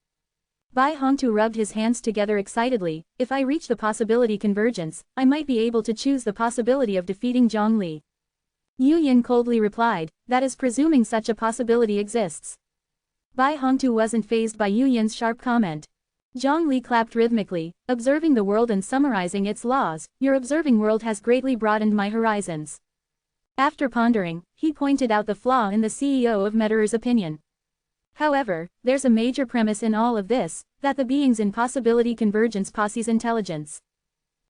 Bai Hongtu rubbed his hands together excitedly. If I reach the possibility convergence, I might be able to choose the possibility of defeating Zhongli. Yu Yin coldly replied, that is presuming such a possibility exists. Bai Hongtu wasn't fazed by Yu Yin's sharp comment. Zhongli clapped rhythmically, observing the world and summarizing its laws. Your observing world has greatly broadened my horizons. After pondering, he pointed out the flaw in the CEO of Meteor's opinion. However, there's a major premise in all of this, that the beings in possibility convergence possess intelligence.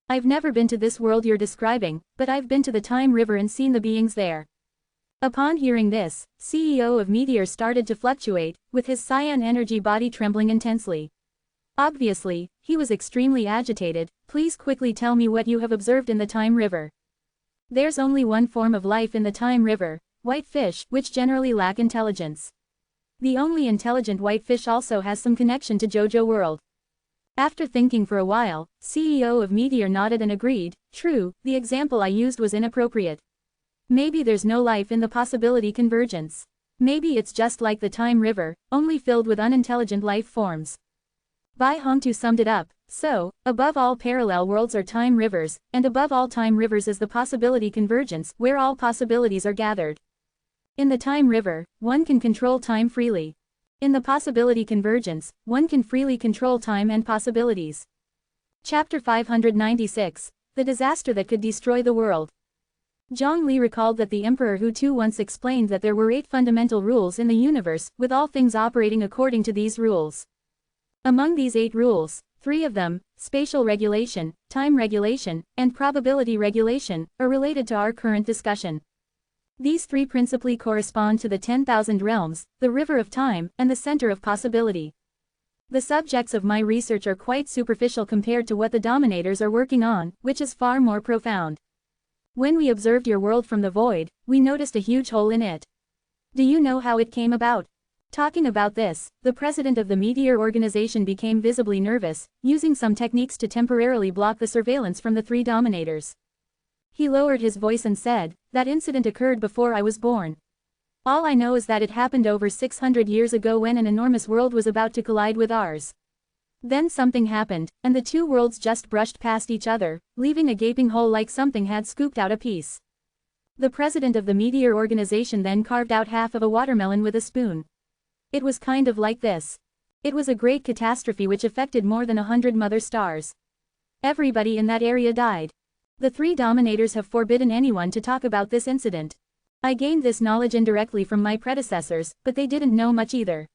I've never been to this world you're describing, but I've been to the time river and seen the beings there. Upon hearing this, CEO of Meteor started to fluctuate, with his cyan energy body trembling intensely. Obviously, he was extremely agitated. Please quickly tell me what you have observed in the time river. There's only one form of life in the time river, white fish, which generally lack intelligence. The only intelligent white fish also has some connection to JoJo world. After thinking for a while, CEO of Meteor nodded and agreed, true, the example I used was inappropriate. Maybe there's no life in the possibility convergence. Maybe it's just like the time river, only filled with unintelligent life forms. Bai Hongtu summed it up, so, above all parallel worlds are time rivers, and above all time rivers is the possibility convergence, where all possibilities are gathered. In the time river, one can control time freely. In the possibility convergence, one can freely control time and possibilities. Chapter 596, The Disaster That Could Destroy the World. Zhongli recalled that the Emperor Hu Tu once explained that there were 8 fundamental rules in the universe, with all things operating according to these rules. Among these 8 rules, 3 of them, spatial regulation, time regulation, and probability regulation, are related to our current discussion. These three principally correspond to the 10,000 realms, the river of time, and the center of possibility. The subjects of my research are quite superficial compared to what the dominators are working on, which is far more profound. When we observed your world from the void, we noticed a huge hole in it. Do you know how it came about? Talking about this, the president of the Meteor organization became visibly nervous, using some techniques to temporarily block the surveillance from the three dominators. He lowered his voice and said, "That incident occurred before I was born. All I know is that it happened over 600 years ago when an enormous world was about to collide with ours. Then something happened, and the two worlds just brushed past each other, leaving a gaping hole like something had scooped out a piece. The president of the Meteor organization then carved out half of a watermelon with a spoon. It was kind of like this. It was a great catastrophe which affected more than 100 mother stars. Everybody in that area died. The three dominators have forbidden anyone to talk about this incident. I gained this knowledge indirectly from my predecessors, but they didn't know much either.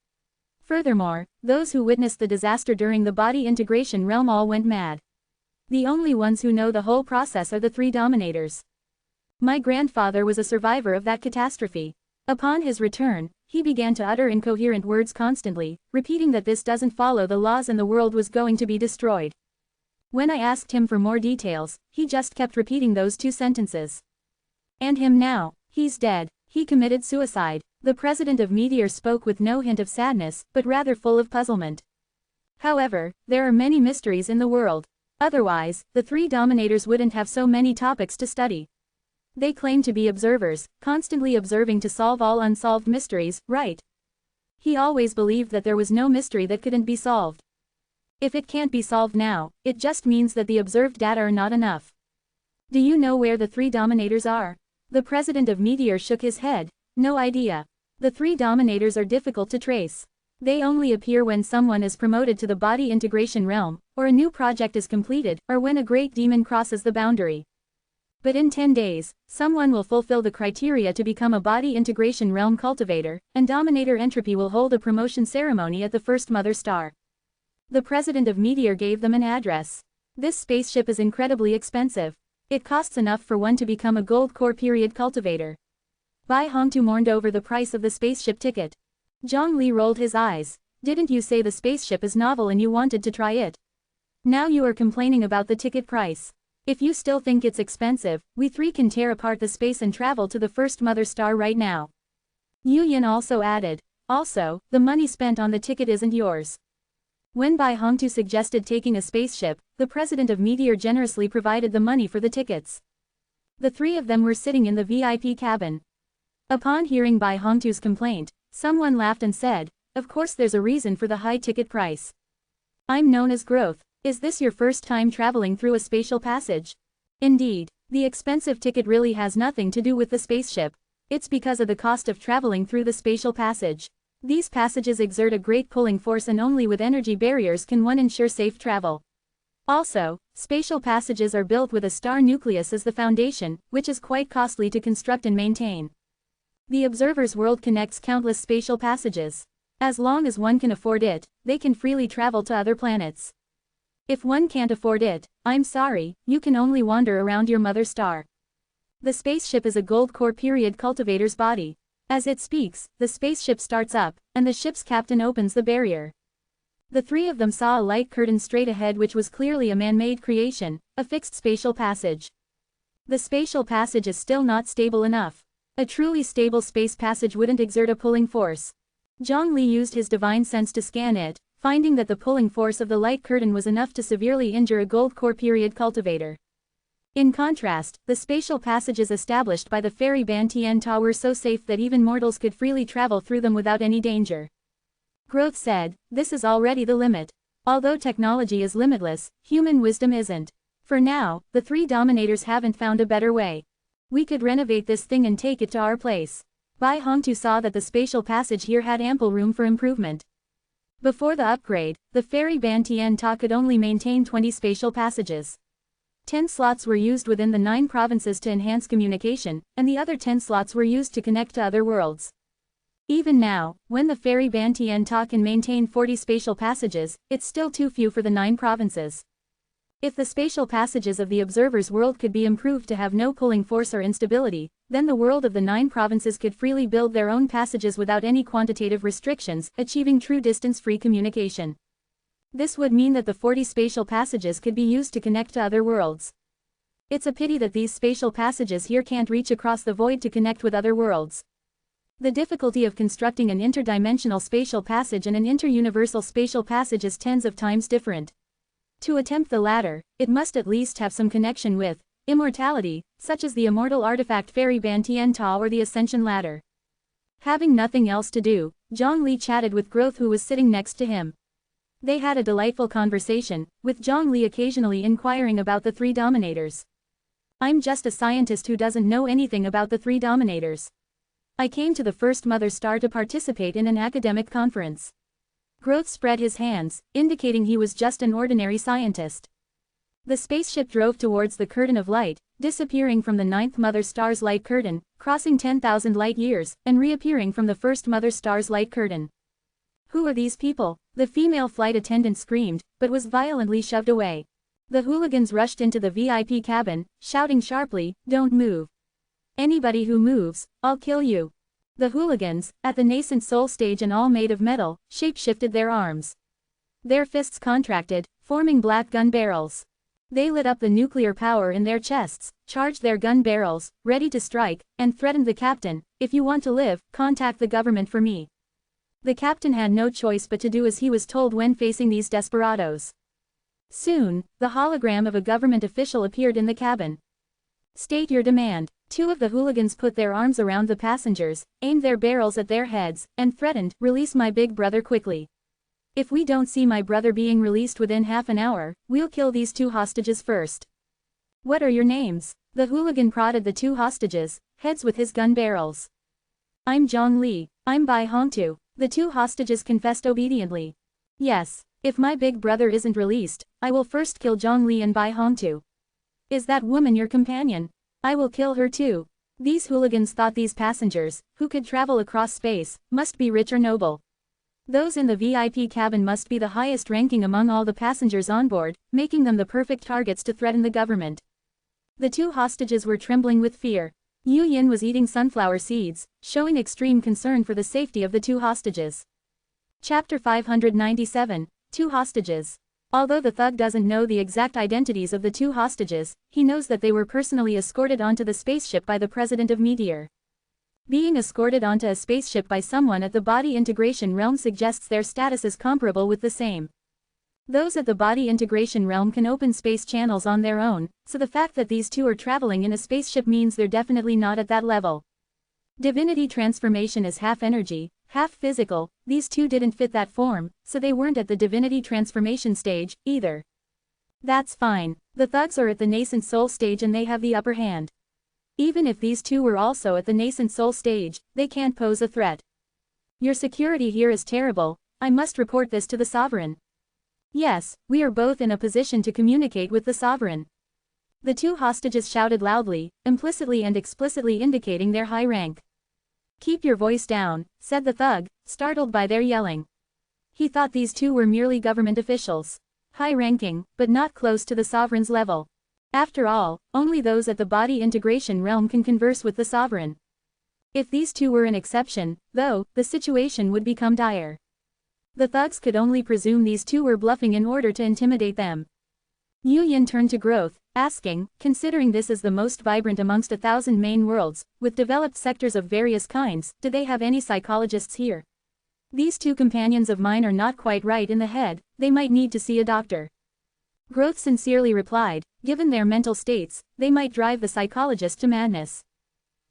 Furthermore, those who witnessed the disaster during the body integration realm all went mad. The only ones who know the whole process are the three dominators. My grandfather was a survivor of that catastrophe. Upon his return, he began to utter incoherent words constantly, repeating that this doesn't follow the laws and the world was going to be destroyed. When I asked him for more details, he just kept repeating those two sentences. And him now, he's dead, he committed suicide. The president of Meteor spoke with no hint of sadness, but rather full of puzzlement. However, there are many mysteries in the world. Otherwise, the three dominators wouldn't have so many topics to study. They claim to be observers, constantly observing to solve all unsolved mysteries, right? He always believed that there was no mystery that couldn't be solved. If it can't be solved now, it just means that the observed data are not enough. Do you know where the three dominators are? The president of Meteor shook his head. No idea. The three dominators are difficult to trace. They only appear when someone is promoted to the body integration realm, or a new project is completed, or when a great demon crosses the boundary. But in 10 days, someone will fulfill the criteria to become a body integration realm cultivator, and Dominator Entropy will hold a promotion ceremony at the first mother star. The president of Meteor gave them an address. This spaceship is incredibly expensive. It costs enough for one to become a gold core period cultivator. Bai Hongtu mourned over the price of the spaceship ticket. Zhang Li rolled his eyes. Didn't you say the spaceship is novel and you wanted to try it? Now you are complaining about the ticket price. If you still think it's expensive, we three can tear apart the space and travel to the first mother star right now. Yu Yin also added. Also, the money spent on the ticket isn't yours. When Bai Hongtu suggested taking a spaceship, the president of Meteor generously provided the money for the tickets. The three of them were sitting in the VIP cabin. Upon hearing Bai Hongtu's complaint, someone laughed and said, "Of course there's a reason for the high ticket price. I'm known as Growth. Is this your first time traveling through a spatial passage?" Indeed, the expensive ticket really has nothing to do with the spaceship. It's because of the cost of traveling through the spatial passage. These passages exert a great pulling force and only with energy barriers can one ensure safe travel. Also, spatial passages are built with a star nucleus as the foundation, which is quite costly to construct and maintain. The observer's world connects countless spatial passages. As long as one can afford it, they can freely travel to other planets. If one can't afford it, I'm sorry, you can only wander around your mother star. The spaceship is a gold core period cultivator's body. As it speaks, the spaceship starts up, and the ship's captain opens the barrier. The three of them saw a light curtain straight ahead which was clearly a man-made creation, a fixed spatial passage. The spatial passage is still not stable enough. A truly stable space passage wouldn't exert a pulling force. Zhang Li used his divine sense to scan it, finding that the pulling force of the light curtain was enough to severely injure a gold core period cultivator. In contrast, the spatial passages established by the fairy Ban Tian Ta were so safe that even mortals could freely travel through them without any danger. Growth said, "This is already the limit. Although technology is limitless, human wisdom isn't. For now, the three dominators haven't found a better way. We could renovate this thing and take it to our place." Bai Hongtu saw that the spatial passage here had ample room for improvement. Before the upgrade, the fairy Ban Tian Ta could only maintain 20 spatial passages. 10 slots were used within the 9 provinces to enhance communication, and the other 10 slots were used to connect to other worlds. Even now, when the fairy Ban Tian Ta can maintain 40 spatial passages, it's still too few for the 9 provinces. If the spatial passages of the observer's world could be improved to have no pulling force or instability, then the world of the 9 provinces could freely build their own passages without any quantitative restrictions, achieving true distance-free communication. This would mean that the 40 spatial passages could be used to connect to other worlds. It's a pity that these spatial passages here can't reach across the void to connect with other worlds. The difficulty of constructing an interdimensional spatial passage and an interuniversal spatial passage is tens of times different. To attempt the latter, it must at least have some connection with immortality, such as the immortal artifact Fairy Band Tien Ta or the Ascension ladder. Having nothing else to do, Zhang Li chatted with Growth, who was sitting next to him. They had a delightful conversation, with Zhang Li occasionally inquiring about the 3 dominators. I'm just a scientist who doesn't know anything about the 3 dominators. I came to the first Mother Star to participate in an academic conference. Growth spread his hands, indicating he was just an ordinary scientist. The spaceship drove towards the curtain of light, disappearing from the 9th Mother Star's light curtain, crossing 10,000 light years, and reappearing from the first Mother Star's light curtain. Who are these people? The female flight attendant screamed, but was violently shoved away. The hooligans rushed into the VIP cabin, shouting sharply, "Don't move. Anybody who moves, I'll kill you." The hooligans, at the nascent soul stage and all made of metal, shape-shifted their arms. Their fists contracted, forming black gun barrels. They lit up the nuclear power in their chests, charged their gun barrels, ready to strike, and threatened the captain, "If you want to live, contact the government for me." The captain had no choice but to do as he was told when facing these desperados. Soon, the hologram of a government official appeared in the cabin. "State your demand." 2 of the hooligans put their arms around the passengers, aimed their barrels at their heads, and threatened, "Release my big brother quickly. If we don't see my brother being released within half an hour, we'll kill these 2 hostages first." "What are your names?" The hooligan prodded the 2 hostages' heads with his gun barrels. "I'm Zhang Li. I'm Bai Hongtu." The 2 hostages confessed obediently. "Yes, if my big brother isn't released, I will first kill Zhang Li and Bai Hongtu." "Is that woman your companion?" "I will kill her too." These hooligans thought these passengers, who could travel across space, must be rich or noble. Those in the VIP cabin must be the highest ranking among all the passengers on board, making them the perfect targets to threaten the government. The 2 hostages were trembling with fear. Yu Yin was eating sunflower seeds, showing extreme concern for the safety of the 2 hostages. Chapter 597, 2 Hostages. Although the thug doesn't know the exact identities of the 2 hostages, he knows that they were personally escorted onto the spaceship by the president of Meteor. Being escorted onto a spaceship by someone at the body integration realm suggests their status is comparable with the same. Those at the body integration realm can open space channels on their own, so the fact that these 2 are traveling in a spaceship means they're definitely not at that level. Divinity transformation is half energy, half physical. These 2 didn't fit that form, so they weren't at the divinity transformation stage, either. That's fine. The thugs are at the nascent soul stage and they have the upper hand. Even if these 2 were also at the nascent soul stage, they can't pose a threat. Your security here is terrible. I must report this to the sovereign. Yes, we are both in a position to communicate with the sovereign. The 2 hostages shouted loudly, implicitly and explicitly indicating their high rank. "Keep your voice down," said the thug, startled by their yelling. He thought these 2 were merely government officials. High-ranking, but not close to the sovereign's level. After all, only those at the body integration realm can converse with the sovereign. If these 2 were an exception, though, the situation would become dire. The thugs could only presume these 2 were bluffing in order to intimidate them. Yu Yin turned to Growth, asking, "Considering this is the most vibrant amongst 1,000 main worlds, with developed sectors of various kinds, do they have any psychologists here? These 2 companions of mine are not quite right in the head, they might need to see a doctor." Growth sincerely replied, given their mental states, they might drive the psychologist to madness.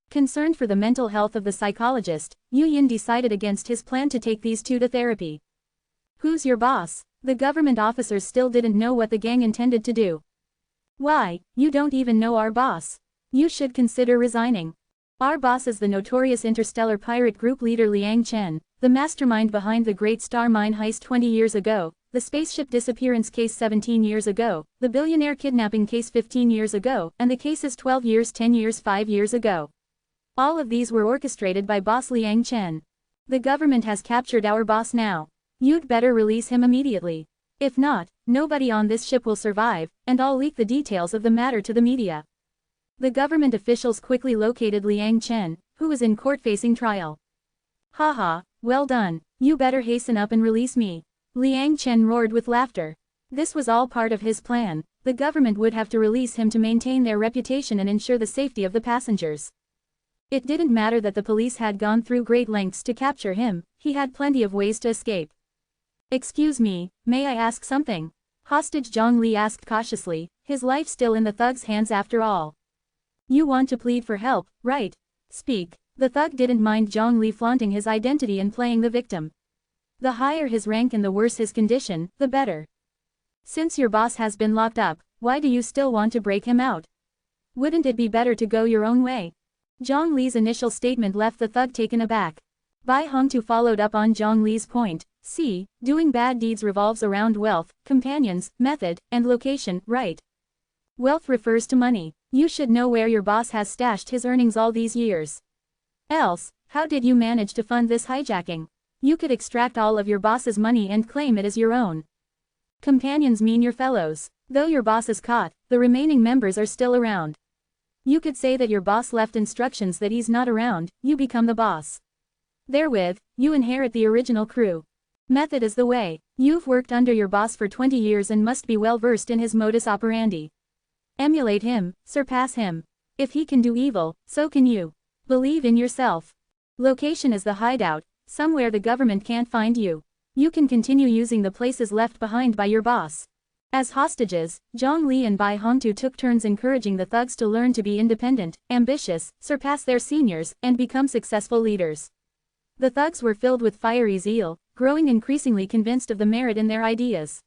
Concerned for the mental health of the psychologist, Yu Yin decided against his plan to take these 2 to therapy. "Who's your boss?" The government officers still didn't know what the gang intended to do. "Why, you don't even know our boss. You should consider resigning. Our boss is the notorious interstellar pirate group leader Liang Chen, the mastermind behind the Great Star Mine heist 20 years ago, the spaceship disappearance case 17 years ago, the billionaire kidnapping case 15 years ago, and the cases 12 years 10 years 5 years ago. All of these were orchestrated by boss Liang Chen. The government has captured our boss now. You'd better release him immediately." If not, nobody on this ship will survive, and I'll leak the details of the matter to the media. The government officials quickly located Liang Chen, who was in court facing trial. Haha, well done, you better hasten up and release me. Liang Chen roared with laughter. This was all part of his plan. The government would have to release him to maintain their reputation and ensure the safety of the passengers. It didn't matter that the police had gone through great lengths to capture him, he had plenty of ways to escape. Excuse me, may I ask something? Hostage Zhang Li asked cautiously, his life still in the thug's hands after all. You want to plead for help, right? Speak. The thug didn't mind Zhang Li flaunting his identity and playing the victim. The higher his rank and the worse his condition, the better. Since your boss has been locked up, why do you still want to break him out? Wouldn't it be better to go your own way? Zhang Li's initial statement left the thug taken aback. Bai Hongtu followed up on Zhang Li's point. See, doing bad deeds revolves around wealth, companions, method, and location, right? Wealth refers to money. You should know where your boss has stashed his earnings all these years. Else, how did you manage to fund this hijacking? You could extract all of your boss's money and claim it as your own. Companions mean your fellows. Though your boss is caught, the remaining members are still around. You could say that your boss left instructions that he's not around, you become the boss. Therewith, you inherit the original crew. Method is the way. You've worked under your boss for 20 years and must be well versed in his modus operandi. Emulate him, surpass him. If he can do evil, so can you. Believe in yourself. Location is the hideout, somewhere the government can't find you. You can continue using the places left behind by your boss. As hostages, Zhang Li and Bai Hongtu took turns encouraging the thugs to learn to be independent, ambitious, surpass their seniors, and become successful leaders. The thugs were filled with fiery zeal, growing increasingly convinced of the merit in their ideas.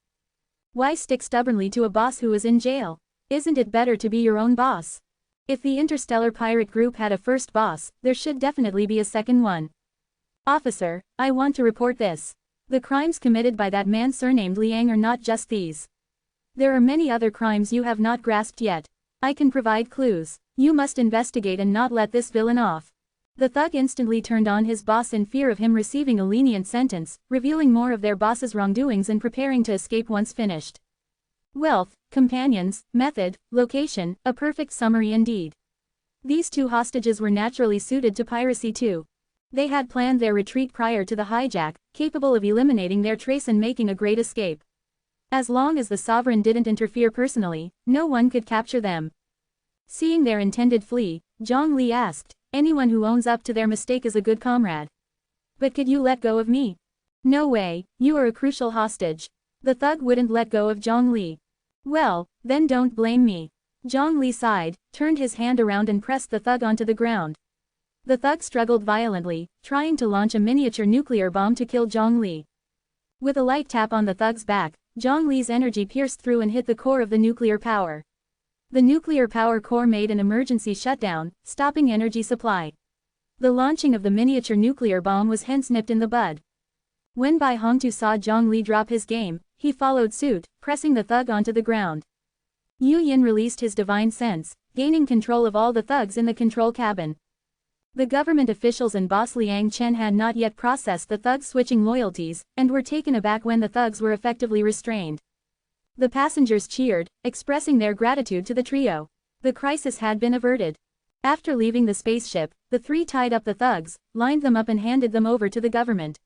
Why stick stubbornly to a boss who is in jail? Isn't it better to be your own boss? If the interstellar pirate group had a first boss, there should definitely be a second one. Officer, I want to report this. The crimes committed by that man surnamed Liang are not just these. There are many other crimes you have not grasped yet. I can provide clues. You must investigate and not let this villain off. The thug instantly turned on his boss in fear of him receiving a lenient sentence, revealing more of their boss's wrongdoings and preparing to escape once finished. Wealth, companions, method, location, a perfect summary indeed. These two hostages were naturally suited to piracy too. They had planned their retreat prior to the hijack, capable of eliminating their trace and making a great escape. As long as the sovereign didn't interfere personally, no one could capture them. Seeing their intended flee, Zhang Li asked, anyone who owns up to their mistake is a good comrade. But could you let go of me? No way, you are a crucial hostage. The thug wouldn't let go of Zhang Li. Well, then don't blame me. Zhang Li sighed, turned his hand around and pressed the thug onto the ground. The thug struggled violently, trying to launch a miniature nuclear bomb to kill Zhang Li. With a light tap on the thug's back, Zhang Li's energy pierced through and hit the core of the nuclear power. The nuclear power core made an emergency shutdown, stopping energy supply. The launching of the miniature nuclear bomb was hence nipped in the bud. When Bai Hongtu saw Zhang Li drop his game, he followed suit, pressing the thug onto the ground. Yu Yin released his divine sense, gaining control of all the thugs in the control cabin. The government officials and boss Liang Chen had not yet processed the thugs' switching loyalties, and were taken aback when the thugs were effectively restrained. The passengers cheered, expressing their gratitude to the trio. The crisis had been averted. After leaving the spaceship, the three tied up the thugs, lined them up and handed them over to the government.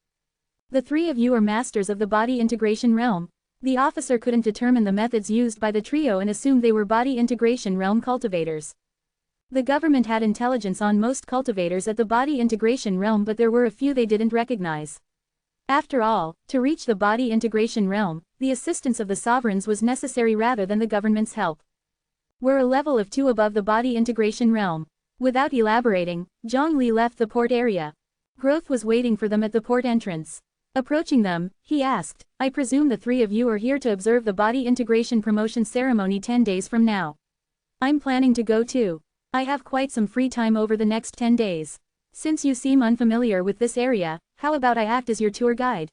The three of you are masters of the body integration realm. The officer couldn't determine the methods used by the trio and assumed they were body integration realm cultivators. The government had intelligence on most cultivators at the body integration realm, but there were a few they didn't recognize. After all, to reach the body integration realm, the assistance of the sovereigns was necessary rather than the government's help. We're a level of 2 above the body integration realm. Without elaborating, Zhang Li left the port area. Growth was waiting for them at the port entrance. Approaching them, he asked, I presume the three of you are here to observe the body integration promotion ceremony 10 days from now. I'm planning to go too. I have quite some free time over the next 10 days. Since you seem unfamiliar with this area, how about I act as your tour guide?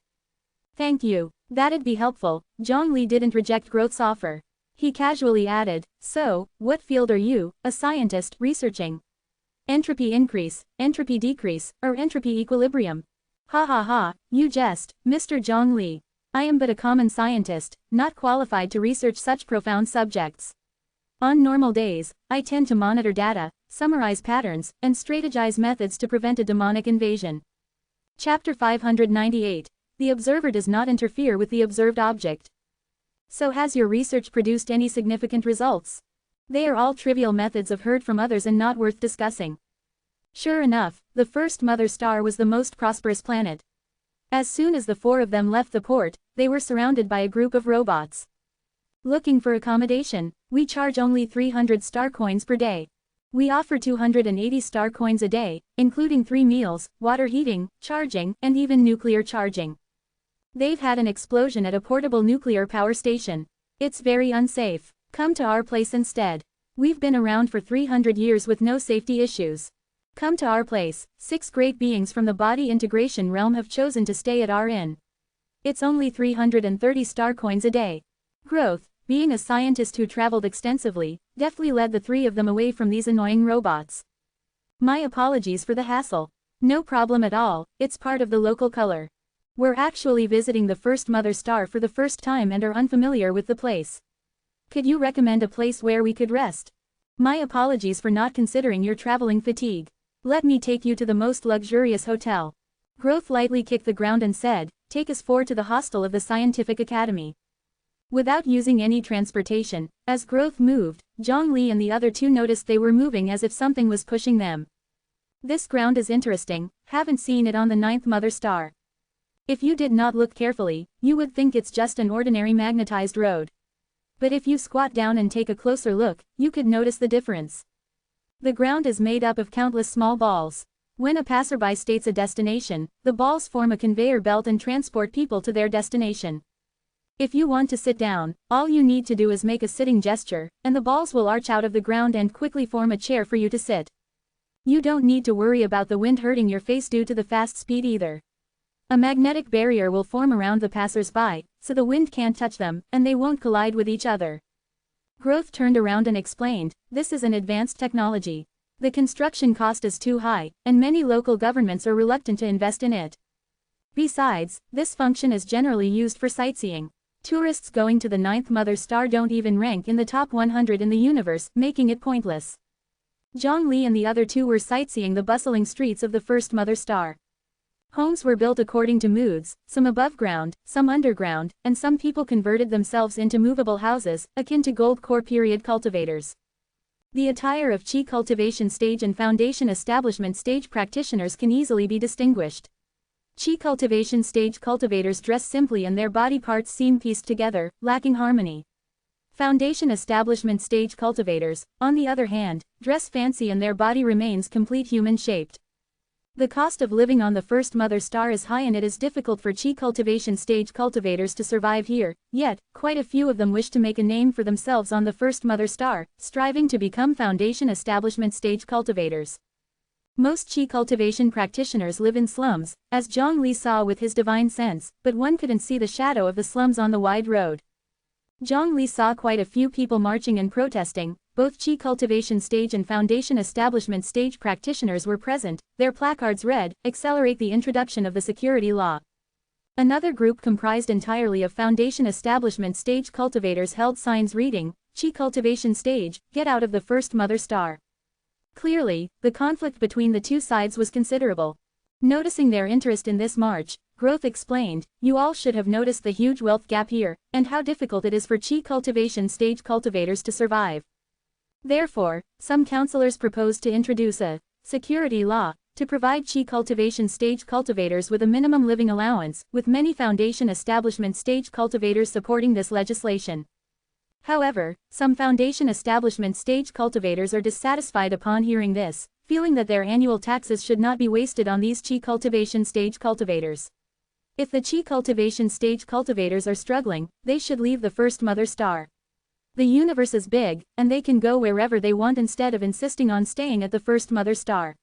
Thank you. That'd be helpful. Zhang Li didn't reject Growth's offer. He casually added, so, what field are you, a scientist, researching? Entropy increase, entropy decrease, or entropy equilibrium? Ha ha ha, you jest, Mr. Zhang Li. I am but a common scientist, not qualified to research such profound subjects. On normal days, I tend to monitor data, summarize patterns, and strategize methods to prevent a demonic invasion. Chapter 598. The observer does not interfere with the observed object. So has your research produced any significant results? They are all trivial methods of heard from others and not worth discussing. Sure enough, the first mother star was the most prosperous planet. As soon as the 4 of them left the port, they were surrounded by a group of robots. Looking for accommodation, we charge only 300 star coins per day. We offer 280 star coins a day, including 3 meals, water heating, charging, and even nuclear charging. They've had an explosion at a portable nuclear power station. It's very unsafe. Come to our place instead. We've been around for 300 years with no safety issues. Come to our place. 6 great beings from the body integration realm have chosen to stay at our inn. It's only 330 star coins a day. Growth, being a scientist who traveled extensively, deftly led the 3 of them away from these annoying robots. My apologies for the hassle. No problem at all, it's part of the local color. We're actually visiting the first mother star for the first time and are unfamiliar with the place. Could you recommend a place where we could rest? My apologies for not considering your traveling fatigue. Let me take you to the most luxurious hotel. Growth lightly kicked the ground and said, take us 4 to the hostel of the Scientific Academy. Without using any transportation, as Growth moved, Zhongli and the other 2 noticed they were moving as if something was pushing them. This ground is interesting, haven't seen it on the 9th mother star. If you did not look carefully, you would think it's just an ordinary magnetized road. But if you squat down and take a closer look, you could notice the difference. The ground is made up of countless small balls. When a passerby states a destination, the balls form a conveyor belt and transport people to their destination. If you want to sit down, all you need to do is make a sitting gesture, and the balls will arch out of the ground and quickly form a chair for you to sit. You don't need to worry about the wind hurting your face due to the fast speed either. A magnetic barrier will form around the passers-by, so the wind can't touch them, and they won't collide with each other. Growth turned around and explained, this is an advanced technology. The construction cost is too high, and many local governments are reluctant to invest in it. Besides, this function is generally used for sightseeing. Tourists going to the 9th mother star don't even rank in the top 100 in the universe, making it pointless. Zhongli and the other 2 were sightseeing the bustling streets of the first mother star. Homes were built according to moods, some above ground, some underground, and some people converted themselves into movable houses, akin to gold core period cultivators. The attire of Qi cultivation stage and foundation establishment stage practitioners can easily be distinguished. Qi cultivation stage cultivators dress simply and their body parts seem pieced together, lacking harmony. Foundation establishment stage cultivators, on the other hand, dress fancy and their body remains complete human-shaped. The cost of living on the first mother star is high and it is difficult for Qi cultivation stage cultivators to survive here, yet, quite a few of them wish to make a name for themselves on the first mother star, striving to become foundation establishment stage cultivators. Most Qi cultivation practitioners live in slums, as Zhongli saw with his divine sense, but one couldn't see the shadow of the slums on the wide road. Zhongli saw quite a few people marching and protesting. Both Qi cultivation stage and foundation establishment stage practitioners were present. Their placards read, "Accelerate the introduction of the security law." Another group comprised entirely of foundation establishment stage cultivators held signs reading, "Qi cultivation stage, get out of the first mother star." Clearly, the conflict between the 2 sides was considerable. Noticing their interest in this march, Growth explained, you all should have noticed the huge wealth gap here, and how difficult it is for Qi cultivation stage cultivators to survive. Therefore, some councillors proposed to introduce a security law to provide Qi cultivation stage cultivators with a minimum living allowance, with many foundation establishment stage cultivators supporting this legislation. However, some foundation establishment stage cultivators are dissatisfied upon hearing this, feeling that their annual taxes should not be wasted on these Qi cultivation stage cultivators. If the Qi cultivation stage cultivators are struggling, they should leave the first mother star. The universe is big, and they can go wherever they want instead of insisting on staying at the first mother star.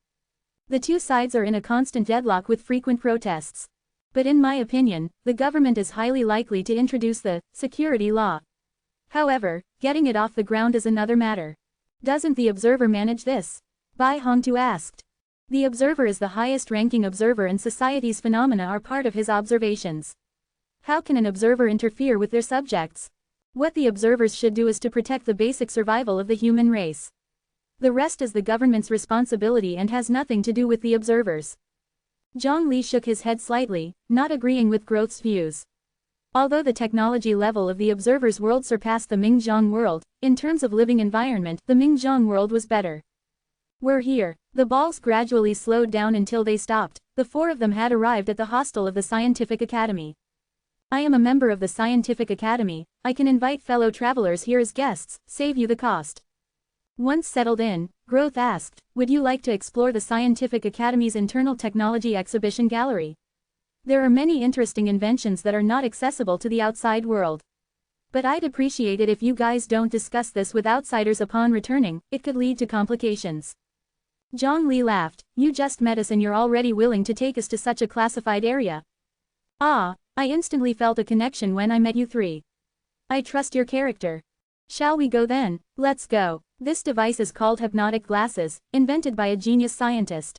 The 2 sides are in a constant deadlock with frequent protests. But in my opinion, the government is highly likely to introduce the security law. However, getting it off the ground is another matter. Doesn't the observer manage this? Bai Hongtu asked. The observer is the highest ranking observer and society's phenomena are part of his observations. How can an observer interfere with their subjects? What the observers should do is to protect the basic survival of the human race. The rest is the government's responsibility and has nothing to do with the observers. Zhang Li shook his head slightly, not agreeing with Growth's views. Although the technology level of the observer's world surpassed the Mingjiang world, in terms of living environment, the Mingjiang world was better. We're here. The balls gradually slowed down until they stopped. The four of them had arrived at the hostel of the Scientific Academy. I am a member of the Scientific Academy. I can invite fellow travelers here as guests, save you the cost. Once settled in, Growth asked, would you like to explore the Scientific Academy's internal technology exhibition gallery? There are many interesting inventions that are not accessible to the outside world. But I'd appreciate it if you guys don't discuss this with outsiders upon returning, it could lead to complications. Zhang Li laughed, you just met us and you're already willing to take us to such a classified area. Ah, I instantly felt a connection when I met you three. I trust your character. Shall we go then? Let's go. This device is called hypnotic glasses, invented by a genius scientist.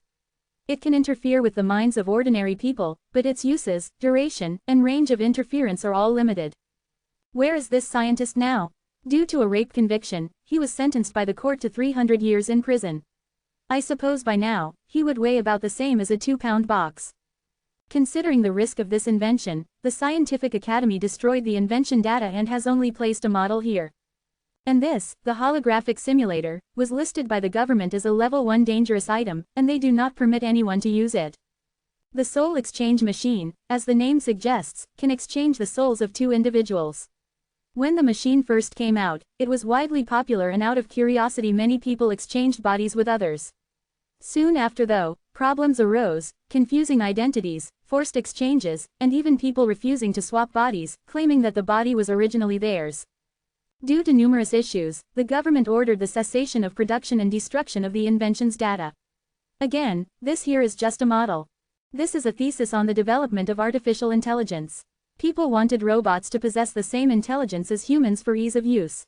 It can interfere with the minds of ordinary people, but its uses, duration, and range of interference are all limited. Where is this scientist now? Due to a rape conviction, he was sentenced by the court to 300 years in prison. I suppose by now, he would weigh about the same as a 2-pound box. Considering the risk of this invention, the Scientific Academy destroyed the invention data and has only placed a model here. And this, the holographic simulator, was listed by the government as a level 1 dangerous item, and they do not permit anyone to use it. The soul exchange machine, as the name suggests, can exchange the souls of two individuals. When the machine first came out, it was widely popular and out of curiosity many people exchanged bodies with others. Soon after though, problems arose, confusing identities, forced exchanges, and even people refusing to swap bodies, claiming that the body was originally theirs. Due to numerous issues, the government ordered the cessation of production and destruction of the invention's data. Again, this here is just a model. This is a thesis on the development of artificial intelligence. People wanted robots to possess the same intelligence as humans for ease of use.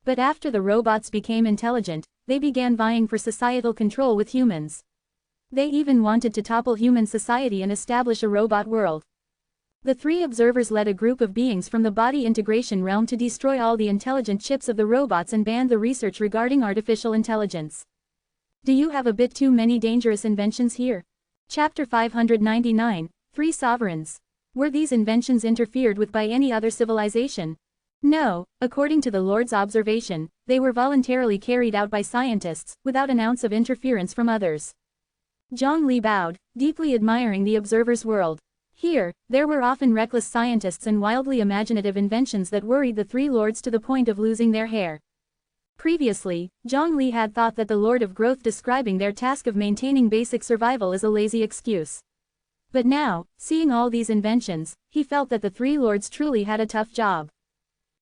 But after the robots became intelligent, they began vying for societal control with humans. They even wanted to topple human society and establish a robot world. The three observers led a group of beings from the body integration realm to destroy all the intelligent chips of the robots and ban the research regarding artificial intelligence. Do you have a bit too many dangerous inventions here? Chapter 599, Three Sovereigns. Were these inventions interfered with by any other civilization? No, according to the Lord's observation, they were voluntarily carried out by scientists, without an ounce of interference from others. Zhang Li bowed, deeply admiring the observer's world. Here, there were often reckless scientists and wildly imaginative inventions that worried the three lords to the point of losing their hair. Previously, Zhang Li had thought that the Lord of Growth describing their task of maintaining basic survival as a lazy excuse. But now, seeing all these inventions, he felt that the three lords truly had a tough job.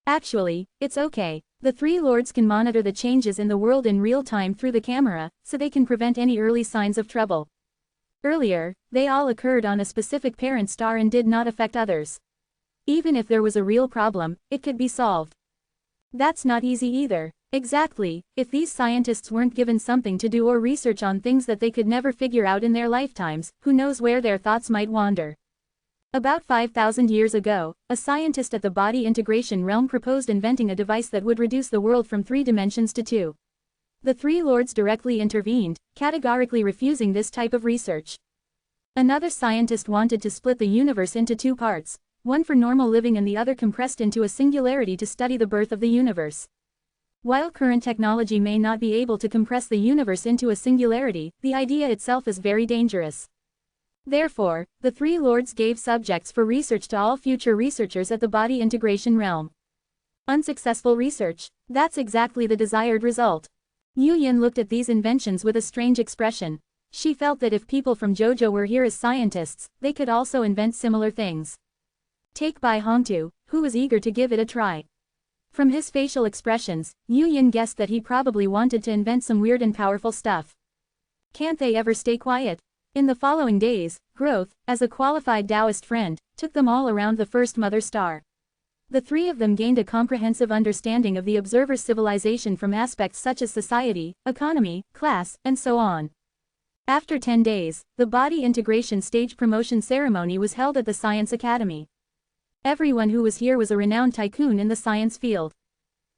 Actually, it's okay. The three lords can monitor the changes in the world in real time through the camera, so they can prevent any early signs of trouble. Earlier, they all occurred on a specific parent star and did not affect others. Even if there was a real problem, it could be solved. That's not easy either. Exactly, if these scientists weren't given something to do or research on things that they could never figure out in their lifetimes, who knows where their thoughts might wander. About 5,000 years ago, a scientist at the body integration realm proposed inventing a device that would reduce the world from 3 dimensions to 2. The three lords directly intervened, categorically refusing this type of research. Another scientist wanted to split the universe into 2 parts, one for normal living and the other compressed into a singularity to study the birth of the universe. While current technology may not be able to compress the universe into a singularity, the idea itself is very dangerous. Therefore, the three lords gave subjects for research to all future researchers at the body integration realm. Unsuccessful research. That's exactly the desired result. Yu Yin looked at these inventions with a strange expression. She felt that if people from Jojo were here as scientists, they could also invent similar things. Take Bai Hongtu, who was eager to give it a try. From his facial expressions, Yu Yin guessed that he probably wanted to invent some weird and powerful stuff. Can't they ever stay quiet? In the following days, Growth, as a qualified Taoist friend, took them all around the first mother star. The three of them gained a comprehensive understanding of the observer's civilization from aspects such as society, economy, class, and so on. After 10 days, the body integration stage promotion ceremony was held at the Science Academy. Everyone who was here was a renowned tycoon in the science field.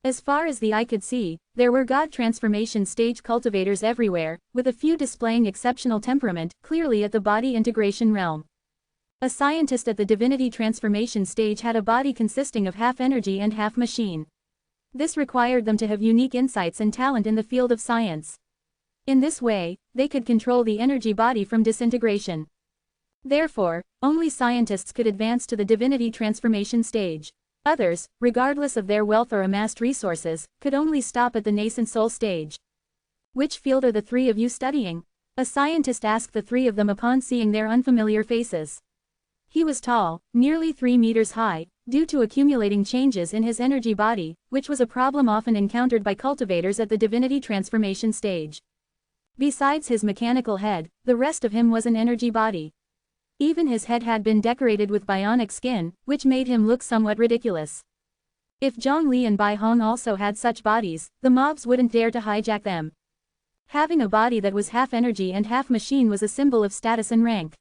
As far as the eye could see, there were God transformation stage cultivators everywhere, with a few displaying exceptional temperament, clearly at the body integration realm. A scientist at the divinity transformation stage had a body consisting of half energy and half machine. This required them to have unique insights and talent in the field of science. In this way, they could control the energy body from disintegration. Therefore, only scientists could advance to the divinity transformation stage. Others, regardless of their wealth or amassed resources, could only stop at the nascent soul stage. Which field are the three of you studying? A scientist asked the three of them upon seeing their unfamiliar faces. He was tall, nearly 3 meters high, due to accumulating changes in his energy body, which was a problem often encountered by cultivators at the divinity transformation stage. Besides his mechanical head, the rest of him was an energy body. Even his head had been decorated with bionic skin, which made him look somewhat ridiculous. If Zhongli and Bai Hong also had such bodies, the mobs wouldn't dare to hijack them. Having a body that was half energy and half machine was a symbol of status and rank.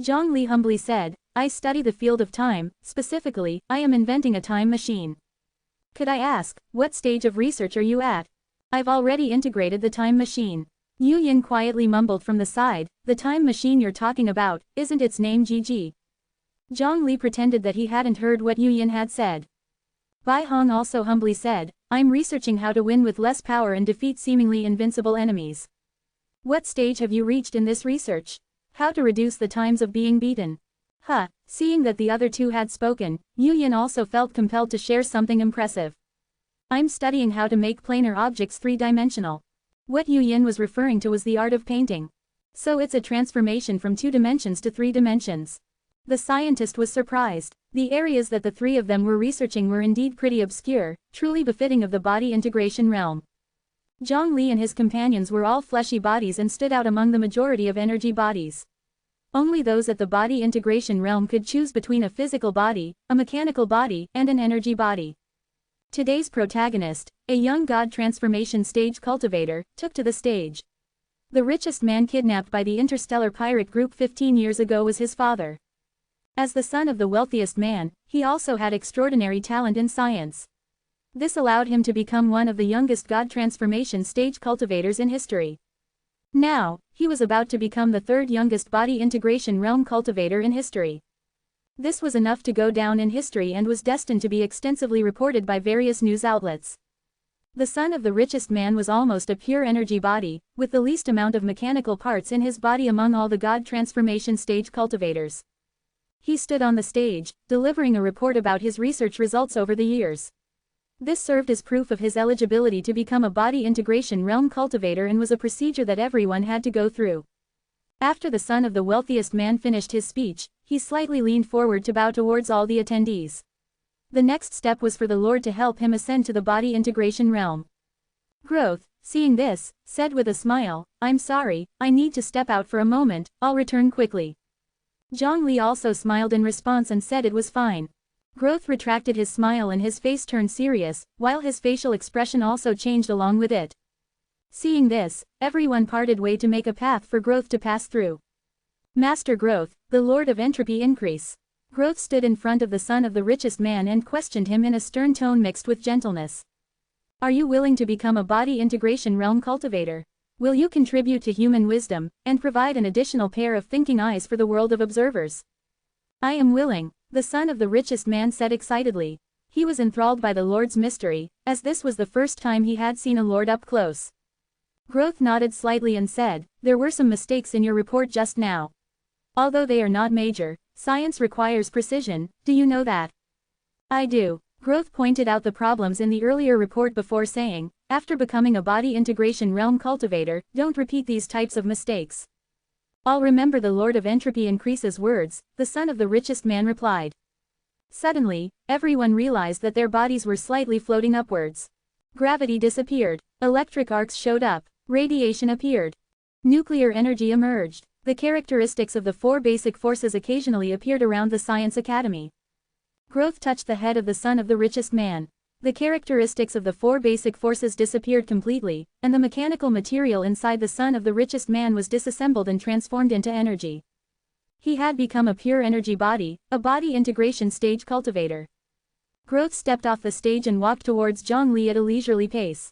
Zhongli humbly said, "I study the field of time, specifically, I am inventing a time machine." "Could I ask, what stage of research are you at?" "I've already integrated the time machine." Yu Yin quietly mumbled from the side, "The time machine you're talking about, isn't its name GG?" Zhongli pretended that he hadn't heard what Yu Yin had said. Bai Hong also humbly said, "I'm researching how to win with less power and defeat seemingly invincible enemies." "What stage have you reached in this research?" "How to reduce the times of being beaten." Seeing that the other two had spoken, Yu Yin also felt compelled to share something impressive. "I'm studying how to make planar objects three-dimensional." What Yu Yin was referring to was the art of painting. So it's a transformation from 2 dimensions to 3 dimensions. The scientist was surprised. The areas that the three of them were researching were indeed pretty obscure, truly befitting of the body integration realm. Zhongli and his companions were all fleshy bodies and stood out among the majority of energy bodies. Only those at the body integration realm could choose between a physical body, a mechanical body, and an energy body. Today's protagonist, a young god transformation stage cultivator, took to the stage. The richest man kidnapped by the interstellar pirate group 15 years ago was his father. As the son of the wealthiest man, he also had extraordinary talent in science. This allowed him to become one of the youngest god transformation stage cultivators in history. Now, he was about to become the 3rd youngest body integration realm cultivator in history. This was enough to go down in history and was destined to be extensively reported by various news outlets. The son of the richest man was almost a pure energy body, with the least amount of mechanical parts in his body among all the god transformation stage cultivators. He stood on the stage, delivering a report about his research results over the years. This served as proof of his eligibility to become a body integration realm cultivator and was a procedure that everyone had to go through. After the son of the wealthiest man finished his speech, he slightly leaned forward to bow towards all the attendees. The next step was for the Lord to help him ascend to the body integration realm. Growth, seeing this, said with a smile, "I'm sorry, I need to step out for a moment, I'll return quickly." Zhongli also smiled in response and said it was fine. Growth retracted his smile and his face turned serious, while his facial expression also changed along with it. Seeing this, everyone parted way to make a path for Growth to pass through. "Master Growth, the Lord of Entropy Increase." Growth stood in front of the son of the richest man and questioned him in a stern tone mixed with gentleness. "Are you willing to become a body integration realm cultivator? Will you contribute to human wisdom, and provide an additional pair of thinking eyes for the world of observers?" "I am willing," the son of the richest man said excitedly. He was enthralled by the Lord's mystery, as this was the first time he had seen a Lord up close. Growth nodded slightly and said, "There were some mistakes in your report just now. Although they are not major, science requires precision, do you know that?" "I do." Growth pointed out the problems in the earlier report before saying, "After becoming a body integration realm cultivator, don't repeat these types of mistakes." "I'll remember the Lord of Entropy Increase's words," the son of the richest man replied. Suddenly, everyone realized that their bodies were slightly floating upwards. Gravity disappeared. Electric arcs showed up. Radiation appeared. Nuclear energy emerged. The characteristics of the 4 basic forces occasionally appeared around the Science Academy. Growth touched the head of the son of the richest man. The characteristics of the 4 basic forces disappeared completely, and the mechanical material inside the son of the richest man was disassembled and transformed into energy. He had become a pure energy body, a body integration stage cultivator. Growth stepped off the stage and walked towards Zhongli at a leisurely pace.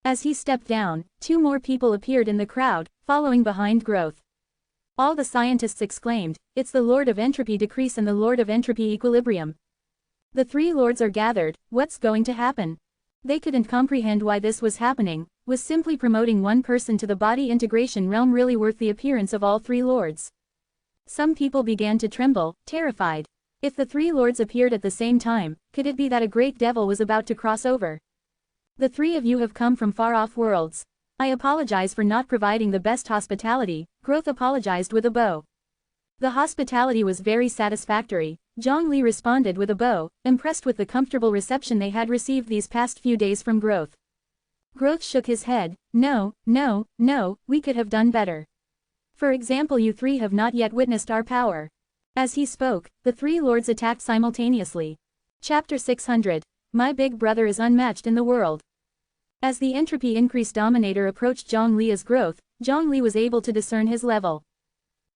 As he stepped down, 2 more people appeared in the crowd, following behind Growth. All the scientists exclaimed, "It's the Lord of Entropy Decrease and the Lord of Entropy Equilibrium." The 3 lords are gathered, what's going to happen? They couldn't comprehend why this was happening. Was simply promoting one person to the body integration realm really worth the appearance of all 3 lords? Some people began to tremble, terrified. If the 3 lords appeared at the same time, could it be that a great devil was about to cross over? The 3 of you have come from far-off worlds. I apologize for not providing the best hospitality, Growth apologized with a bow. The hospitality was very satisfactory, Zhongli responded with a bow, impressed with the comfortable reception they had received these past few days from Growth. Growth shook his head, no, we could have done better. For example, you 3 have not yet witnessed our power. As he spoke, the 3 lords attacked simultaneously. Chapter 600. My big brother is unmatched in the world. As the entropy increase dominator approached Zhongli as Growth, Zhongli was able to discern his level.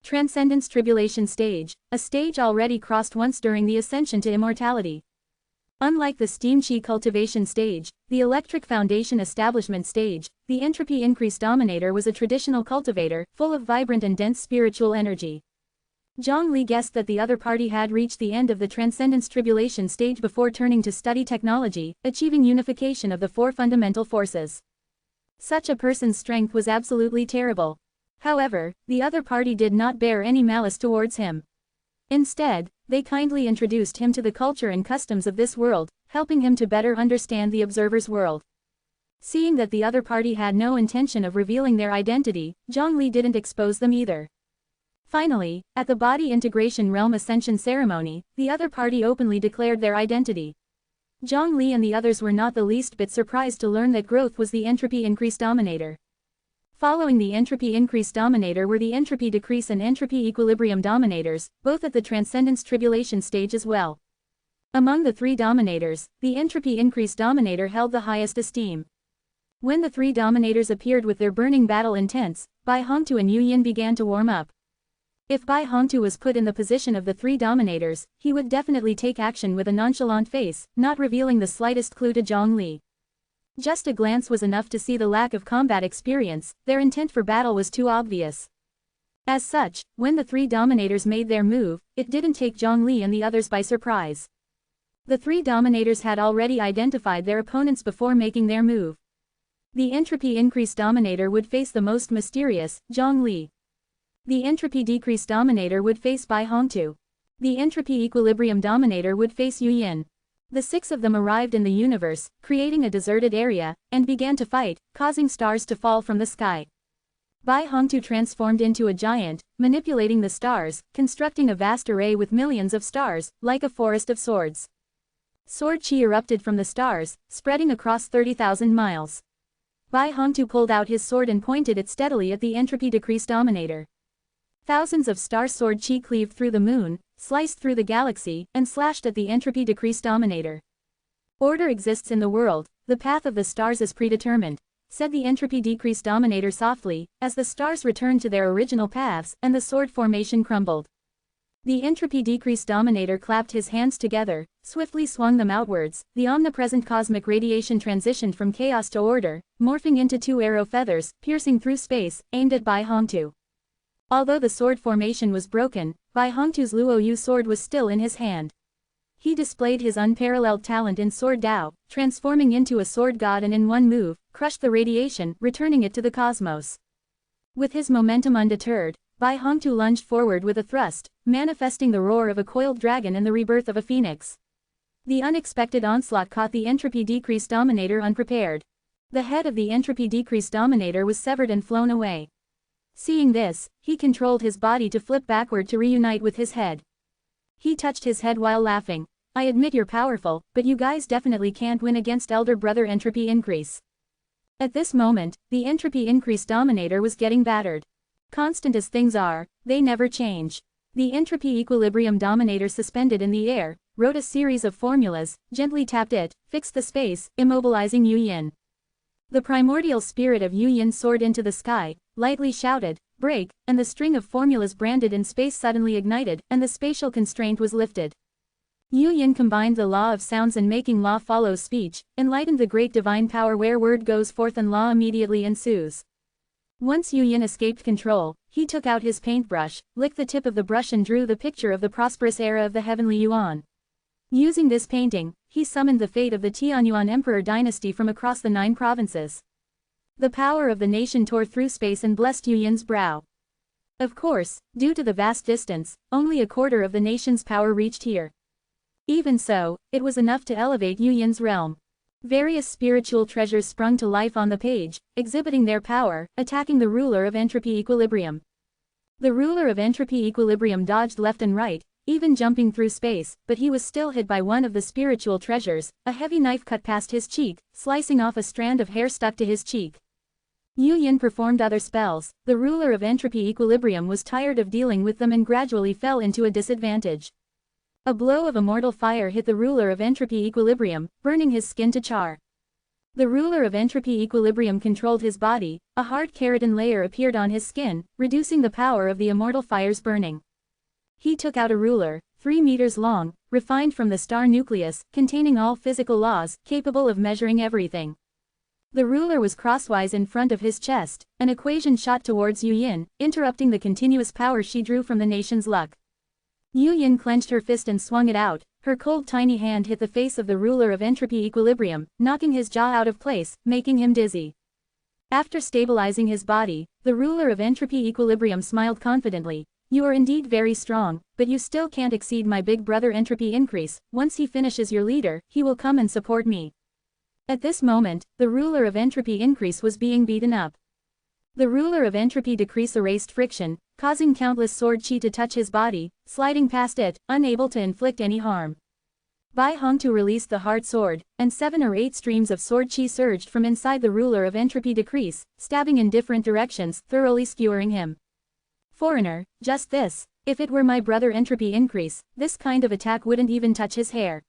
Transcendence Tribulation Stage, a stage already crossed once during the Ascension to immortality. Unlike the Steam Chi Cultivation Stage, the Electric Foundation Establishment Stage, the Entropy Increase Dominator was a traditional cultivator, full of vibrant and dense spiritual energy. Zhongli guessed that the other party had reached the end of the Transcendence Tribulation Stage before turning to study technology, achieving unification of the 4 fundamental forces. Such a person's strength was absolutely terrible. However, the other party did not bear any malice towards him. Instead, they kindly introduced him to the culture and customs of this world, helping him to better understand the observer's world. Seeing that the other party had no intention of revealing their identity, Zhongli didn't expose them either. Finally, at the Body Integration Realm Ascension ceremony, the other party openly declared their identity. Zhongli and the others were not the least bit surprised to learn that Growth was the Entropy Increase Dominator. Following the Entropy Increase Dominator were the Entropy Decrease and Entropy Equilibrium Dominators, both at the Transcendence Tribulation stage as well. Among the 3 dominators, the Entropy Increase Dominator held the highest esteem. When the 3 dominators appeared with their burning battle intents, Bai Hongtu and Yu Yin began to warm up. If Bai Hongtu was put in the position of the 3 dominators, he would definitely take action with a nonchalant face, not revealing the slightest clue to Zhongli. Just a glance was enough to see the lack of combat experience, their intent for battle was too obvious. As such, when the 3 dominators made their move, it didn't take Zhongli and the others by surprise. The 3 dominators had already identified their opponents before making their move. The Entropy Increase Dominator would face the most mysterious, Zhongli. The Entropy Decrease Dominator would face Bai Hongtu. The Entropy Equilibrium Dominator would face Yu Yin. The 6 of them arrived in the universe, creating a deserted area, and began to fight, causing stars to fall from the sky. Bai Hongtu transformed into a giant, manipulating the stars, constructing a vast array with millions of stars, like a forest of swords. Sword chi erupted from the stars, spreading across 30,000 miles. Bai Hongtu pulled out his sword and pointed it steadily at the Entropy Decrease Dominator. Thousands of star sword chi cleaved through the moon, sliced through the galaxy, and slashed at the Entropy Decrease Dominator. Order exists in the world, the path of the stars is predetermined, said the Entropy Decrease Dominator softly, as the stars returned to their original paths and the sword formation crumbled. The Entropy Decrease Dominator clapped his hands together, swiftly swung them outwards, the omnipresent cosmic radiation transitioned from chaos to order, morphing into 2 arrow feathers, piercing through space, aimed at Bai Hongtu. Although the sword formation was broken, Bai Hongtu's Luo Yu sword was still in his hand. He displayed his unparalleled talent in Sword Dao, transforming into a sword god and in one move, crushed the radiation, returning it to the cosmos. With his momentum undeterred, Bai Hongtu lunged forward with a thrust, manifesting the roar of a coiled dragon and the rebirth of a phoenix. The unexpected onslaught caught the Entropy Decrease Dominator unprepared. The head of the Entropy Decrease Dominator was severed and flown away. Seeing this, he controlled his body to flip backward to reunite with his head. He touched his head while laughing. I admit you're powerful, but you guys definitely can't win against elder brother Entropy Increase. At this moment, the Entropy Increase Dominator was getting battered. Constant as things are, they never change. The Entropy Equilibrium Dominator suspended in the air, wrote a series of formulas, gently tapped it, fixed the space, immobilizing Yu Yin. The primordial spirit of Yu Yin soared into the sky, lightly shouted, break, and the string of formulas branded in space suddenly ignited, and the spatial constraint was lifted. Yu Yin combined the law of sounds and making law follows speech, enlightened the great divine power where word goes forth and law immediately ensues. Once Yu Yin escaped control, he took out his paintbrush, licked the tip of the brush and drew the picture of the prosperous era of the heavenly Yuan. Using this painting, he summoned the fate of the Tianyuan Emperor dynasty from across the 9 provinces. The power of the nation tore through space and blessed Yu Yin's brow. Of course, due to the vast distance, only a quarter of the nation's power reached here. Even so, it was enough to elevate Yu Yin's realm. Various spiritual treasures sprung to life on the page, exhibiting their power, attacking the ruler of entropy equilibrium. The ruler of entropy equilibrium dodged left and right, even jumping through space, but he was still hit by one of the spiritual treasures. A heavy knife cut past his cheek, slicing off a strand of hair stuck to his cheek. Yu Yin performed other spells. The ruler of entropy equilibrium was tired of dealing with them and gradually fell into a disadvantage. A blow of immortal fire hit the ruler of entropy equilibrium, burning his skin to char. The ruler of entropy equilibrium controlled his body. A hard keratin layer appeared on his skin, reducing the power of the immortal fire's burning. He took out a ruler, 3 meters long, refined from the star nucleus, containing all physical laws, capable of measuring everything. The ruler was crosswise in front of his chest. An equation shot towards Yu Yin, interrupting the continuous power she drew from the nation's luck. Yu Yin clenched her fist and swung it out. Her cold tiny hand hit the face of the ruler of entropy equilibrium, knocking his jaw out of place, making him dizzy. After stabilizing his body, the ruler of entropy equilibrium smiled confidently. You are indeed very strong, but you still can't exceed my big brother entropy increase. Once he finishes your leader, he will come and support me. At this moment, the ruler of entropy increase was being beaten up. The ruler of entropy decrease erased friction, causing countless sword chi to touch his body, sliding past it, unable to inflict any harm. Bai Hongtu released the hard sword, and 7 or 8 streams of sword chi surged from inside the ruler of entropy decrease, stabbing in different directions, thoroughly skewering him. Foreigner, just this. If it were my brother entropy increase, this kind of attack wouldn't even touch his hair.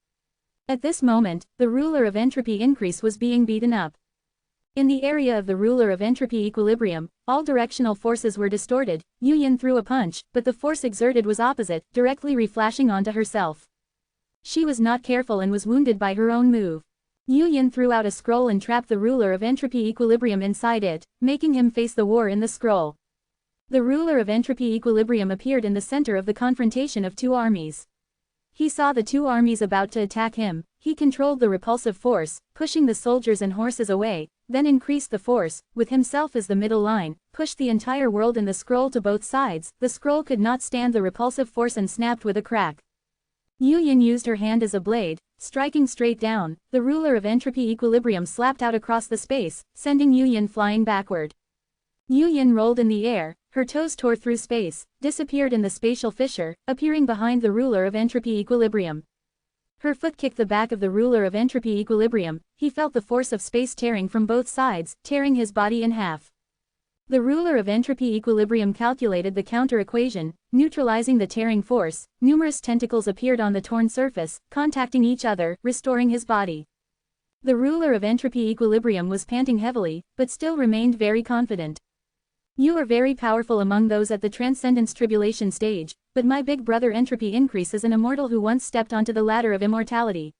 At this moment, the ruler of entropy increase was being beaten up. In the area of the ruler of entropy equilibrium, all directional forces were distorted. Yu Yin threw a punch, but the force exerted was opposite, directly reflashing onto herself. She was not careful and was wounded by her own move. Yu Yin threw out a scroll and trapped the ruler of entropy equilibrium inside it, making him face the war in the scroll. The ruler of entropy equilibrium appeared in the center of the confrontation of 2 armies. He saw the 2 armies about to attack him. He controlled the repulsive force, pushing the soldiers and horses away, then increased the force, with himself as the middle line, pushed the entire world and the scroll to both sides. The scroll could not stand the repulsive force and snapped with a crack. Yu Yin used her hand as a blade, striking straight down. The ruler of entropy equilibrium slapped out across the space, sending Yu Yin flying backward. Yu Yin rolled in the air, her toes tore through space, disappeared in the spatial fissure, appearing behind the ruler of entropy equilibrium. Her foot kicked the back of the ruler of entropy equilibrium. He felt the force of space tearing from both sides, tearing his body in half. The ruler of entropy equilibrium calculated the counter equation, neutralizing the tearing force. Numerous tentacles appeared on the torn surface, contacting each other, restoring his body. The ruler of entropy equilibrium was panting heavily, but still remained very confident. You are very powerful among those at the Transcendence Tribulation stage, but my big brother entropy increase is an immortal who once stepped onto the ladder of immortality.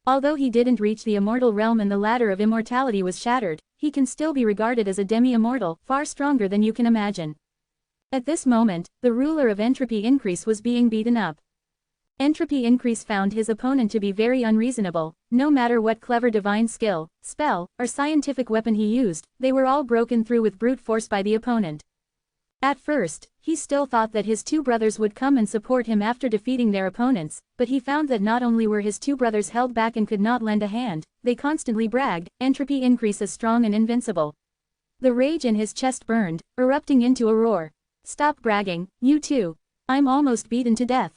Although he didn't reach the immortal realm and the ladder of immortality was shattered, he can still be regarded as a demi-immortal, far stronger than you can imagine. At this moment, the ruler of entropy increase was being beaten up. Entropy increase found his opponent to be very unreasonable. No matter what clever divine skill, spell, or scientific weapon he used, they were all broken through with brute force by the opponent. At first, he still thought that his 2 brothers would come and support him after defeating their opponents, but he found that not only were his 2 brothers held back and could not lend a hand, they constantly bragged, entropy increase is strong and invincible. The rage in his chest burned, erupting into a roar. Stop bragging, you two. I'm almost beaten to death.